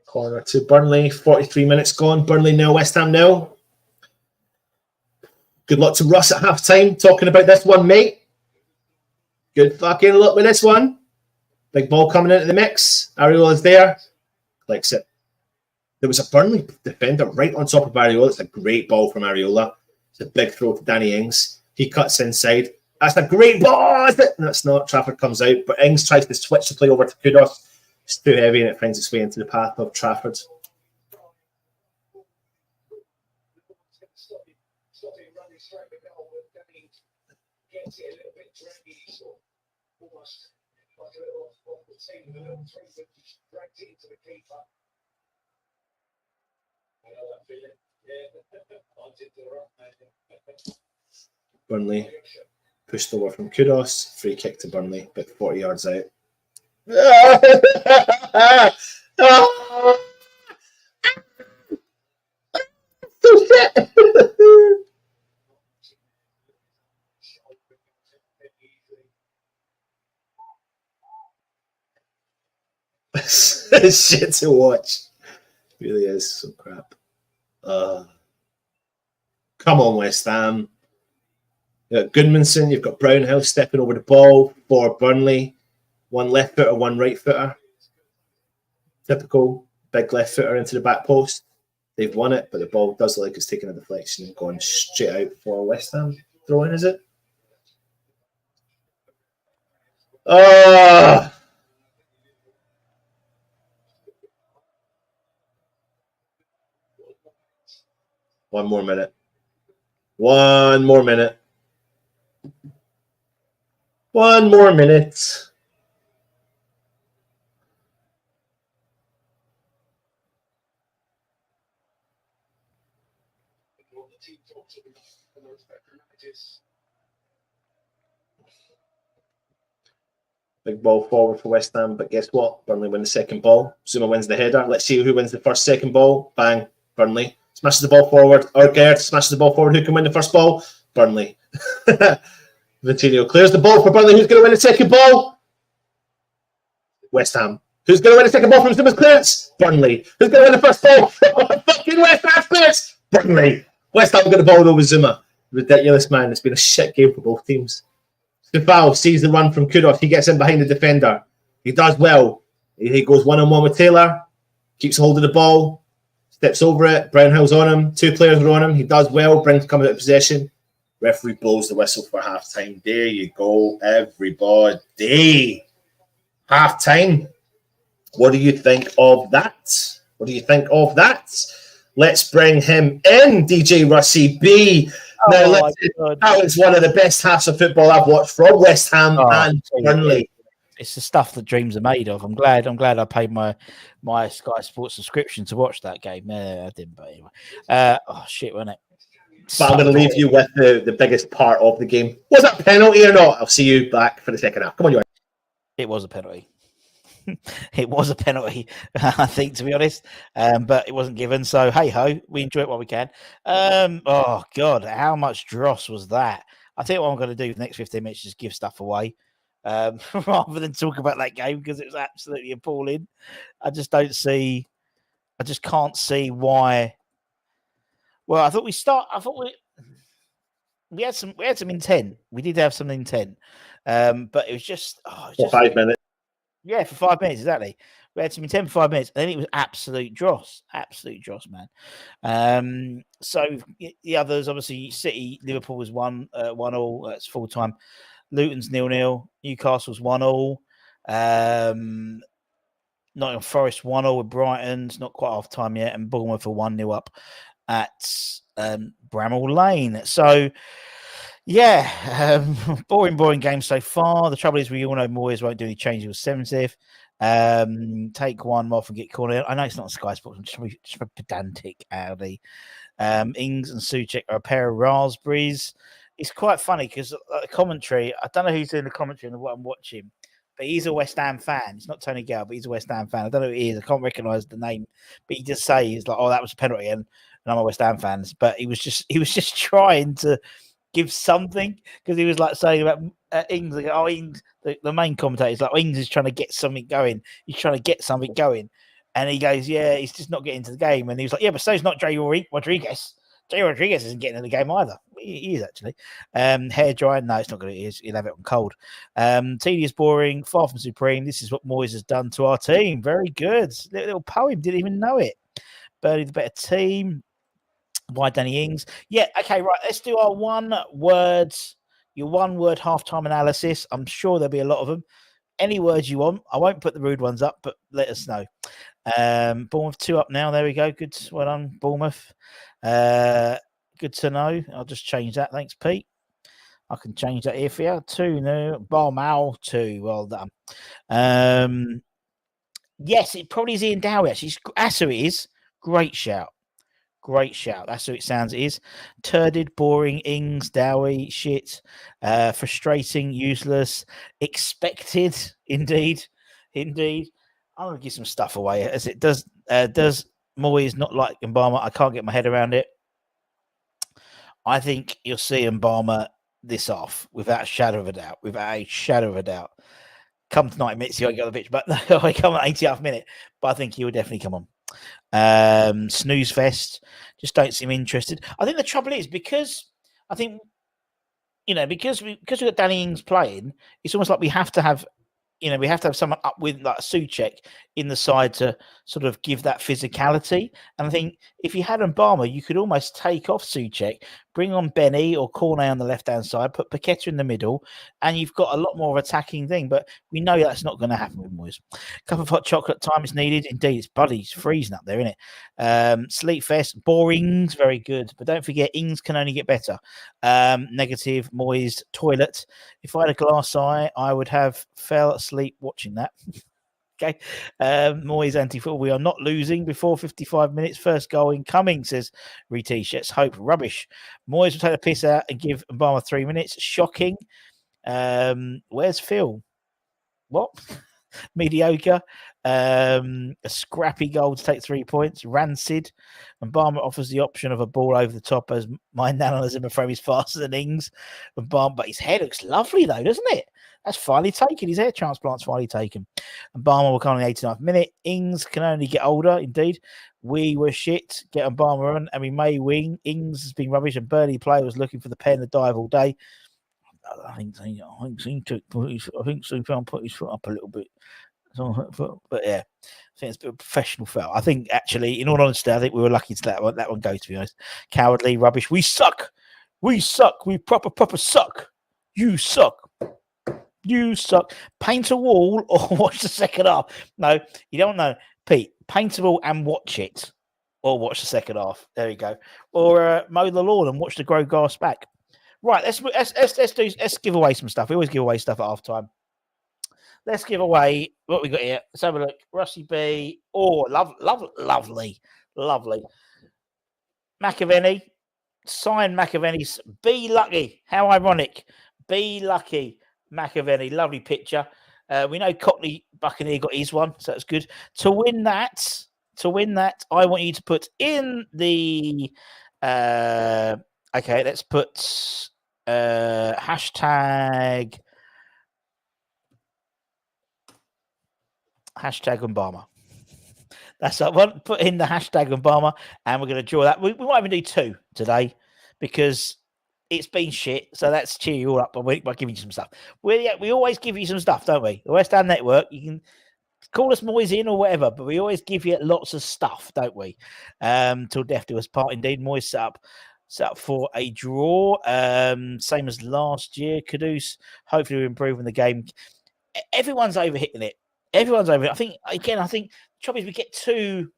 Corner to Burnley. 43 minutes gone. Burnley nil, West Ham nil. Good luck to Russ at half time talking about this one, mate. Good fucking luck with this one. Big ball coming into the mix. Ariola's there. Clicks it. There was a Burnley defender right on top of Ariola. It's a great ball from Ariola. It's a big throw to Danny Ings. He cuts inside. That's a great ball, is it? That's not. Trafford comes out, but Ings tries to switch the play over to Kudos. It's too heavy and it finds its way into the path of Trafford. Burnley pushed over from Kudos. Free kick to Burnley, about 40 yards out. It's shit to watch. It really is so crap. Come on, West Ham. You've got Goodmanson, you've got Brownhouse stepping over the ball for Burnley. One left footer, one right footer. Typical big left footer into the back post. They've won it, but the ball does look like it's taking a deflection and going straight out for West Ham. Throw in, is it? One more minute. One more minute. One more minute. Big ball forward for West Ham, but guess what? Burnley win the second ball. Zuma wins the header. Let's see who wins the first second ball. Bang. Burnley. Smashes the ball forward. Orgerd smashes the ball forward. Who can win the first ball? Burnley. Vitinho clears the ball for Burnley. Who's going to win the second ball? West Ham. Who's going to win the second ball from Zuma's clearance? Burnley. Who's going to win the first ball? Fucking West Ham's clearance! Burnley. West Ham got the ball over Zuma. Ridiculous, man. It's been a shit game for both teams. Stefao sees the run from Kudos. He gets in behind the defender. He does well. He goes one-on-one with Taylor. Keeps hold of the ball. Steps over it. Brownhill's on him. Two players are on him. He does well. Brings coming out of possession. Referee blows the whistle for half-time. There you go, everybody. Half-time. What do you think of that? What do you think of that? Let's bring him in, DJ Russie B. Now, that was one of the best halves of football I've watched from West Ham and Burnley. It's the stuff that dreams are made of. I'm glad I paid my Sky Sports subscription to watch that game. I didn't, but anyway. Shit, wasn't it? But I'm going to leave you with the biggest part of the game. Was that a penalty or not? I'll see you back for the second half. Come on, you. It was a penalty. It was a penalty, I think, to be honest. But it wasn't given. So, hey-ho, we enjoy it while we can. Oh, God, how much dross was that? I think what I'm going to do for the next 15 minutes is just give stuff away rather than talk about that game because it was absolutely appalling. I just can't see why. Well, I thought we had some intent. We did have some intent. But it was just... for 5 minutes. Yeah, for 5 minutes, exactly. We had some intent for 5 minutes, and then it was absolute dross, man. So the others, obviously, City, Liverpool was 1-1. That's full time. Luton's 0-0. Newcastle's 1-1. Nottingham Forest 1-1 with Brighton. It's not quite half time yet, and Bournemouth are 1-0 up at Bramall Lane. So. Yeah, boring game so far. The trouble is we all know Moyes won't do any changes with 70th. Take one off and get corner. I know it's not Sky Sports. I'm just pedantic, Aldi. Ings and Souček are a pair of raspberries. It's quite funny because the commentary, I don't know who's doing the commentary and what I'm watching, but he's a West Ham fan. It's not Tony Gale, but he's a West Ham fan. I don't know who he is. I can't recognise the name, but he just says like, "Oh, that was a penalty," and I'm a West Ham fan. But he was just trying to give something because he was like saying about Ings, Ings, the main commentator is like Ings is trying to get something going. He's trying to get something going, And he goes, yeah, he's just not getting to the game. And he was like, yeah, but so's not Jay Rodriguez. Jay Rodriguez isn't getting in the game either. He is actually. Hair drying, no, it's not good. It is. He'll have it on cold. Tedious, boring, far from supreme. This is what Moyes has done to our team. Very good. Little poem, didn't even know it. Burnley, the better team. Why Danny Ings? Yeah, okay, right. Let's do our your one word halftime analysis. I'm sure there'll be a lot of them. Any words you want. I won't put the rude ones up, but let us know. Bournemouth 2 up now. There we go. Good. Well done, Bournemouth. Good to know. I'll just change that. Thanks, Pete. I can change that here for you. 2-0. Bournemouth 2. Well done. Yes, it probably is Ian Dowie, actually. That's who it is. Great shout. Great shout. That's who it sounds it is. Turded, boring, Ings, Dowie, shit. Frustrating, useless, expected, indeed. I'm going to give some stuff away as it does. Does Moyes not like Mbama? I can't get my head around it. I think you'll see Mbama this off without a shadow of a doubt. Come to 90 minutes, he won't get on the pitch, but no, I come at 80th minute. But I think he will definitely come on. Snooze fest. Just don't seem interested. I think the trouble is because we've got Danny Ings playing, it's almost like we have to have someone up with like a Souček in the side to sort of give that physicality. And I think if you had Mbama, you could almost take off Souček, bring on Benny or Cornet on the left-hand side, put Paqueta in the middle, and you've got a lot more of attacking thing. But we know that's not going to happen with Moyes. Cup of hot chocolate time is needed. Indeed, it's bloody it's freezing up there, isn't it? Sleep fest, boring's very good. But don't forget, Ings can only get better. Negative, Moyes, toilet. If I had a glass eye, I would have fell asleep watching that. Okay. Moyes anti-football. We are not losing before 55 minutes. First goal incoming, says Retish. Let's hope. Rubbish. Moyes will take the piss out and give Mbama 3 minutes. Shocking. Where's Phil? What? Mediocre. A scrappy goal to take 3 points. Rancid. Mbama offers the option of a ball over the top as my nanoism frame is faster than Ings. But his hair looks lovely though, doesn't it? That's finally taken. His hair transplant's finally taken. And Mbama will come on the 89th minute. Ings can only get older, indeed. We were shit. Get Mbama on, and we may win. Ings has been rubbish, and Burnley player was looking for the pen and dive all day. I think put his foot up a little bit. But yeah, I think it's a bit of professional foul. I think actually, in all honesty, I think we were lucky to let that one go, to be honest. Cowardly, rubbish. We suck. We proper suck. You suck. You suck. Paint a wall or watch the second half. No, you don't know. Pete, paint a wall and watch it. Or watch the second half. There you go. Or mow the lawn and watch the grow grass back. Right, let's give away some stuff. We always give away stuff at half time. Let's give away what we got here. Let's have a look. Rusty B. Oh, lovely. McAvenny. Sign McAvenny's. Be lucky. How ironic. Be lucky. McAvenny, lovely picture. We know Cockney Buccaneer got his one, so that's good. To win that, I want you to put in the okay, let's put hashtag Mbama. That's that one. Put in the hashtag Mbama, and we're going to draw that. We might even do 2 today because it's been shit, so let's cheer you all up by giving you some stuff. We always give you some stuff, don't we? The West Ham Network, you can call us Moyes in or whatever, but we always give you lots of stuff, don't we? Till death do us part, indeed. Moyes set up for a draw, same as last year. Caduce, hopefully we're improving the game. Everyone's overhitting it. I think the trouble is we get too,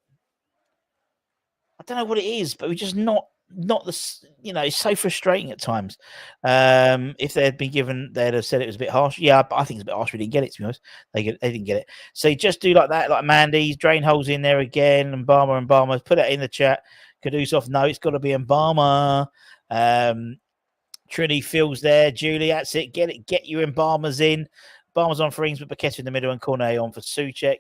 I don't know what it is, but we're just not the, it's so frustrating at times. If they had been given, they'd have said it was a bit harsh. Yeah, but I think it's a bit harsh. We didn't get it, to be honest. They didn't get it. So you just do like that, like Mandy's, drain holes in there again, and Mbama, put it in the chat. Kadusov, no, it's got to be Mbama. Trini feels there. Julie, that's it. Get your Mbama's in. Mbama's on for Ings, but Paqueta in the middle and Cornet on for Souček.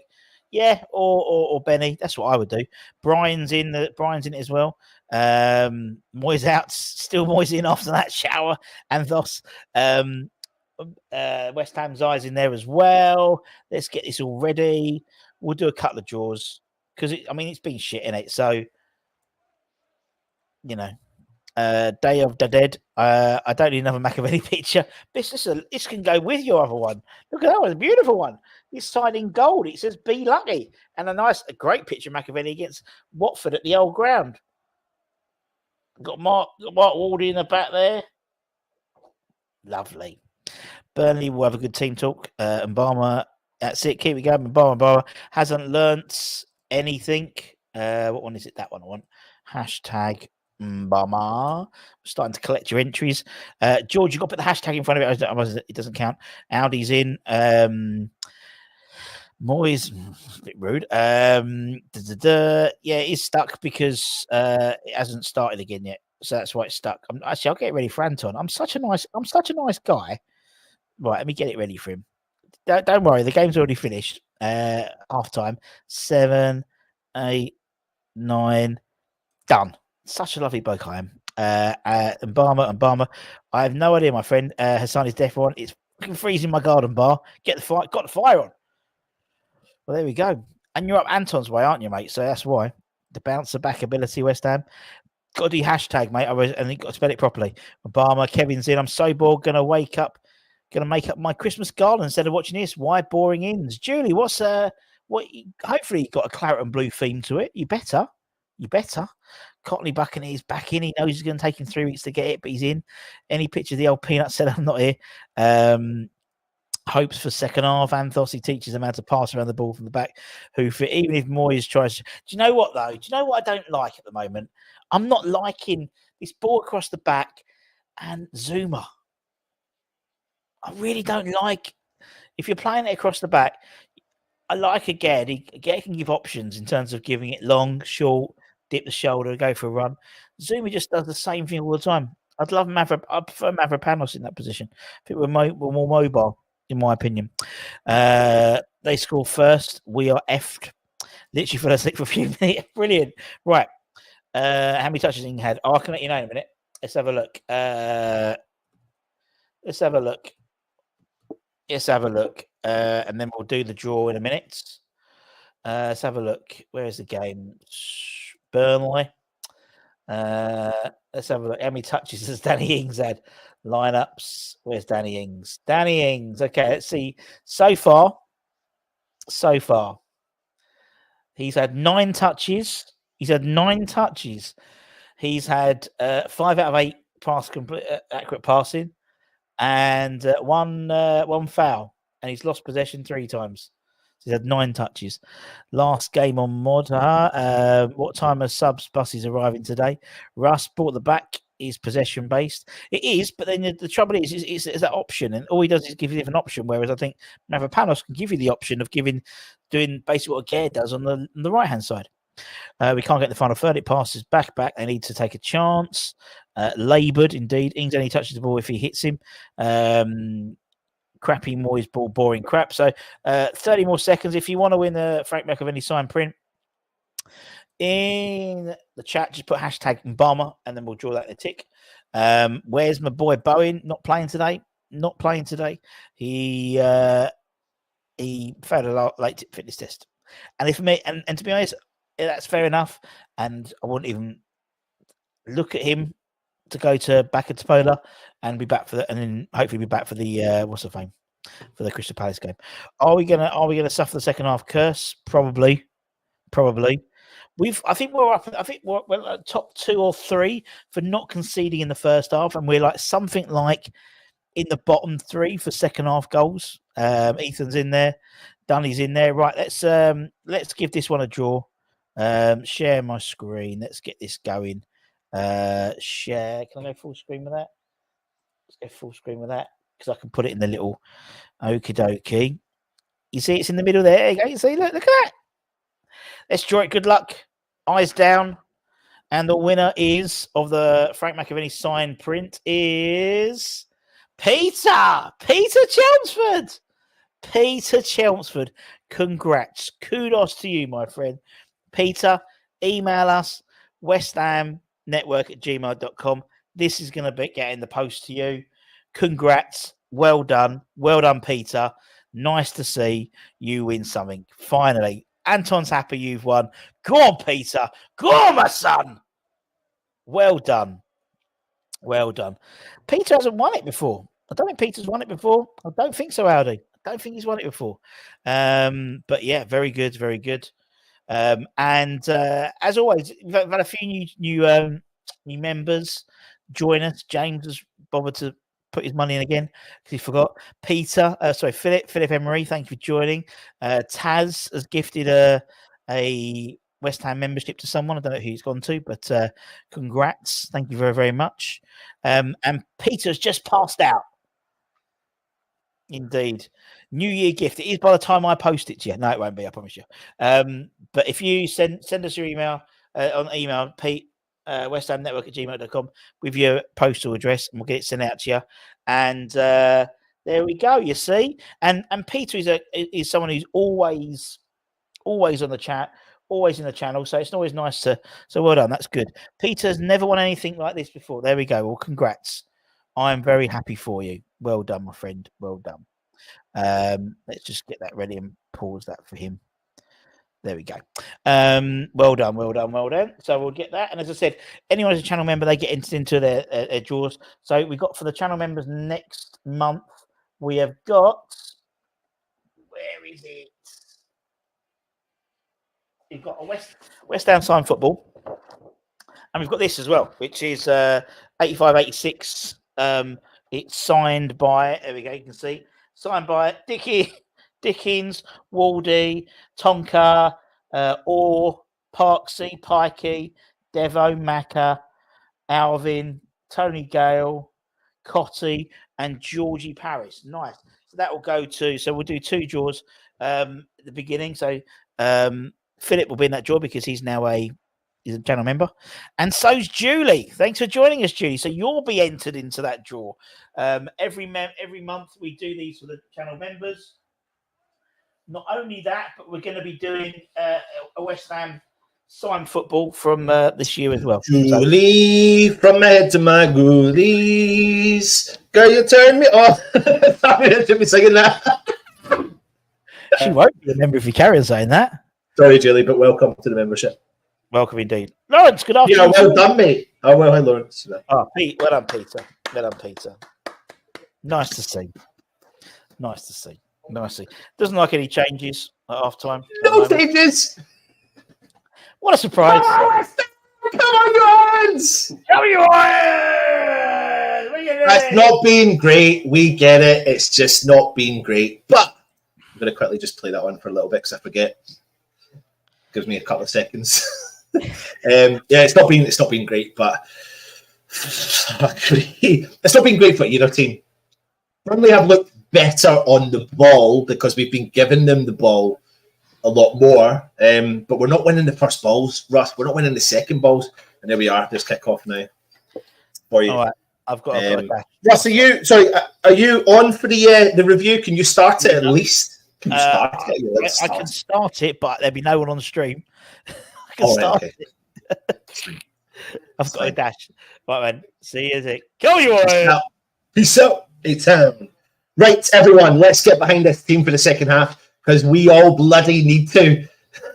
Yeah, or Benny. That's what I would do. Brian's in it as well. Moyes out. Still Moyes in after that shower. And thus, West Ham's eyes in there as well. Let's get this all ready. We'll do a couple of draws. because it's been shit in it. So, Day of the Dead. I don't need another Machiavelli picture. This can go with your other one. Look at that one, a beautiful one. It's signed in gold. It says "Be lucky," and a great picture of Machiavelli against Watford at the Old Ground. Got Mark Wardy in the back there. Lovely. Burnley will have a good team talk. And Barmer, that's it. Keep it going. Barmer hasn't learnt anything. What one is it? That one I want. Hashtag Barmer. Starting to collect your entries. George, you got to put the hashtag in front of it. It doesn't count. Audi's in. Moyes, a bit rude. Yeah, it's stuck because it hasn't started again yet. So that's why it's stuck. I'll get it ready for Anton. I'm such a nice guy. Right, let me get it ready for him. Don't worry, the game's already finished. Half time. 7, 8, 9. Done. Such a lovely bloke I am. And Barmer. I have no idea, my friend. Hassan is deaf on. It's fucking freezing my garden bar. Got the fire on. Well, there we go. And you're up Anton's way, aren't you, mate? So that's why. The bouncer back ability, West Ham. Got to do hashtag, mate. And you got to spell it properly. Obama, Kevin's in. I'm so bored. Gonna wake up. Gonna make up my Christmas garland instead of watching this. Why boring ins? Julie, what's hopefully you got a claret and blue theme to it. You better. Cotley Buccaneers back in. He knows he's going to take him 3 weeks to get it, but he's in. Any picture of the old peanut said I'm not here. Hopes for second half. Anthos, he teaches them how to pass around the ball from the back. Even if Moyes tries to. Do you know what, though? Do you know what I don't like at the moment? I'm not liking this ball across the back and Zuma. I really don't like. If you're playing it across the back, I like Aged. Aged can give options in terms of giving it long, short, dip the shoulder, go for a run. Zuma just does the same thing all the time. I prefer Mavropanos in that position. I think we're more mobile, in my opinion. They score first. We are effed. Literally fell asleep for a few minutes. Brilliant. Right. How many touches Ing had? I can let you know in a minute. Let's have a look. And then we'll do the draw in a minute. Let's have a look. Where is the game? Burnley. Let's have a look. How many touches has Danny Ings had? Lineups. Where's Danny Ings? Danny Ings. Okay, let's see. So far, he's had 9 touches. He's had 5 out of 8 accurate passing, and one foul, and he's lost possession 3 times. So he's had 9 touches. Last game on mod. What time are subs buses arriving today? Russ bought the back. Is possession based. It is, but then the trouble is that option, and all he does is give you an option. Whereas I think Mavropanos can give you the option of doing basically what Gare does on the right hand side. We can't get the final third. It passes back. They need to take a chance. Laboured indeed. Ings only touches the ball if he hits him. Crappy Moyes ball, boring crap. So 30 more seconds. If you want to win the Frank Machiavelli signed print, in the chat, just put hashtag Obama, and then we'll draw that in a tick. Where's my boy Bowen? Not playing today. He failed a late fitness test, and to be honest, that's fair enough. And I wouldn't even look at him to go back to Pola and be back and then hopefully be back for the for the Crystal Palace game. Are we gonna suffer the second half curse? Probably. I think we're top 2 or 3 for not conceding in the first half, and we're like something like in the bottom 3 for second half goals. Ethan's in there, Dunny's in there. Right, let's give this one a draw. Share my screen. Let's get this going. Share. Can I go full screen with that? Let's go full screen with that because I can put it in the little okie dokie. You see, it's in the middle there. There you go. You see, look at that. Let's draw it. Good luck. Eyes down. And the winner of the Frank Machiavelli signed print is Peter Chelmsford. Peter Chelmsford. Congrats. Kudos to you, my friend. Peter, email us, westhamnetwork@gmail.com. This is going to get in the post to you. Congrats. Well done. Well done, Peter. Nice to see you win something. Finally. Anton's happy you've won. Go on, Peter. Go on, my son. Well done. Well done. Peter hasn't won it before. I don't think Peter's won it before. I don't think so, Aldi. I don't think he's won it before. But yeah, very good, very good. And as always, we've had a few new members join us. James has bothered to put his money in again because he forgot. Philip Emery, thank you for joining. Taz has gifted a West Ham membership to someone. I don't know who he's gone to, but congrats. Thank you very, very much. And Peter's just passed out. Indeed. New Year gift. It is by the time I post it to you. No, it won't be, I promise you. But if you send us your email on email, Pete, westhamnetwork@gmail.com with your postal address, and we'll get it sent out to you. And there we go, you see. And Peter is someone who's always on the chat, always in the channel. So it's always nice to. So well done. That's good. Peter's never won anything like this before. There we go. Well, congrats. I'm very happy for you. Well done, my friend. Well done. Let's just get that ready and pause that for him. There we go. Well done, well done, well done. So we'll get that. And as I said, anyone who's a channel member, they get entered into their draws. So we got for the channel members next month, we have got, where is it? We've got a West Ham signed football. And we've got this as well, which is 85-86. It's signed by, there we go, you can see, signed by Dickens, Waldy, Tonka, Orr, Parksy, Pikey, Devo, Macca, Alvin, Tony Gale, Cotty, and Georgie Paris. Nice. So that will go to, so we'll do 2 draws at the beginning. So Philip will be in that draw because he's now he's a channel member. And so's Julie. Thanks for joining us, Julie. So you'll be entered into that draw. Every month we do these for the channel members. Not only that, but we're going to be doing a West Ham signed football from this year as well. Julie, from my head to my goolies. Girl, you turn me off. Sorry, I should be singing that. She won't be a member if you carry on saying that. Sorry, Julie, but welcome to the membership. Welcome indeed. Lawrence, good afternoon. Yeah, well done, mate. Oh, well, hi, Lawrence. Oh, Pete, well done, Peter. Well done, Peter. Nice to see. Nice to see. Nice to see. Doesn't like any changes at half time. No changes. What a surprise. Come on, you hands. Come on, you hands. That's not been great. We get it. It's just not been great. But I'm going to quickly just play that one for a little bit because I forget. Gives me a couple of seconds. Yeah, it's not been great, but it's not been great for either team. Burnley have looked better on the ball because we've been giving them the ball a lot more, but we're not winning the first balls, Russ. We're not winning the second balls, and there we are. Just kick off now for you. All right, I've got Russ, are you on for the review? Can you start it at least? Can you start it? I can start it, but there'll be no one on the stream. I can start it. I've got a dash. Right, man. See you. Go you on. Peace out. It's right, everyone. Let's get behind this team for the second half because we all bloody need to.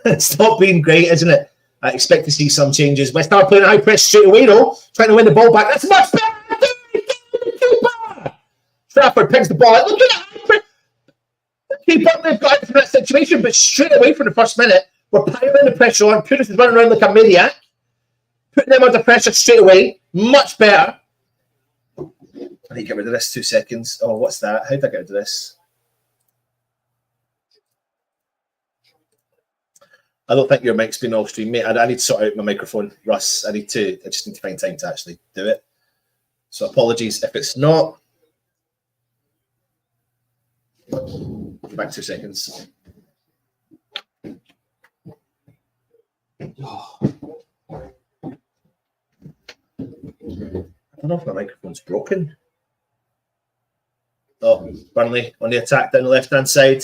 It's not been great, isn't it? I expect to see some changes. West Ham playing high press straight away, though. Trying to win the ball back. That's much better. Trafford picks the ball out. Look at that. They've got into that situation, but straight away from the first minute, we're piling the pressure on. Kudus is running around like a maniac. Putting them under pressure straight away. Much better. I need to get rid of this. 2 seconds. Oh, what's that? How did I get rid of this? I don't think your mic's been off stream, mate. I need to sort out my microphone, Russ. I just need to find time to actually do it. So apologies if it's not. Back 2 seconds. Oh. I don't know if my microphone's broken. Oh, Burnley on the attack down the left-hand side.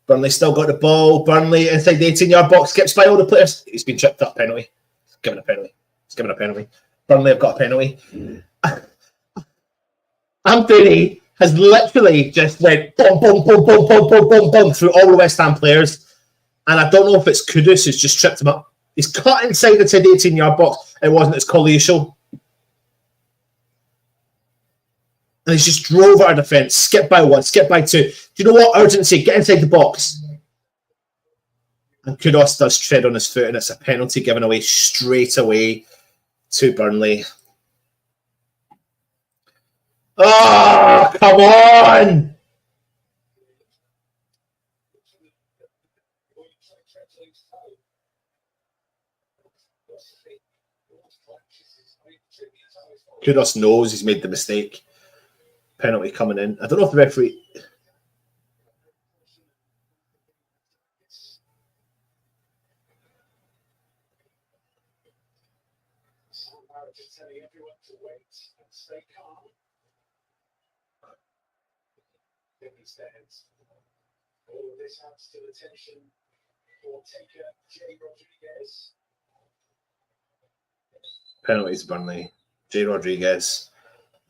Burnley still got the ball. Burnley inside the 18-yard box, skips by all the players. He's been tripped up, penalty. He's given a penalty. Burnley have got a penalty. Anthony has literally just went boom, boom, boom, boom, boom, boom, boom, boom through all the West Ham players. And I don't know if it's Kudus who's just tripped him up. He's cut inside the 18-yard box. It wasn't. It's Colisho. And he's just drove out of defence. Skip by 1, skip by 2. Do you know what? Urgency. Get inside the box. And Kudus does tread on his foot, and it's a penalty given away straight away to Burnley. Oh, come on! Kudus knows he's made the mistake. Penalty coming in. I don't know if the referee... Penalties Burnley. J. Rodriguez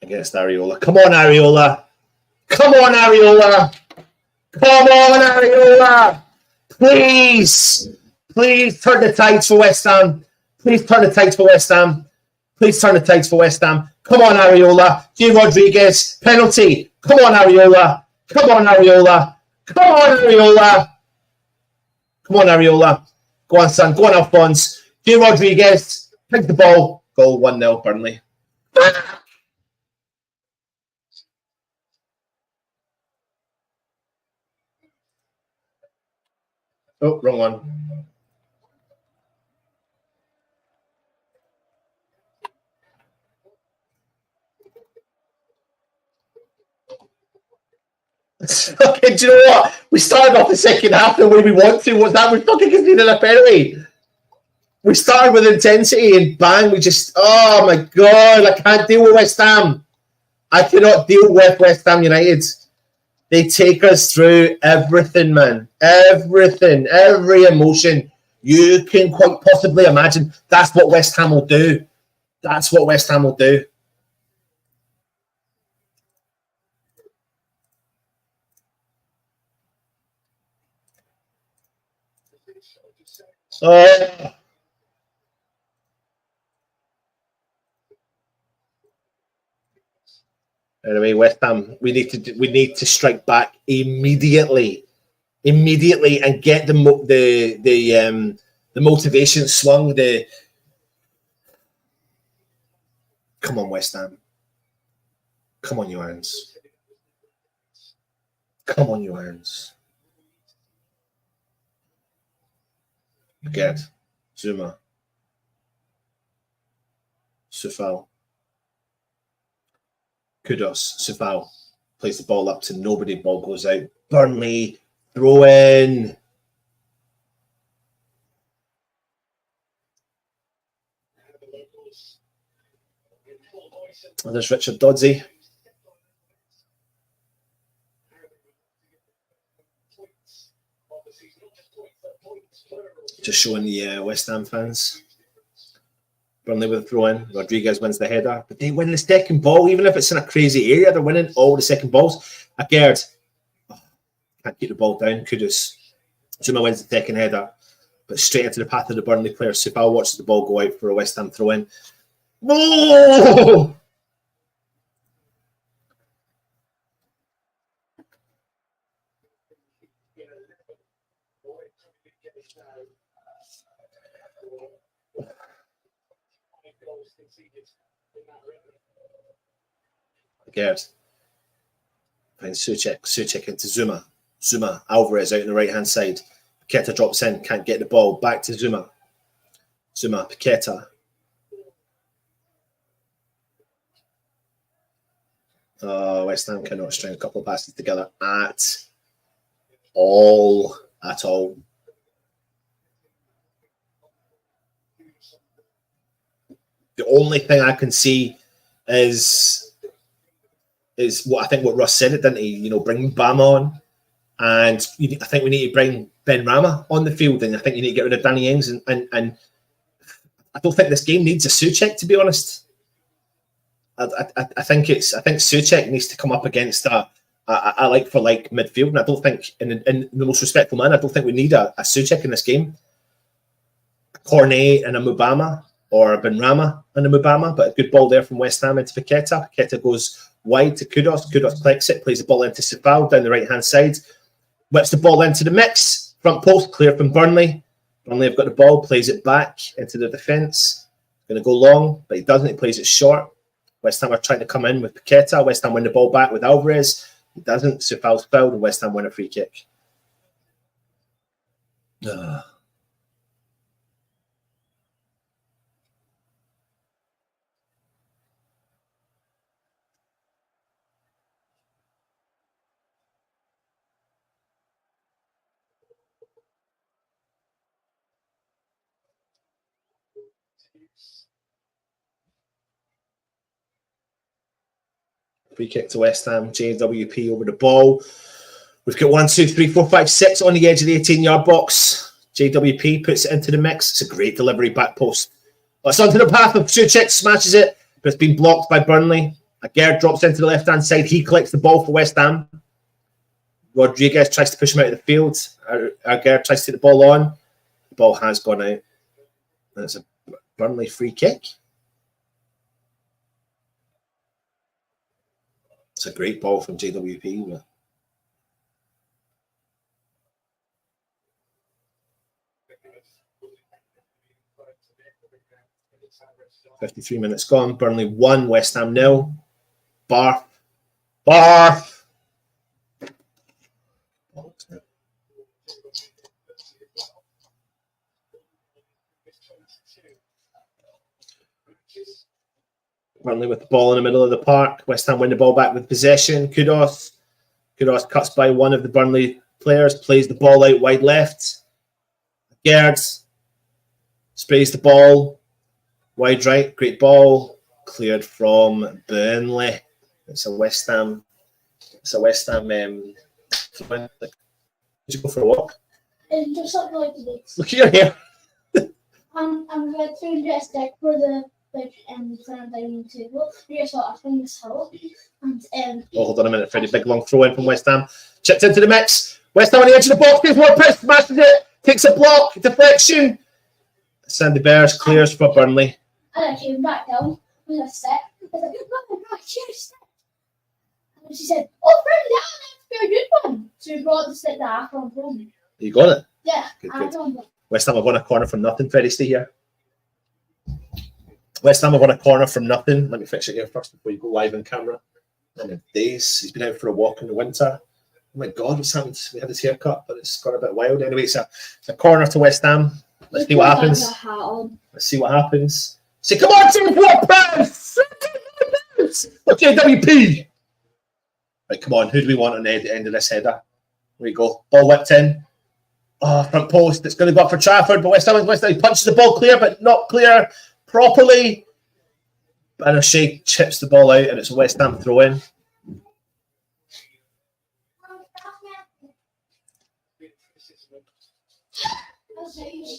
against Areola. Come on, Areola. Come on, Areola. Come on, Areola. Please. Please turn the tides for West Ham. Please turn the tides for West Ham. Please turn the tides for West Ham. Come on, Areola. J. Rodriguez. Penalty. Come on, Areola. Come on, Areola. Come on, Areola. Come on, Areola. Go on, son. Go on, Alphonse. J. Rodriguez. Pick the ball. Goal 1-0, Burnley. Oh, wrong one. Fucking, do you know what? We started off the second half the way we want to. What's that? We're fucking conceding a penalty. We started with intensity and bang, we just, oh my God, I can't deal with West Ham. I cannot deal with West Ham United. They take us through everything, man. Everything, every emotion you can quite possibly imagine. That's what West Ham will do. That's what West Ham will do. Oh. Anyway, West Ham, we need to strike back immediately, and get the motivation swung. Come on, West Ham. Come on, you Irons. Come on, you Irons. Get Zuma. Sufal. Kudus, Sufal plays the ball up to nobody, ball goes out. Burnley, throw in. And there's Richard Dodsey. Just showing the West Ham fans. Burnley with a throw in. Rodriguez wins the header, but they win the second ball, even if it's in a crazy area. They're winning all the second balls. Agard can't keep the ball down. Kudus. Zuma wins the second header, but straight into the path of the Burnley player. Sufal watches the ball go out for a West Ham throw in. Oh! Gerd finds Suchek into Zuma. Alvarez out on the right hand side. Paqueta drops in, can't get the ball. Back to Zuma. Paqueta. Oh, West Ham cannot string a couple of passes together at all. The only thing I can see is what I think what Russ said, didn't he? You know, bring Bam on, and I think we need to bring Ben Rama on the field, and I think you need to get rid of Danny Ings, and I don't think this game needs a Suchek, to be honest. I think Suchek needs to come up against a I like for like midfield, and I don't think in the most respectful manner, I don't think we need a Souček in this game. A Cornet and a Mubama, or a Benrahma and a Mubama, but a good ball there from West Ham into Paqueta. Paqueta goes wide to Kudos. Kudos collects it, plays the ball into Sefal down the right-hand side, whips the ball into the mix. Front post, clear from Burnley. Burnley have got the ball, plays it back into the defence. Going to go long, but he doesn't. He plays it short. West Ham are trying to come in with Paqueta. West Ham win the ball back with Alvarez. He doesn't. Sefal's fouled, and West Ham win a free kick. Free kick to West Ham. JWP over the ball. We've got 1, 2, 3, 4, 5, 6 on the edge of the 18-yard box. JWP puts it into the mix. It's a great delivery back post. Well, it's onto the path of Souček, smashes it, but it's been blocked by Burnley. Aguerd drops into the left-hand side. He collects the ball for West Ham. Rodriguez tries to push him out of the field. Aguerd tries to take the ball on. The ball has gone out. And it's a Burnley free kick. It's a great ball from JWP. 53 minutes gone. Burnley 1, West Ham 0. Barth. Burnley with the ball in the middle of the park. West Ham win the ball back with possession. Kudos cuts by one of the Burnley players, plays the ball out wide left. Gerds sprays the ball wide right. Great ball. Cleared from Burnley. It's a West Ham. Did you go for a walk? Just something like this. Look at your hair. I'm going to dress deck for the dining table. Here's what I think this help. And hold on a minute, Freddie. Big long throw in from West Ham. Chipped into the mix. West Ham on the edge of the box. Gives one push, smashes it. Takes a block. Deflection. Sandy Bears clears for Burnley. And I came back down with a set. I was like, oh my God, cheers. And she said, oh, Freddie, that's a good one. So we brought the set that I from home. You got it? Yeah, Good. West Ham have won a corner from nothing. Freddie, stay here. West Ham have won a corner from nothing. Let me fix it here first before you go live on camera. In the days, he's been out for a walk in the winter. Oh my God, what's happened? We had his haircut, but it's got a bit wild. Anyway, it's a corner to West Ham. Let's see what happens. Let's see what happens. Say, come on, £24! Okay, WP! Right, come on. Who do we want on the end of this header? There we go. Ball whipped in. Oh, front post. It's going to go up for Trafford, but West Ham he punches the ball clear, but not clear properly. And O'Shea chips the ball out, and it's a West Ham throw in.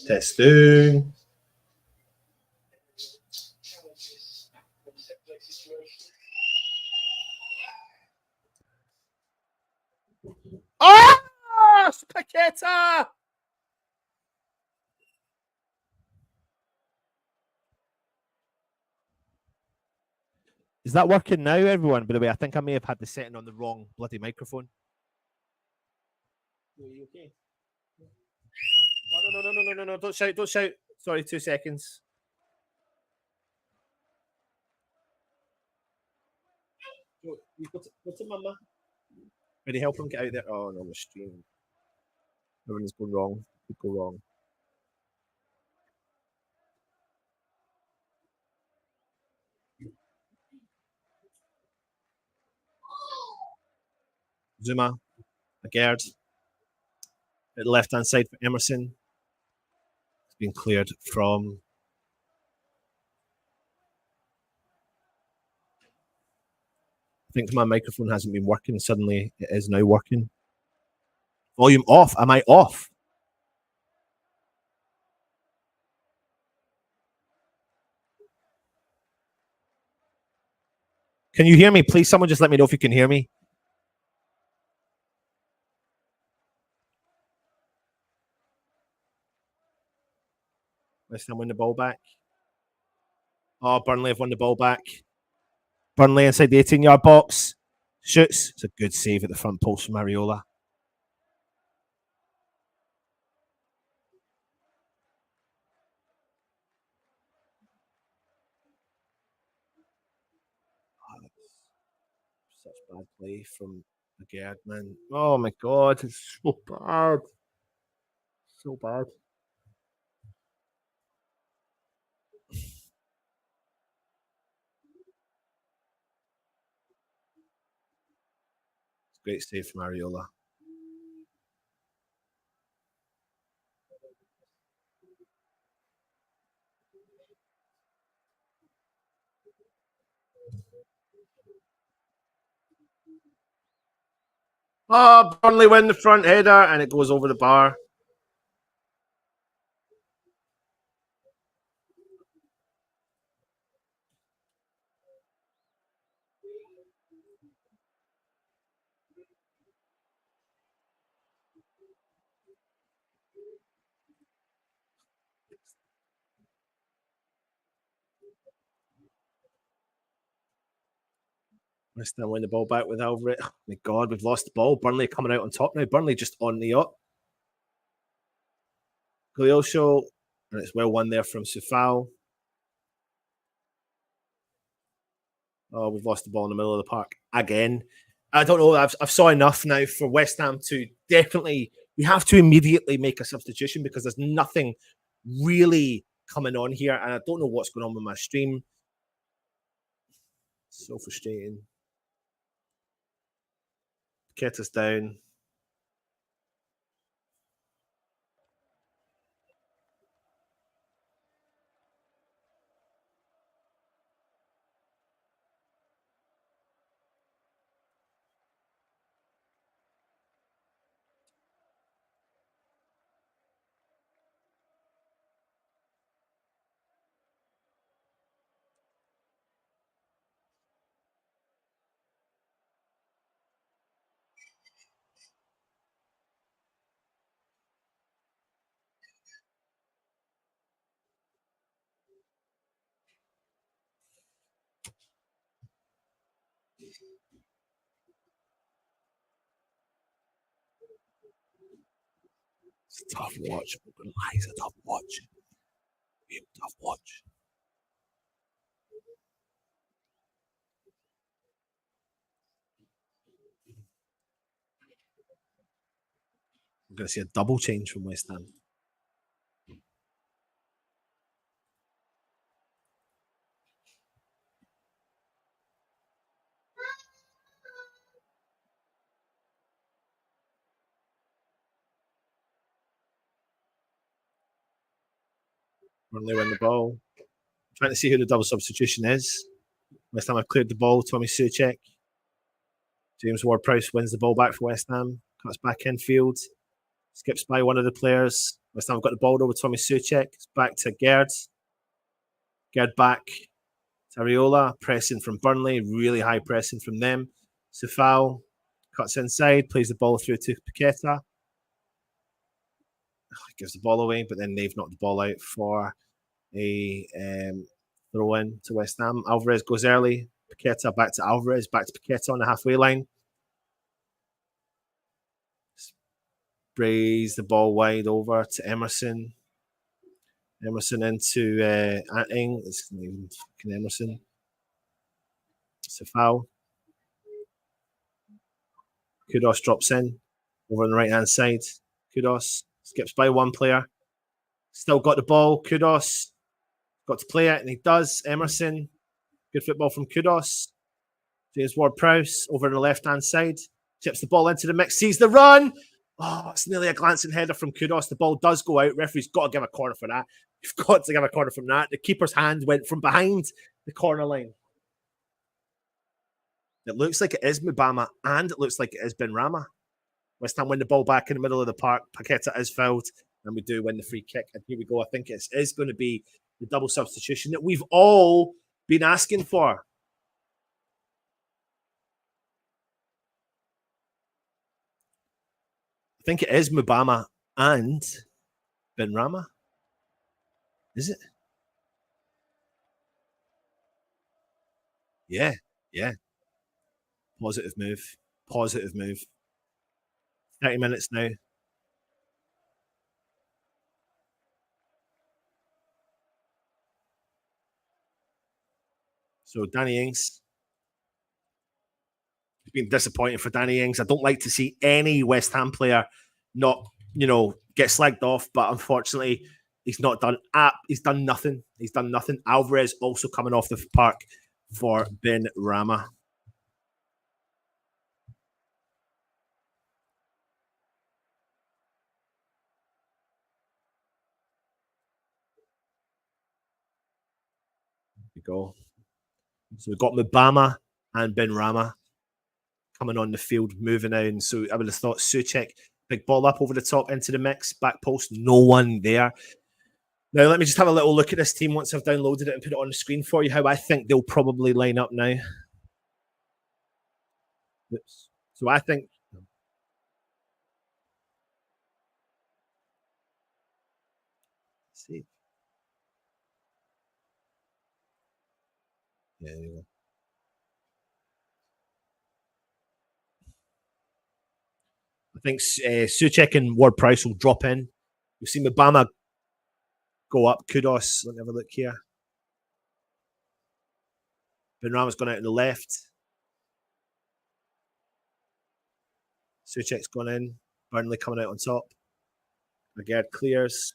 Testing. Oh, Paqueta! Is that working now, everyone? By the way, I think I may have had the setting on the wrong bloody microphone. Are you okay? Oh, no. Don't shout. Sorry, 2 seconds. You go to Mama. Ready, help him get out there. Oh, no, the stream. Everything's going wrong. Could go wrong. Zuma, Aguerd. At the left-hand side for Emerson. It's been cleared from... I think my microphone hasn't been working. Suddenly it is now working. Volume off. Am I off? Can you hear me? Please, someone just let me know if you can hear me. West Ham win the ball back. Oh, Burnley have won the ball back. Burnley inside the 18-yard box. Shoots. It's a good save at the front post from Areola. Such bad play from Lagarde, man. Oh my god, it's so bad. So bad. Great save from Areola. Oh, Burnley win the front header and it goes over the bar. West Ham win the ball back with Alvarez. Oh my god, we've lost the ball. Burnley coming out on top now. Burnley just on the up. Glioso, and it's well won there from Sufal. Oh, we've lost the ball in the middle of the park again. I don't know. I've saw enough now for West Ham to definitely. We have to immediately make a substitution because there's nothing really coming on here, and I don't know what's going on with my stream. So frustrating. Keta's down. It's a tough watch. It's a tough watch. It's a tough watch. I'm going to see a double change from West Ham. Burnley win the ball. Trying to see who the double substitution is. West Ham have cleared the ball. Tommy Soucek. James Ward-Prowse wins the ball back for West Ham. Cuts back infield. Skips by one of the players. West Ham have got the ball over Tommy Soucek. It's back to Gerd. Gerd back to Areola. Pressing from Burnley. Really high pressing from them. Sufal cuts inside. Plays the ball through to Paqueta. Gives the ball away, but then they've knocked the ball out for a throw in to West Ham. Alvarez goes early. Paqueta back to Alvarez. Back to Paqueta on the halfway line. Sprays the ball wide over to Emerson. Emerson into Anting. It's not even fucking Emerson. It's a foul. Kudos drops in over on the right hand side. Kudos skips by one player. Still got the ball. Kudos got to play it, and he does. Emerson. Good football from Kudos. James Ward-Prowse over on the left hand side. Chips the ball into the mix. Sees the run. Oh, it's nearly a glancing header from Kudos. The ball does go out. Referee's got to give a corner for that. You've got to give a corner from that. The keeper's hand went from behind the corner line. It looks like it is Mubama, and it looks like it is Benrahma. West Ham win the ball back in the middle of the park. Paqueta is fouled, and we do win the free kick. And here we go. I think it is going to be the double substitution that we've all been asking for. I think it is Mubama and Benrahma. Is it? Yeah, yeah. Positive move. Positive move. 30 minutes now. So Danny Ings. It's been disappointing for Danny Ings. I don't like to see any West Ham player not, get slagged off, but unfortunately, he's not done he's done nothing. He's done nothing. Alvarez also coming off the park for Ben Rama. There we go. So we've got Mubama and Ben Rama coming on the field, moving in. So I would have thought Souček, big ball up over the top into the mix, back post, no one there. Now, let me just have a little look at this team once I've downloaded it and put it on the screen for you, how I think they'll probably line up now. Oops. So I think... Let's see. Yeah, there you go. I think Souček and Ward-Prowse will drop in. You'll see Mubama go up. Kudos. Let me have a look here. Benrama's gone out on the left. Souček's gone in. Burnley coming out on top. Lagarde clears.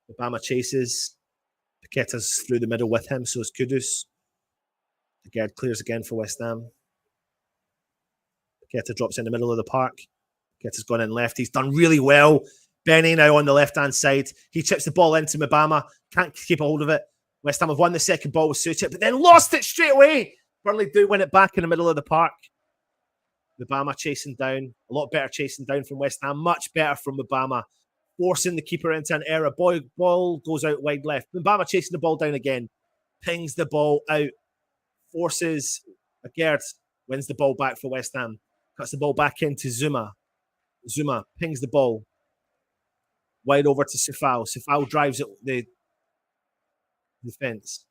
Mubama chases. Paqueta's through the middle with him, so is Kudus. Lagarde clears again for West Ham. Paqueta drops in the middle of the park. Paqueta's gone in left. He's done really well. Benny now on the left-hand side. He chips the ball into Mubama. Can't keep a hold of it. West Ham have won the second ball with Souček, but then lost it straight away. Burnley do win it back in the middle of the park. Mubama chasing down. A lot better chasing down from West Ham. Much better from Mubama. Forcing the keeper into an error. Ball goes out wide left. Mubama chasing the ball down again. Pings the ball out. Forces Lagarde. Wins the ball back for West Ham. Cuts the ball back into Zuma. Zuma pings the ball. Wide over to Sifal. Sifal drives at the defense.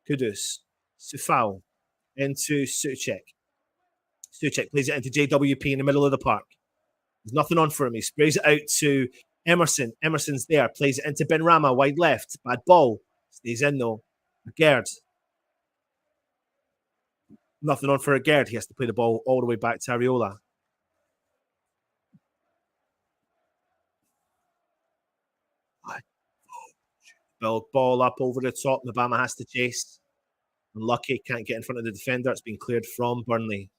Kudus. Sifal into Souček. Souček plays it into JWP in the middle of the park. There's nothing on for him. He sprays it out to Emerson. Emerson's there. Plays it into Ben Rama, wide left. Bad ball. Stays in though. Lagarde. Nothing on for Lagarde. He has to play the ball all the way back to Areola. Ball up over the top. Mubama has to chase. Unlucky. Can't get in front of the defender. It's been cleared from Burnley.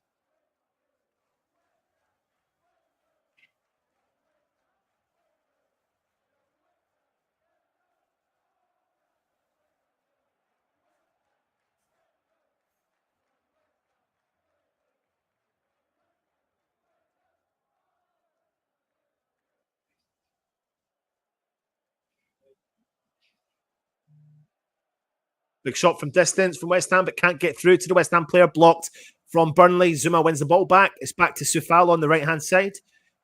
Big shot from distance from West Ham, but can't get through to the West Ham player. Blocked from Burnley. Zuma wins the ball back. It's back to Sufal on the right-hand side.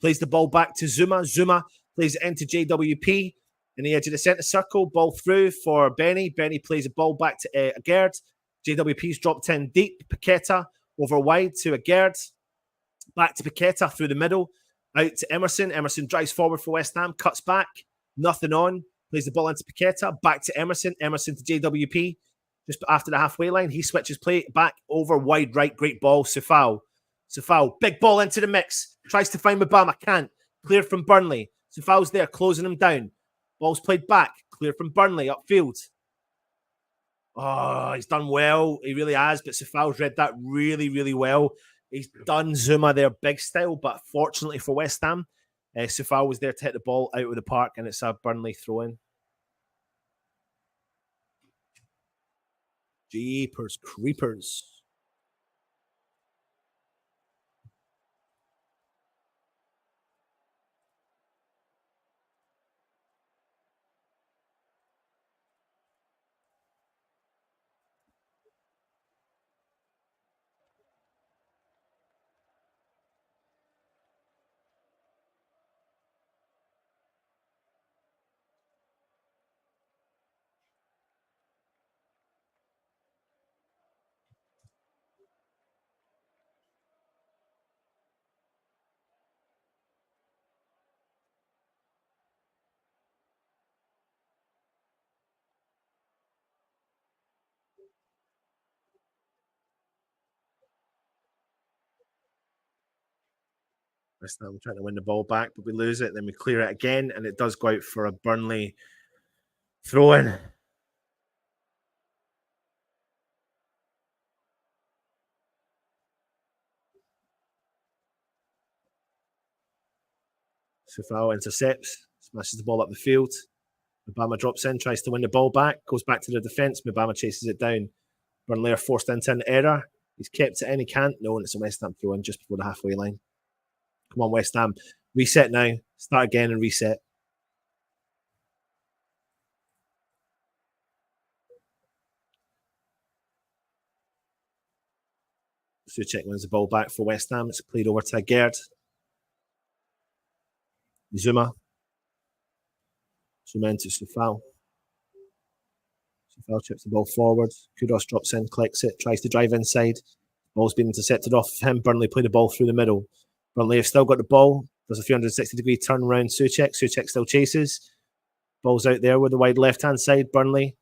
Plays the ball back to Zuma. Zuma plays it into JWP in the edge of the centre circle. Ball through for Benny. Benny plays the ball back to Lagarde. JWP's dropped in deep. Paqueta over wide to Lagarde. Back to Paqueta through the middle. Out to Emerson. Emerson drives forward for West Ham. Cuts back. Nothing on. Plays the ball into Paqueta. Back to Emerson. Emerson to JWP. Just after the halfway line, he switches play back over wide right. Great ball. Sufal. Big ball into the mix. Tries to find Mubama. Can't. Cleared from Burnley. Sufal's there, closing him down. Ball's played back. Cleared from Burnley upfield. Oh, he's done well. He really has, but Sufal's read that really, really well. He's done Zuma there big style, but fortunately for West Ham, Sufal was there to hit the ball out of the park, and it's a Burnley throw-in. Jeepers creepers. West Ham trying to win the ball back, but we lose it. Then we clear it again, and it does go out for a Burnley throw-in. Sufal intercepts, smashes the ball up the field. Mabama drops in, tries to win the ball back, goes back to the defence. Mabama chases it down. Burnley are forced into an error. He's kept it in, he can't. No, and it's a West Ham throw in just before the halfway line. Come on, West Ham. Reset now. Start again and reset. Suchek wins the ball back for West Ham. It's played over to Gerd. Zuma into Sufal. Sufal chips the ball forward. Kudos drops in, collects it, tries to drive inside. Ball's been intercepted off him. Burnley play the ball through the middle. Burnley have still got the ball. There's a 360-degree turn around Suchek. Suchek still chases. Ball's out there with the wide left-hand side. Burnley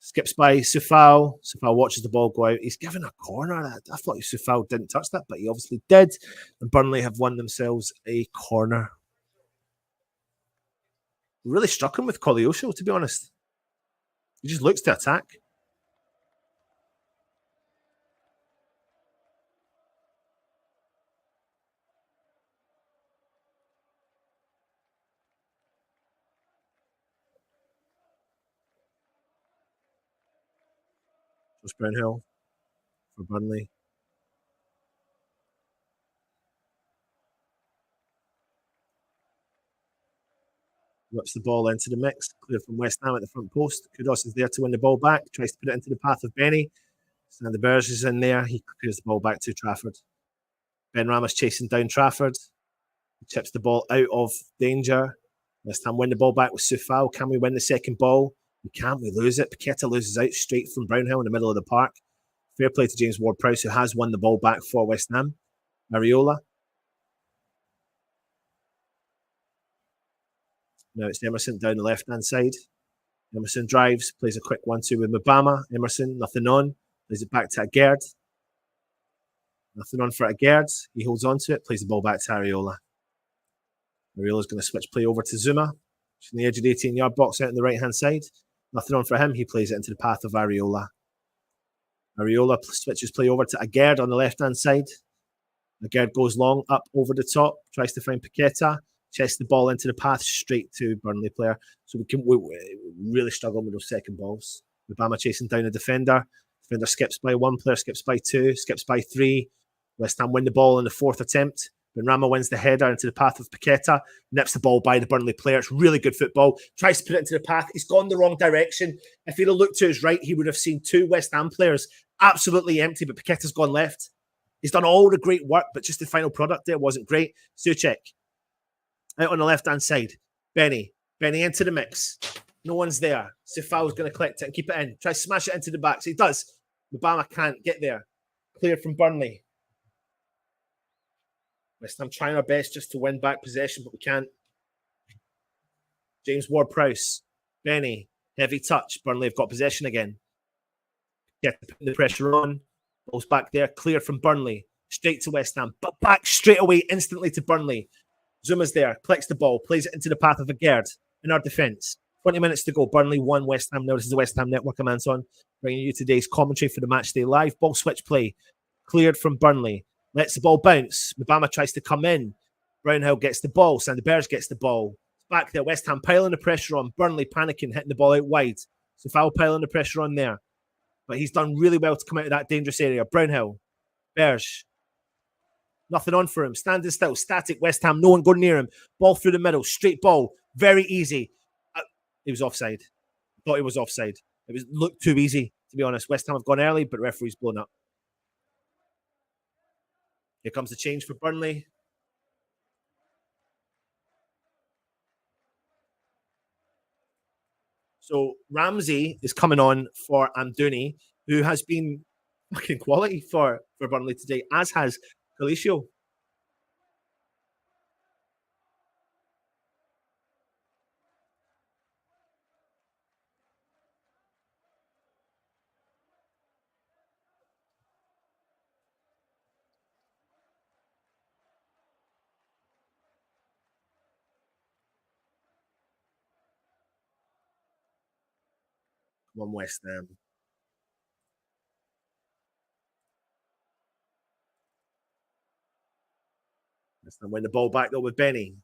skips by Sufal. Sufal watches the ball go out. He's given a corner. I thought Sufal didn't touch that, but he obviously did. And Burnley have won themselves a corner. Really struck him with Koleosho, to be honest. He just looks to attack. Just Brownhill for Burnley. Whips the ball into the mix, clear from West Ham at the front post. Kudos is there to win the ball back, tries to put it into the path of Benny. Sander Berge is in there. He clears the ball back to Trafford. Ben Ramos chasing down Trafford. He chips the ball out of danger. West Ham win the ball back with Sufal. Can we win the second ball? We can't. We lose it. Paqueta loses out straight from Brownhill in the middle of the park. Fair play to James Ward-Prowse, who has won the ball back for West Ham. Areola. Now it's Emerson down the left-hand side. Emerson drives, plays a quick 1-2 with Mabama. Emerson, nothing on. Plays it back to Agerd. Nothing on for Agerd. He holds on to it, plays the ball back to Areola. Areola's going to switch play over to Zuma. From the edge of the 18-yard box out on the right-hand side. Nothing on for him. He plays it into the path of Areola. Areola switches play over to Agerd on the left-hand side. Agerd goes long, up over the top, tries to find Paqueta. Chests the ball into the path straight to Burnley player. So we really struggle with those second balls. Mabama chasing down a defender. Defender skips by one, player skips by two, skips by three. West Ham win the ball in the fourth attempt. Benrahma wins the header into the path of Paqueta. Nips the ball by the Burnley player. It's really good football. Tries to put it into the path. He's gone the wrong direction. If he'd have looked to his right, he would have seen two West Ham players absolutely empty, but Paqueta's gone left. He's done all the great work, but just the final product there wasn't great. Suchek out on the left-hand side. Benny into the mix. No one's there. Sufal's going to collect it and keep it in. Try to smash it into the back. So he does. Mabama can't get there. Cleared from Burnley. West Ham trying our best just to win back possession, but we can't. James Ward-Prowse. Benny. Heavy touch. Burnley have got possession again. Get the pressure on. Ball's back there. Cleared from Burnley. Straight to West Ham. But back straight away instantly to Burnley. Zuma's there, collects the ball, plays it into the path of Agerd in our defence. 20 minutes to go. Burnley 1, West Ham. Now this is the West Ham Network. I'm Anton, bringing you today's commentary for the Matchday Live. Ball switch play, cleared from Burnley. Lets the ball bounce. Mabama tries to come in. Brownhill gets the ball. Sander Berge gets the ball. Back there, West Ham piling the pressure on. Burnley panicking, hitting the ball out wide. So foul piling the pressure on there. But he's done really well to come out of that dangerous area. Brownhill, Berge. Nothing on for him. Standing still. Static West Ham. No one going near him. Ball through the middle. Straight ball. Very easy. He was offside. Thought he was offside. Looked too easy, to be honest. West Ham have gone early, but referee's blown up. Here comes the change for Burnley. So Ramsey is coming on for Amdouni, who has been fucking quality for Burnley today, as has Colisio. One West Ham. West Ham win the ball back though with Benny.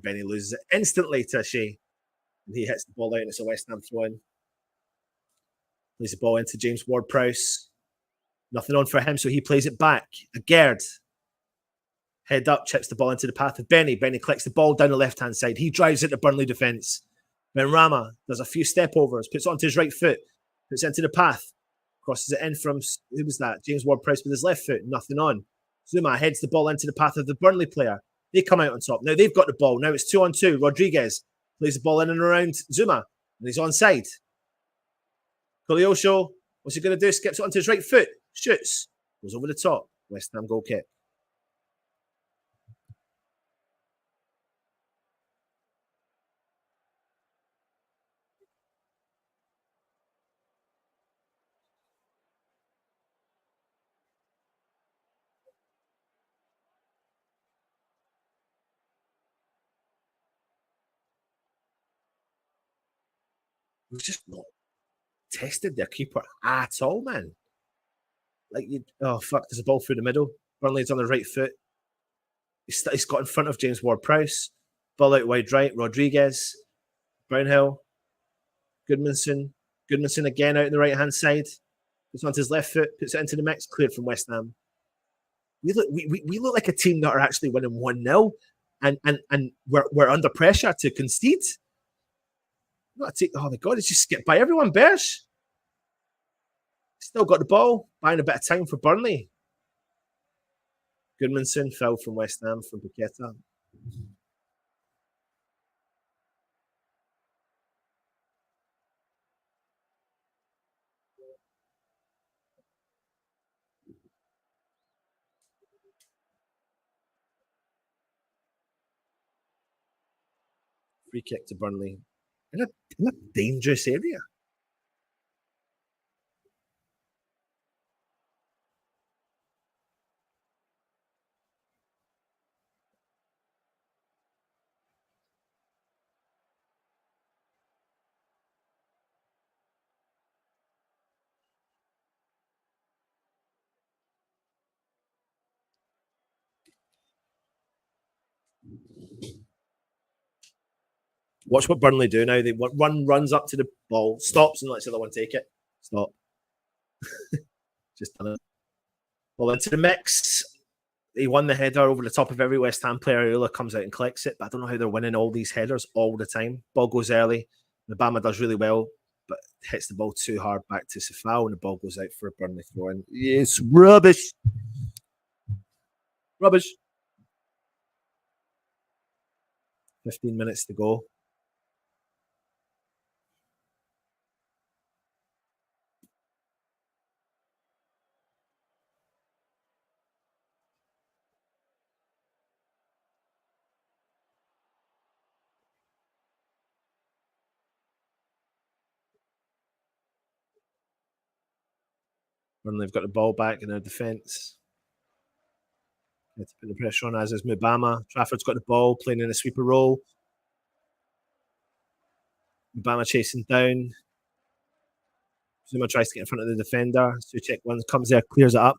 Benny loses it instantly to Shea. And he hits the ball out and it's a West Ham throw in. Plays the ball into James Ward-Prowse. Nothing on for him, so he plays it back. Agard. Head up, chips the ball into the path of Benny. Benny collects the ball down the left-hand side. He drives into Burnley defence. Benrahma does a few step overs, puts it onto his right foot, puts it into the path, crosses it in from, who was that? James Ward-Prowse with his left foot, nothing on. Zuma heads the ball into the path of the Burnley player. They come out on top. Now they've got the ball. Now it's 2-on-2. Rodriguez plays the ball in and around Zuma, and he's onside. Koleosho, what's he going to do? Skips it onto his right foot, shoots, goes over the top. West Ham goal kick. We've just not tested their keeper at all, man. Like, there's a ball through the middle. Burnley's on the right foot. He's got in front of James Ward-Prowse. Ball out wide right. Rodriguez. Brownhill. Goodmanson. Goodmanson again out on the right-hand side. Puts onto his left foot. Puts it into the mix. Cleared from West Ham. We look like a team that are actually winning 1-0. And we're under pressure to concede. Oh my God, it's just skipped by everyone, Bears. Still got the ball, buying a bit of time for Burnley. Goodmanson fell from West Ham from Paqueta. Free kick to Burnley. In a dangerous area. Watch what Burnley do now. They runs up to the ball, stops, and lets the other one take it. Stop. Just done it. Well, into the mix. He won the header over the top of every West Ham player. Ula comes out and collects it, but I don't know how they're winning all these headers all the time. Ball goes early. Mbama does really well, but hits the ball too hard back to Safal, and the ball goes out for a Burnley throw in. It's rubbish. Rubbish. 15 minutes to go. Burnley have got the ball back in their defence. To put the pressure on, as is Mbama. Trafford's got the ball, playing in a sweeper role. Mbama chasing down. Zuma tries to get in front of the defender. Souček comes there, clears it up.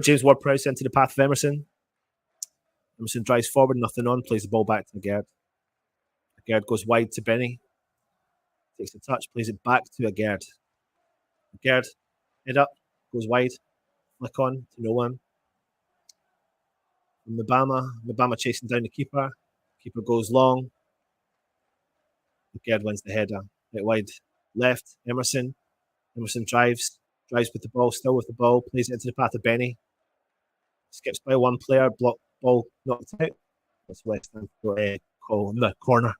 James Ward-Prowse into the path of Emerson. Emerson drives forward, nothing on, plays the ball back to Agard. Agard goes wide to Benny. Takes the touch, plays it back to Agard. Agard, head up, goes wide, flick on to no one. Mbama chasing down the keeper. Keeper goes long. Agard wins the header. Right wide, left, Emerson. Emerson drives with the ball, still with the ball, plays it into the path of Benny. Skips by one player, block ball knocked out. That's West Ham call in the corner.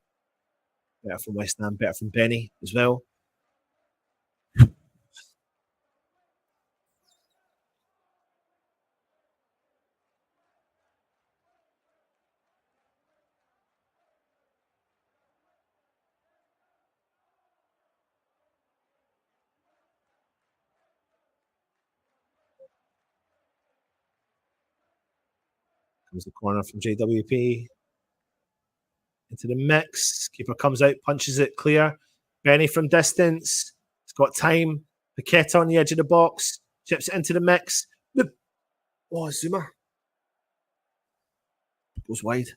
Better from West Ham, better from Benny as well. Comes the corner from JWP. Into the mix. Keeper comes out, punches it clear. Benny from distance. got time. Paqueta on the edge of the box. Chips it into the mix. Oh, Zuma. Goes wide.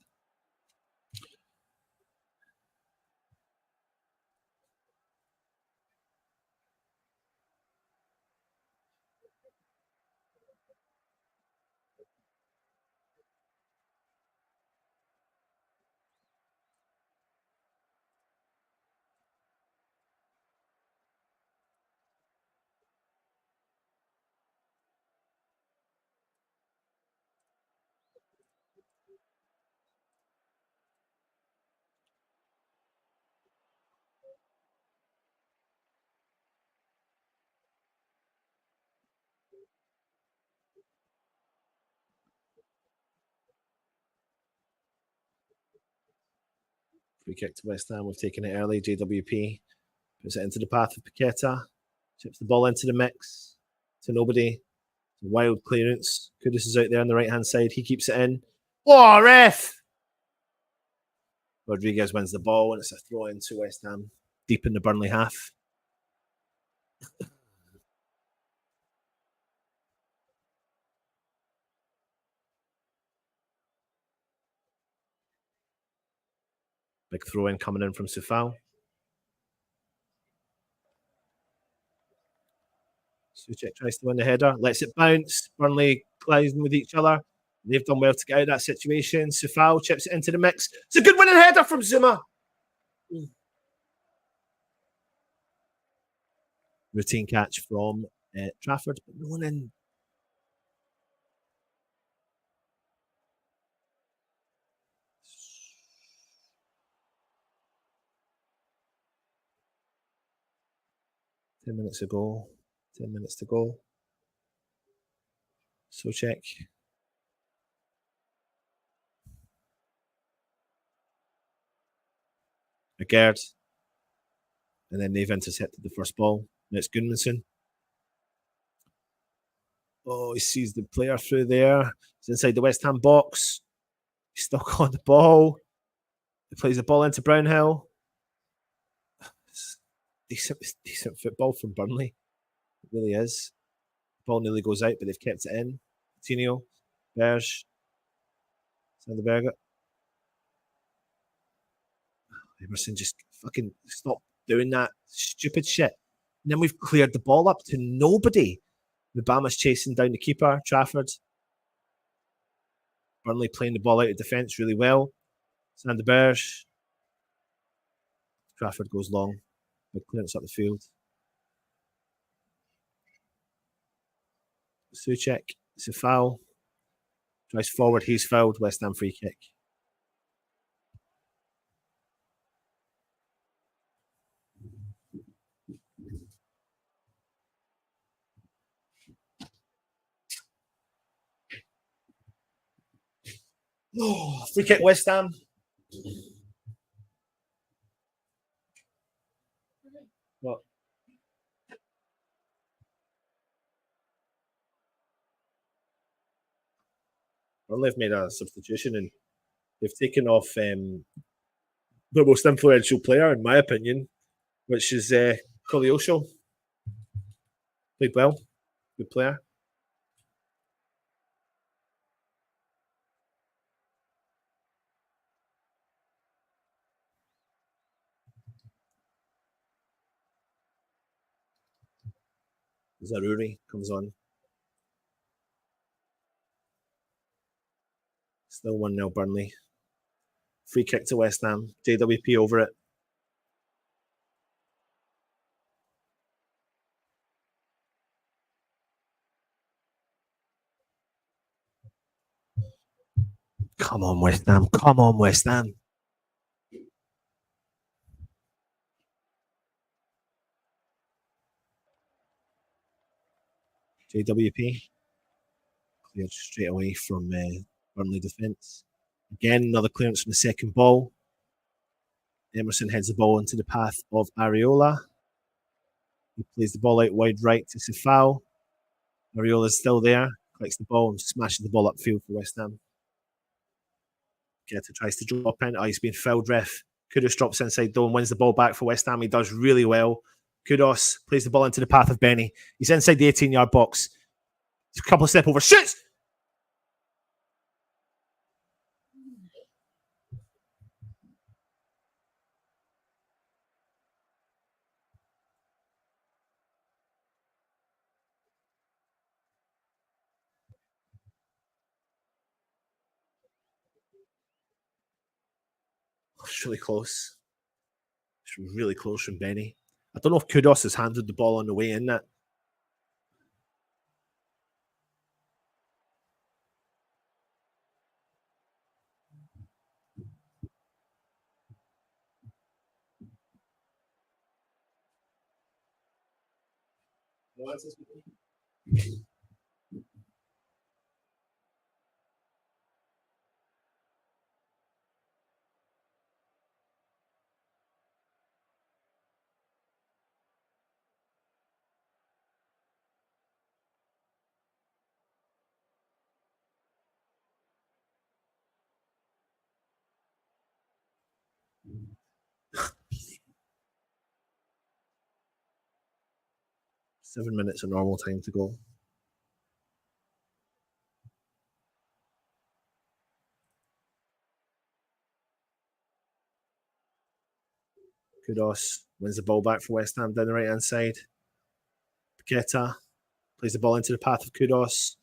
Free kick to West Ham. We've taken it early. JWP puts it into the path of Paqueta. Chips the ball into the mix to nobody. Wild clearance. Kudus is out there on the right-hand side. He keeps it in. Oh, ref! Rodriguez wins the ball, and it's a throw into West Ham, deep in the Burnley half. Big throw-in coming in from Sufal. Suchek tries to win the header, lets it bounce. Burnley colliding with each other. They've done well to get out of that situation. Sufal chips it into the mix. It's a good winning header from Zuma. Routine catch from Trafford, but no one in. Ten minutes to go. 10 minutes to go. Suchek. Agard. And then they've intercepted the first ball. Now it's Gunnarsson. Oh, he sees the player through there. He's inside the West Ham box. He's still got the ball. He plays the ball into Brownhill. Decent football from Burnley. It really is. The ball nearly goes out, but they've kept it in. Coutinho, Berge, Sanderberger. Emerson, just fucking stop doing that stupid shit. And then we've cleared the ball up to nobody. Mubama's chasing down the keeper, Trafford. Burnley playing the ball out of defence really well. Sanderberge. Trafford goes long. Big clearance up the field. Suchek, it's a foul. Tries forward, he's fouled. West Ham free kick. Oh, free kick West Ham. What? Well, they've made a substitution and they've taken off the most influential player, in my opinion, which is Koleosho. Played well. Good player. Zaruri comes on. Still 1-0 Burnley. Free kick to West Ham. JWP over it. Come on, West Ham. Come on, West Ham. JWP. Cleared straight away from Burnley defence. Again, another clearance from the second ball. Emerson heads the ball into the path of Areola. He plays the ball out wide right to Sufal. Areola's still there. Collects the ball and smashes the ball upfield for West Ham. Geta tries to drop in. Oh, he's been fouled, ref. Kudus drops inside though and wins the ball back for West Ham. He does really well. Kudos plays the ball into the path of Benny. He's inside the 18-yard box. A couple of step over. Shoots! It's really close. It's really close from Benny. I don't know if Kudos has handled the ball on the way in that. Seven minutes of normal time to go. Kudos wins the ball back for West Ham down the right-hand side. Paqueta plays the ball into the path of Kudos.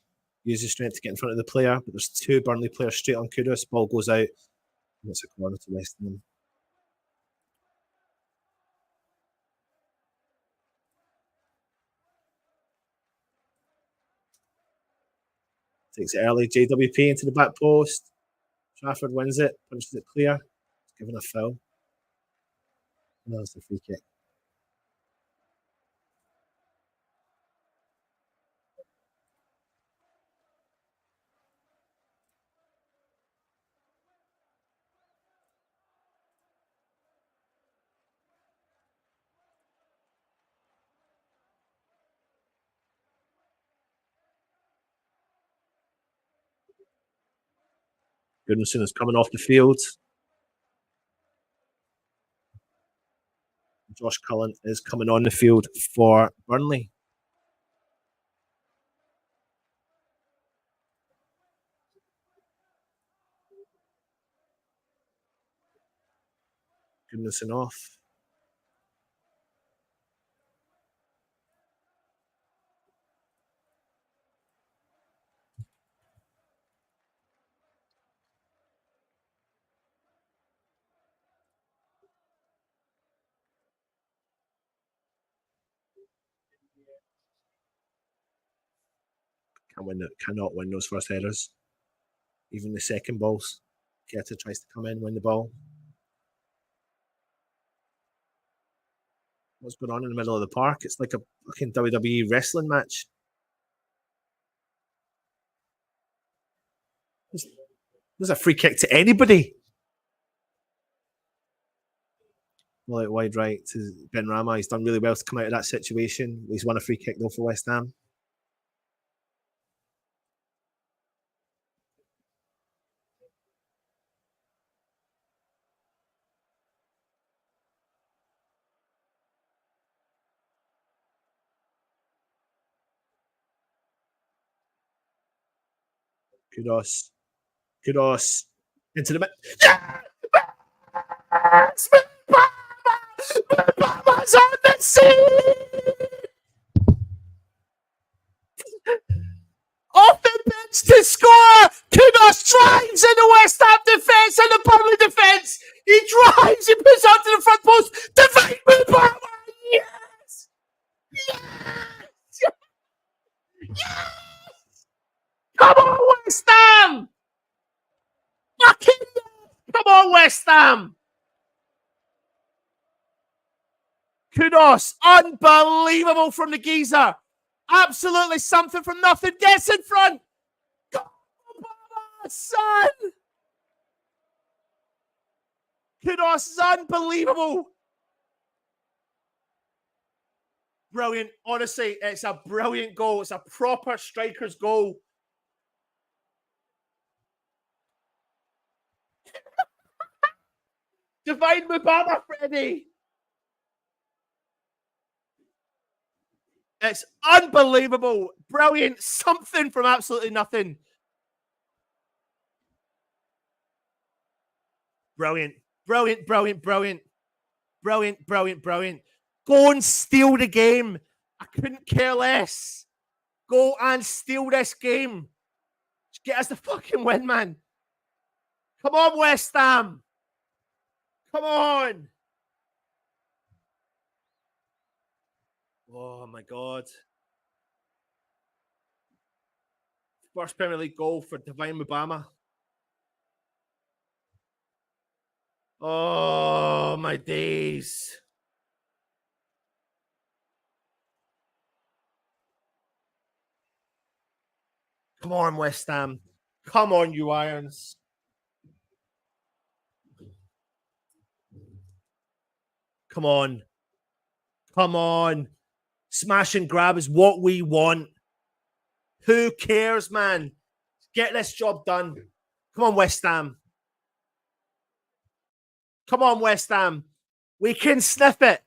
Uses strength to get in front of the player, but there's two Burnley players straight on Kudos. Ball goes out. And it's a corner to West Ham. Takes it early. JWP into the back post. Trafford wins it. Punches it clear. It's given a foul. And that's the free kick. Goodmanson is coming off the field. Josh Cullen is coming on the field for Burnley. Goodmanson off. Cannot win those first headers. Even the second balls. Keta tries to come in, win the ball. What's going on in the middle of the park? It's like a fucking WWE wrestling match. There's a free kick to anybody. Well, out wide right to Ben Rama. He's done really well to come out of that situation. He's won a free kick though for West Ham. Kudos. Kudos. Into the... Yeah! Mama's on the scene! Off the bench to score! Kudos drives in the West Ham defence and the Burnley defence! He drives, he puts out to the front post! Divine Mubama! Yes! Yes! Yes! Come on, West Ham! Fucking yes! Come on, West Ham! Kudos, unbelievable from the geezer. Absolutely something from nothing. Gets in front. Go, Obama, son. Kudos is unbelievable. Brilliant. Honestly, it's a brilliant goal. It's a proper striker's goal. Divine Mubama, Freddie. It's unbelievable. Brilliant. Something from absolutely nothing. Brilliant. Brilliant, brilliant, brilliant. Brilliant, brilliant, brilliant. Go and steal the game. I couldn't care less. Go and steal this game. Just get us the fucking win, man. Come on, West Ham. Come on. Oh, my God. First Premier League goal for Divine Mubama. Oh, my days. Come on, West Ham. Come on, you Irons. Come on. Come on. Smash and grab is what we want. Who cares, man? Get this job done. Come on, West Ham. Come on, West Ham. We can sniff it.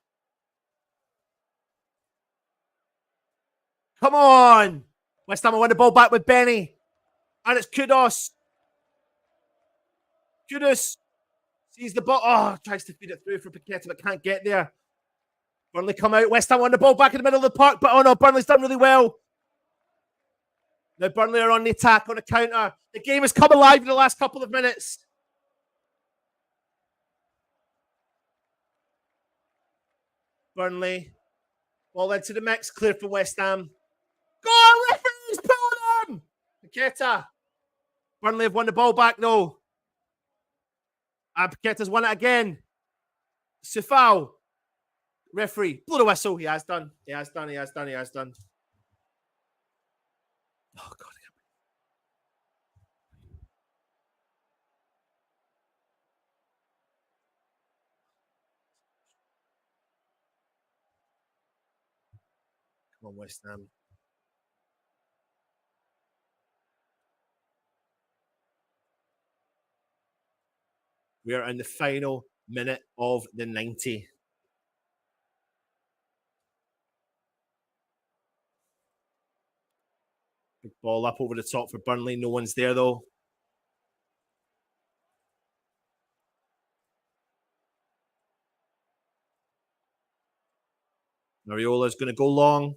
Come on. West Ham will win the ball back with Benny. And it's Kudos. Kudos sees the ball. Oh, tries to feed it through for Paqueta, but can't get there. Burnley come out. West Ham won the ball back in the middle of the park, but oh no, Burnley's done really well. Now Burnley are on the attack, on a counter. The game has come alive in the last couple of minutes. Burnley. Ball into the mix. Clear for West Ham. Go, referees, pull them! Paqueta. Burnley have won the ball back, though. And Paqueta's won it again. Sufal. Referee. Blow the whistle. He has done. He has done. He has done. He has done. Oh, God. Come on, West Ham. We are in the final minute of the 90. Big ball up over the top for Burnley. No one's there, though. Mariola's going to go long.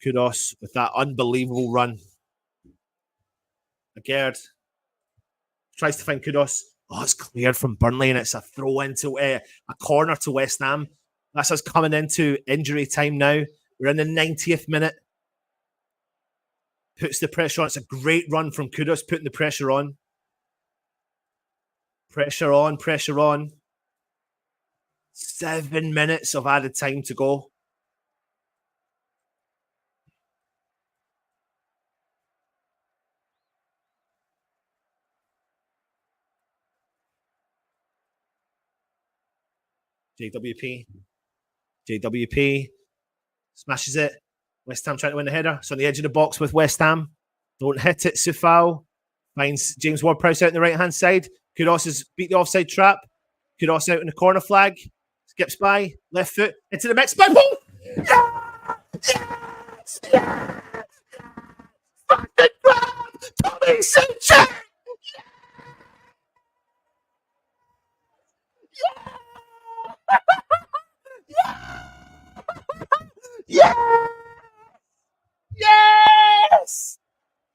Kudos with that unbelievable run. Agard tries to find Kudos. Oh, it's cleared from Burnley, and it's a throw into a corner to West Ham. That's us coming into injury time now. We're in the 90th minute. Puts the pressure on. It's a great run from Kudos, putting the pressure on. Pressure on, pressure on. 7 minutes of added time to go. JWP smashes it. West Ham trying to win the header. It's on the edge of the box with West Ham. Don't hit it. Sufal finds James Ward-Prowse out on the right-hand side. Kudos has beat the offside trap. Kudos out in the corner flag. Skips by. Left foot into the mix. Back ball. Yes! Yes! Yes! Fucking grab! Tommy Suchek! Yes! Yes!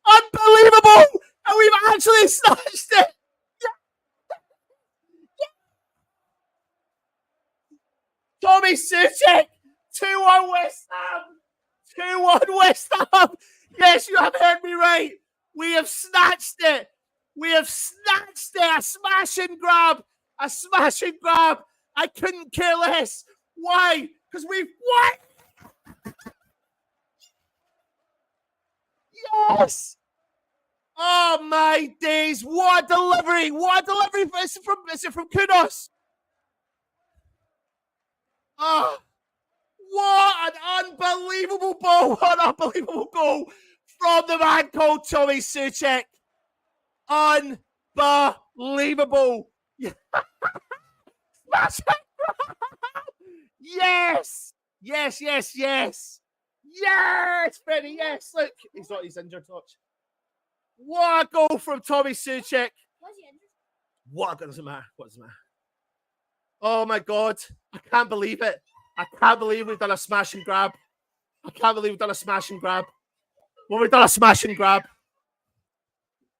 Unbelievable! And we've actually snatched it! Tommy Suchek! 2-1 West Ham! 2-1 West Ham! Yes, you have heard me right! We have snatched it! We have snatched it! A smash and grab! A smash and grab! I couldn't care less! Why? Because we've won! Yes! Oh my days! What a delivery! What a delivery! Is it from Kudos? Oh, what an unbelievable ball! What an unbelievable goal from the man called Tommy Suchek! Unbelievable! Smash and Yes! Yes, yes, yes! Yes, Freddie, yes! Look, he's not his injured touch. What a goal from Tommy Suchek. What? It doesn't matter. What does it matter? Oh my God. I can't believe it. I can't believe we've done a smash and grab. I can't believe we've done a smash and grab. Well, we've done a smash and grab.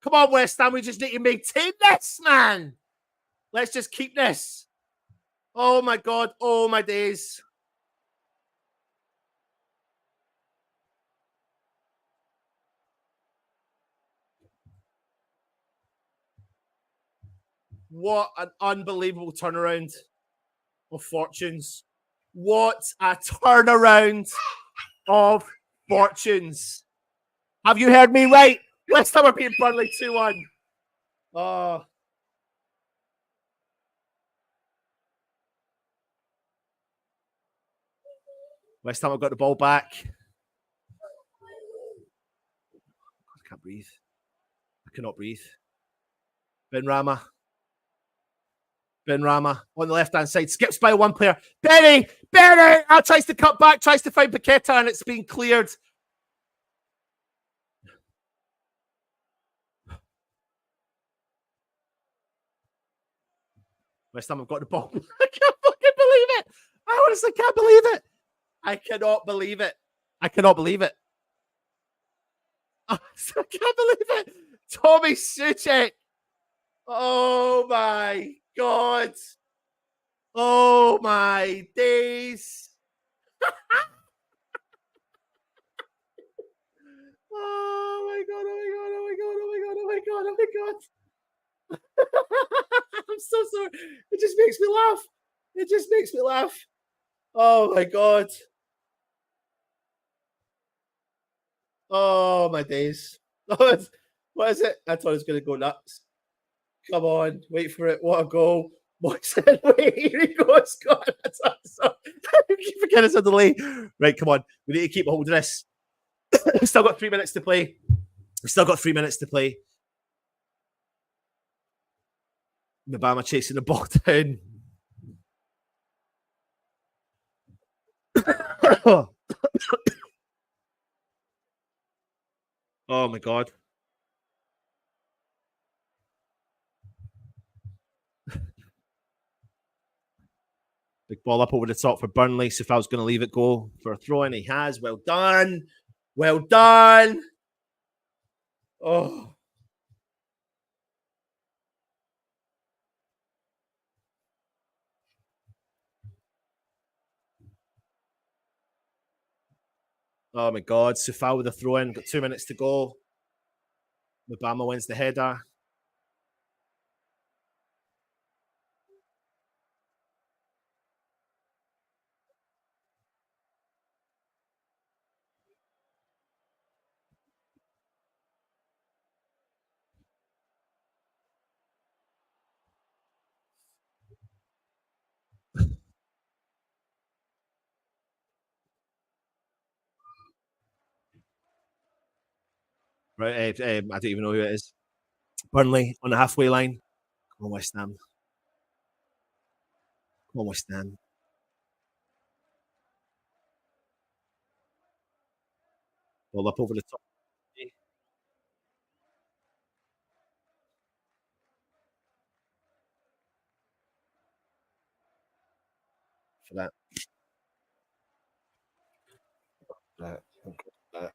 Come on, West Ham. We just need to maintain this, man. Let's just keep this. Oh my God. Oh my days. What an unbelievable turnaround of fortunes. What a turnaround of fortunes. Have you heard me right? West Ham are beating Burnley 2-1. Oh. West Ham have got the ball back. I can't breathe. I cannot breathe. Ben Rama on the left-hand side. Skips by one player. Benny! Tries to cut back, tries to find Paqueta, and it's been cleared. West Ham have got the ball. I can't fucking believe it. I honestly can't believe it. I cannot believe it. I cannot believe it. I can't believe it. Tommy Suchek. Oh my God. Oh my days. Oh my God. Oh my God. Oh my God. Oh my God. Oh my God. Oh my God. I'm so sorry. It just makes me laugh. It just makes me laugh. Oh my God. Oh my days. What is it? I thought it was going to go nuts. Come on, wait for it. What a goal. Moyson, wait, here he goes. God, I keep forgetting it's a delay. Right, come on. We need to keep hold of this. We've still got 3 minutes to play. Mabama chasing the ball down. Oh my God. Big ball up over the top for Burnley. Sifal's going to leave it go for a throw, and he has. Well done. Well done. Oh. Oh my God. Sifal with a throw in. Got 2 minutes to go. Mabama wins the header. Right, I don't even know who it is. Burnley on the halfway line. Come on, West Ham. Come on, West Ham. Ball up over the top. For that. Thank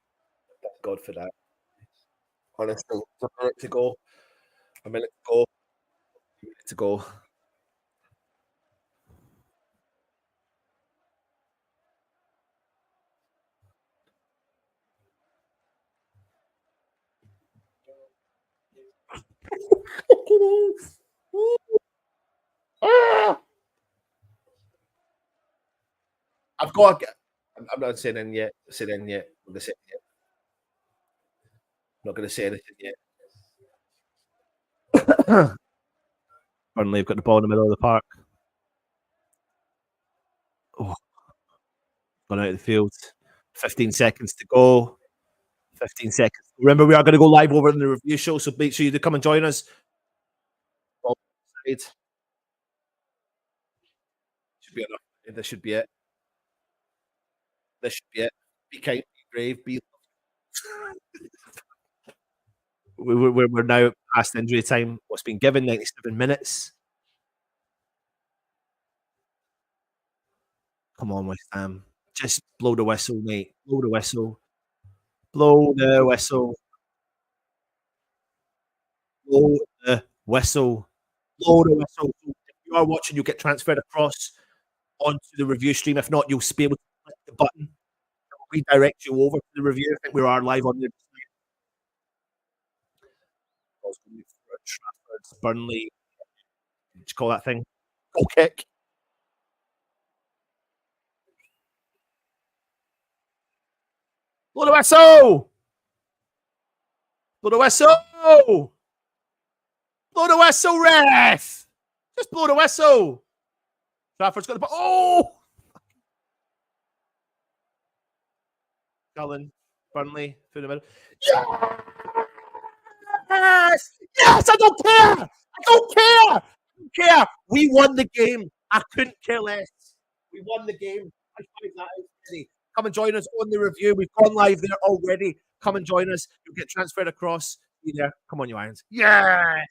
God for that. Honestly, a minute to go. A minute to go. A minute to go. I've got to get. I'm not saying in yet. I'm going to say it yet. I'm not going to say anything yet. Burnley have got the ball in the middle of the park. Oh, gone out of the field. 15 seconds to go. 15 seconds. Remember, we are going to go live over in the review show, so make sure you come and join us. should be enough. This should be it. This should be it. Be kind, be brave, be. We're now past injury time. What's been given 97 minutes. Come on, West Ham. Just blow the whistle, mate. Blow the whistle. Blow the whistle. Blow the whistle. Blow the whistle. If you are watching, you'll get transferred across onto the review stream. If not, you'll be able to click the button. It'll redirect you over to the review. I think we are live on the Trafford, Burnley. What do you call that thing? Goal kick. Blow the whistle! Blow the whistle! Blow the whistle, ref! Just blow the whistle. Trafford's got the ball. Oh! Cullen, Burnley, through the middle. Yes! Yes! I don't care! I don't care! I don't care! We won the game. I couldn't care less. We won the game. I find that out today. Come and join us on the review. We've gone live there already. Come and join us. You'll get transferred across. Be there. Come on, you Irons. Yes!